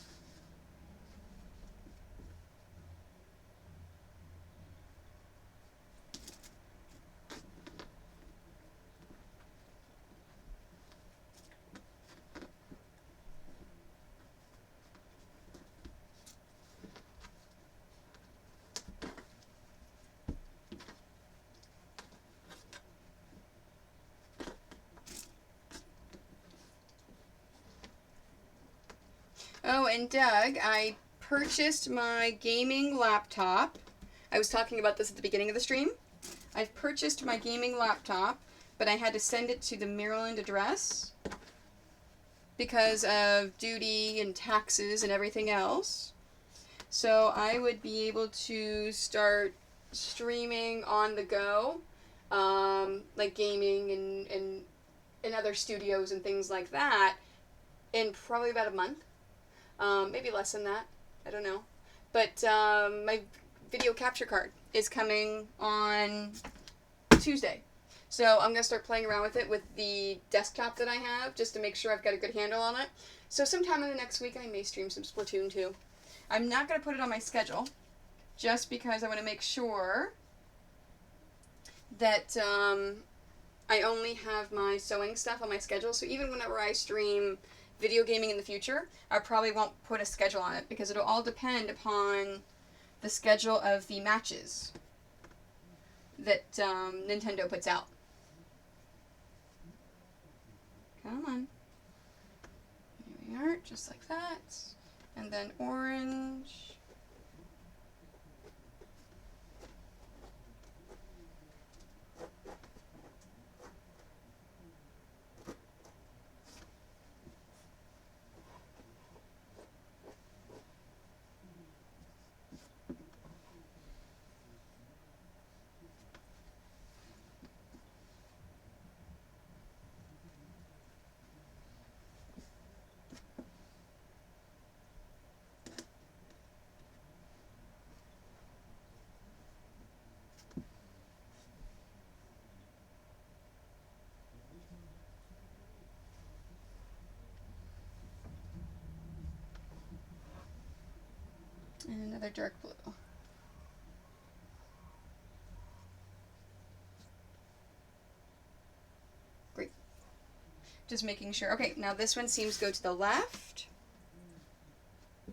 and Doug, I purchased my gaming laptop. I was talking about this at the beginning of the stream. I've purchased my gaming laptop, but I had to send it to the Maryland address because of duty and taxes and everything else. So I would be able to start streaming on the go, like gaming and other studios and things like that, in probably about a month. Maybe less than that. I don't know. But my video capture card is coming on Tuesday. So I'm going to start playing around with it with the desktop that I have, just to make sure I've got a good handle on it. So sometime in the next week I may stream some Splatoon 2. I'm not going to put it on my schedule, just because I want to make sure that I only have my sewing stuff on my schedule. So even whenever I stream video gaming in the future, I probably won't put a schedule on it, because it'll all depend upon the schedule of the matches that Nintendo puts out. Come on. Here we are, just like that. And then orange. And another dark blue. Great. Just making sure. Okay, now this one seems to go to the left. Oh,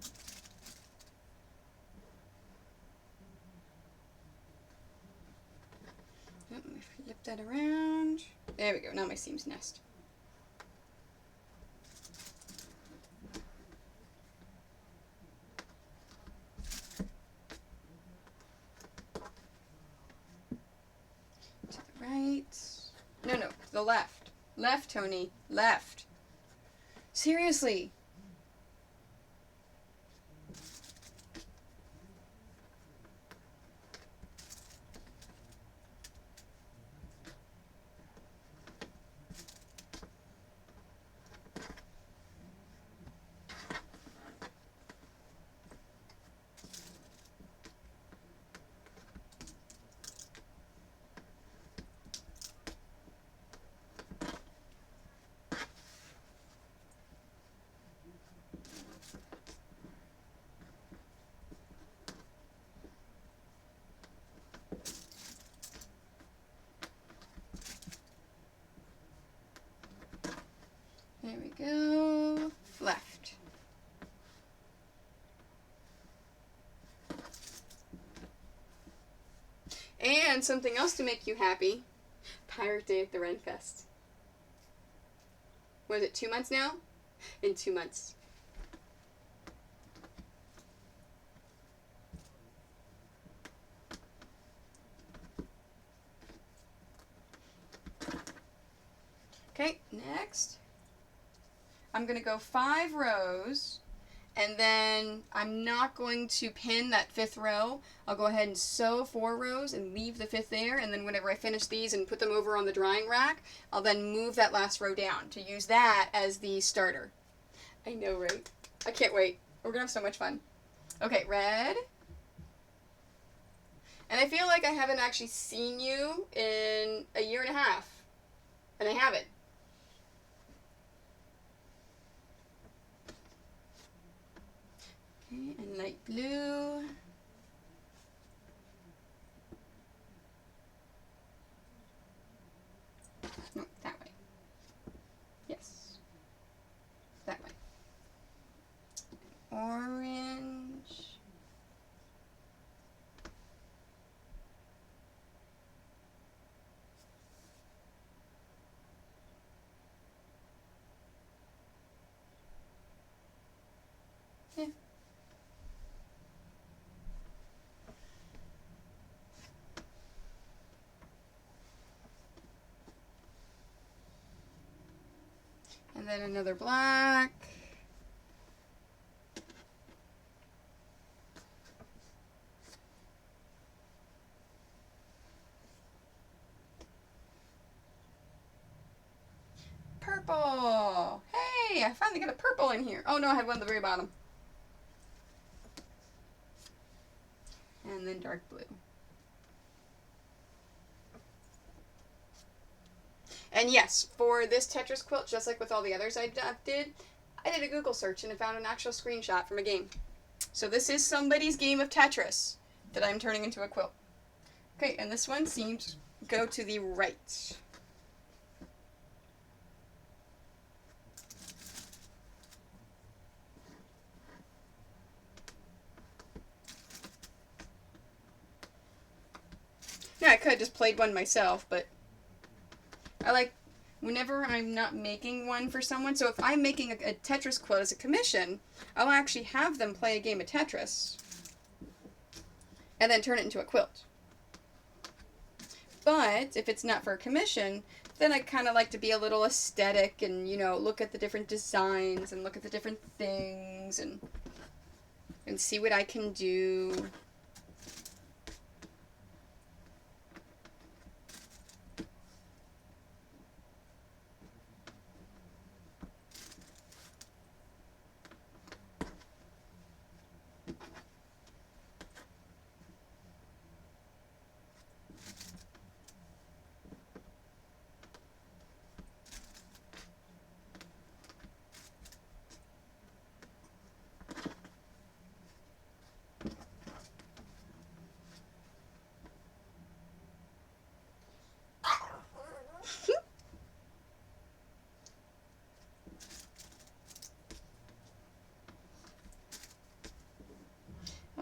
let me flip that around. There we go. Now my seams nest. To the right. No, the left. Left, Tony. Left. Seriously. There we go. Left. And something else to make you happy. Pirate Day at the Renfest. Was it 2 months now? In 2 months. Okay, next. I'm going to go 5 rows, and then I'm not going to pin that 5th row. I'll go ahead and sew 4 rows and leave the 5th there, and then whenever I finish these and put them over on the drying rack, I'll then move that last row down to use that as the starter. I know, right? I can't wait. We're going to have so much fun. Okay, red. And I feel like I haven't actually seen you in a year and a half, and I haven't. Okay, and light blue. No, that way. Yes. That way. Orange. And then another black. Purple. Hey, I finally got a purple in here. Oh no, I had one at the very bottom. And then dark blue. And yes, for this Tetris quilt, just like with all the others I did a Google search and I found an actual screenshot from a game. So this is somebody's game of Tetris that I'm turning into a quilt. Okay, and this one seems to go to the right. Yeah, I could have just played one myself, but I like whenever I'm not making one for someone. So if I'm making a Tetris quilt as a commission, I'll actually have them play a game of Tetris and then turn it into a quilt. But if it's not for a commission, then I kind of like to be a little aesthetic and, you know, look at the different designs and look at the different things and see what I can do.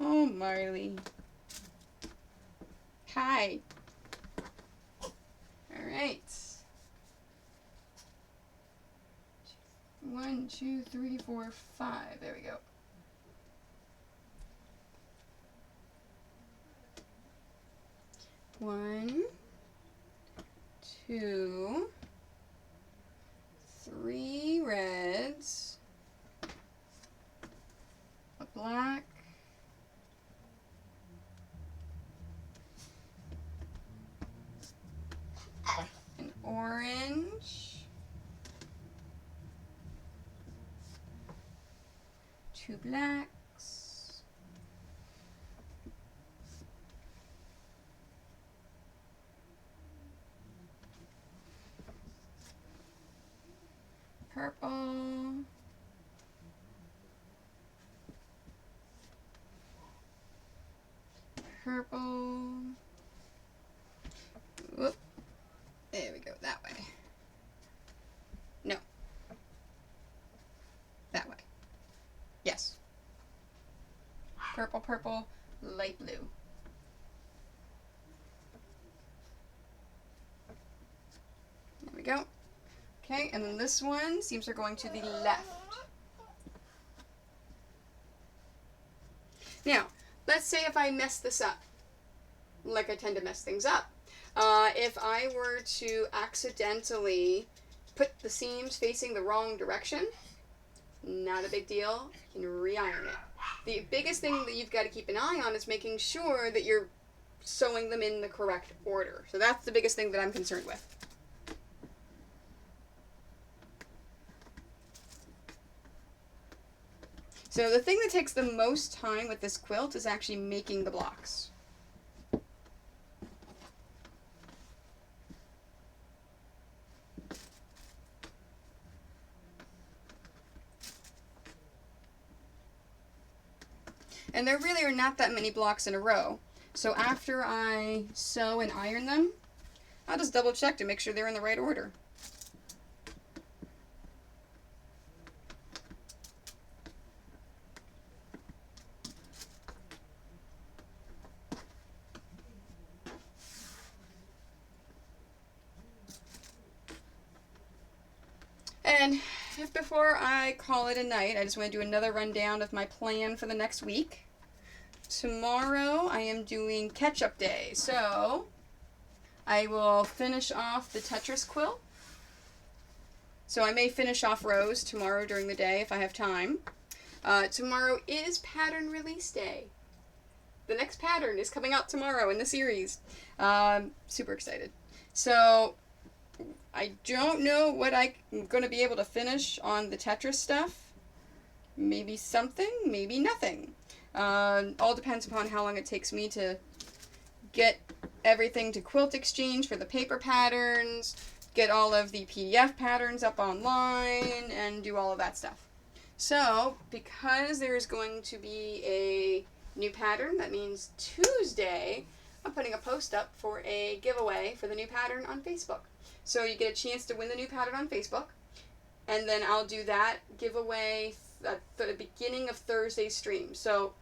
Oh, Marley. Hi. All right. 1, 2, 3, 4, 5. There we go. One, two, three reds, a black, an orange, 2 blacks, purple, purple, whoop, there we go, that way, no, that way, yes, purple, purple, light blue. There we go. Okay, and then this one seems they're going to the left. Now, let's say if I mess this up, like I tend to mess things up. If I were to accidentally put the seams facing the wrong direction, not a big deal. You can re-iron it. The biggest thing that you've got to keep an eye on is making sure that you're sewing them in the correct order. So that's the biggest thing that I'm concerned with. So the thing that takes the most time with this quilt is actually making the blocks. And there really are not that many blocks in a row. So after I sew and iron them, I'll just double check to make sure they're in the right order. And if before I call it a night, I just want to do another rundown of my plan for the next week. Tomorrow I am doing catch-up day, so I will finish off the Tetris quilt. So I may finish off rows tomorrow during the day if I have time. Tomorrow is pattern release day. The next pattern is coming out tomorrow in the series. Super excited. So I don't know what I'm going to be able to finish on the Tetris stuff. Maybe something, maybe nothing. All depends upon how long it takes me to get everything to Quilt Exchange for the paper patterns, get all of the PDF patterns up online, and do all of that stuff. So, because there's going to be a new pattern, that means Tuesday, I'm putting a post up for a giveaway for the new pattern on Facebook. So you get a chance to win the new pattern on Facebook, and then I'll do that giveaway at the beginning of Thursday's stream. So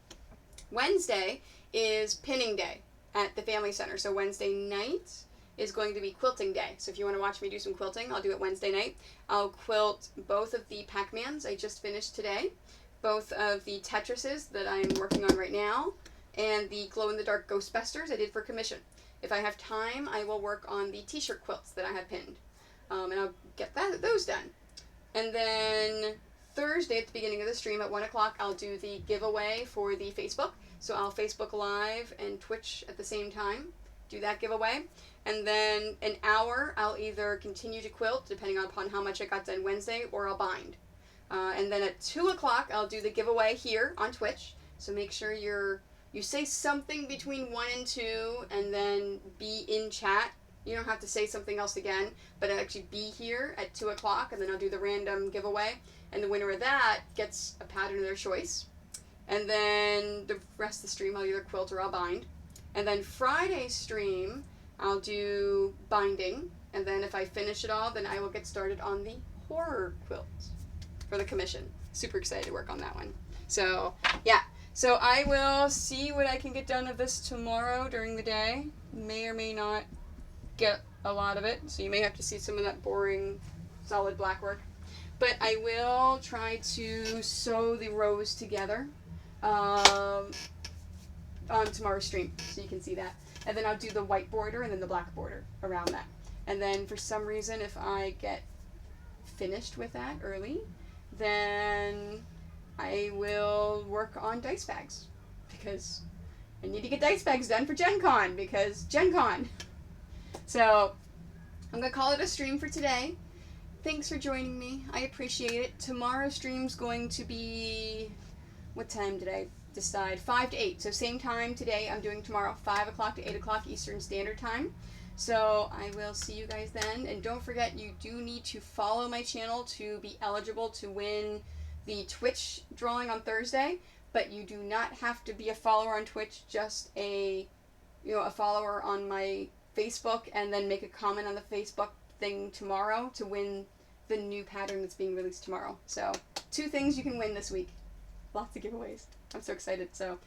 Wednesday is pinning day at the Family Center. So Wednesday night is going to be quilting day. So if you want to watch me do some quilting, I'll do it Wednesday night. I'll quilt both of the Pacmans I just finished today, both of the Tetrises that I'm working on right now, and the glow-in-the-dark Ghostbusters I did for commission. If I have time, I will work on the t-shirt quilts that I have pinned, and I'll get those done. And then Thursday at the beginning of the stream at 1 o'clock, I'll do the giveaway for the Facebook. So I'll Facebook Live and Twitch at the same time, do that giveaway. And then an hour, I'll either continue to quilt, depending upon how much I got done Wednesday, or I'll bind. And then at 2 o'clock, I'll do the giveaway here on Twitch. So make sure you say something between 1 and 2, and then be in chat. You don't have to say something else again, but actually be here at 2 o'clock, and then I'll do the random giveaway. And the winner of that gets a pattern of their choice. And then the rest of the stream, I'll either quilt or I'll bind. And then Friday's stream, I'll do binding. And then if I finish it all, then I will get started on the horror quilt for the commission. Super excited to work on that one. So, yeah. So I will see what I can get done of this tomorrow during the day. May or may not get a lot of it. So you may have to see some of that boring, solid black work. But I will try to sew the rows together on tomorrow's stream, so you can see that. And then I'll do the white border and then the black border around that. And then for some reason, if I get finished with that early, then I will work on dice bags, because I need to get dice bags done for Gen Con, because Gen Con. So I'm going to call it a stream for today. Thanks for joining me. I appreciate it. Tomorrow's stream's going to be, what time did I decide? 5 to 8. So same time today I'm doing tomorrow, 5 o'clock to 8 o'clock Eastern Standard Time. So I will see you guys then. And don't forget, you do need to follow my channel to be eligible to win the Twitch drawing on Thursday. But you do not have to be a follower on Twitch, just a follower on my Facebook, and then make a comment on the Facebook thing tomorrow to win the new pattern that's being released tomorrow. So 2 things you can win this week. Lots of giveaways. I'm so excited. So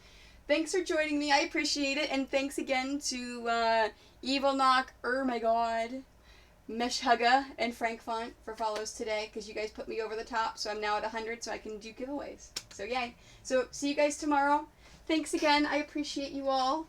thanks for joining me. I appreciate it. And thanks again to Evil Knock, my god, Mesh Hugga, and Frank Font for follows today, because you guys put me over the top. So I'm now at 100, so I can do giveaways. So yay. So see you guys tomorrow. Thanks again. I appreciate you all.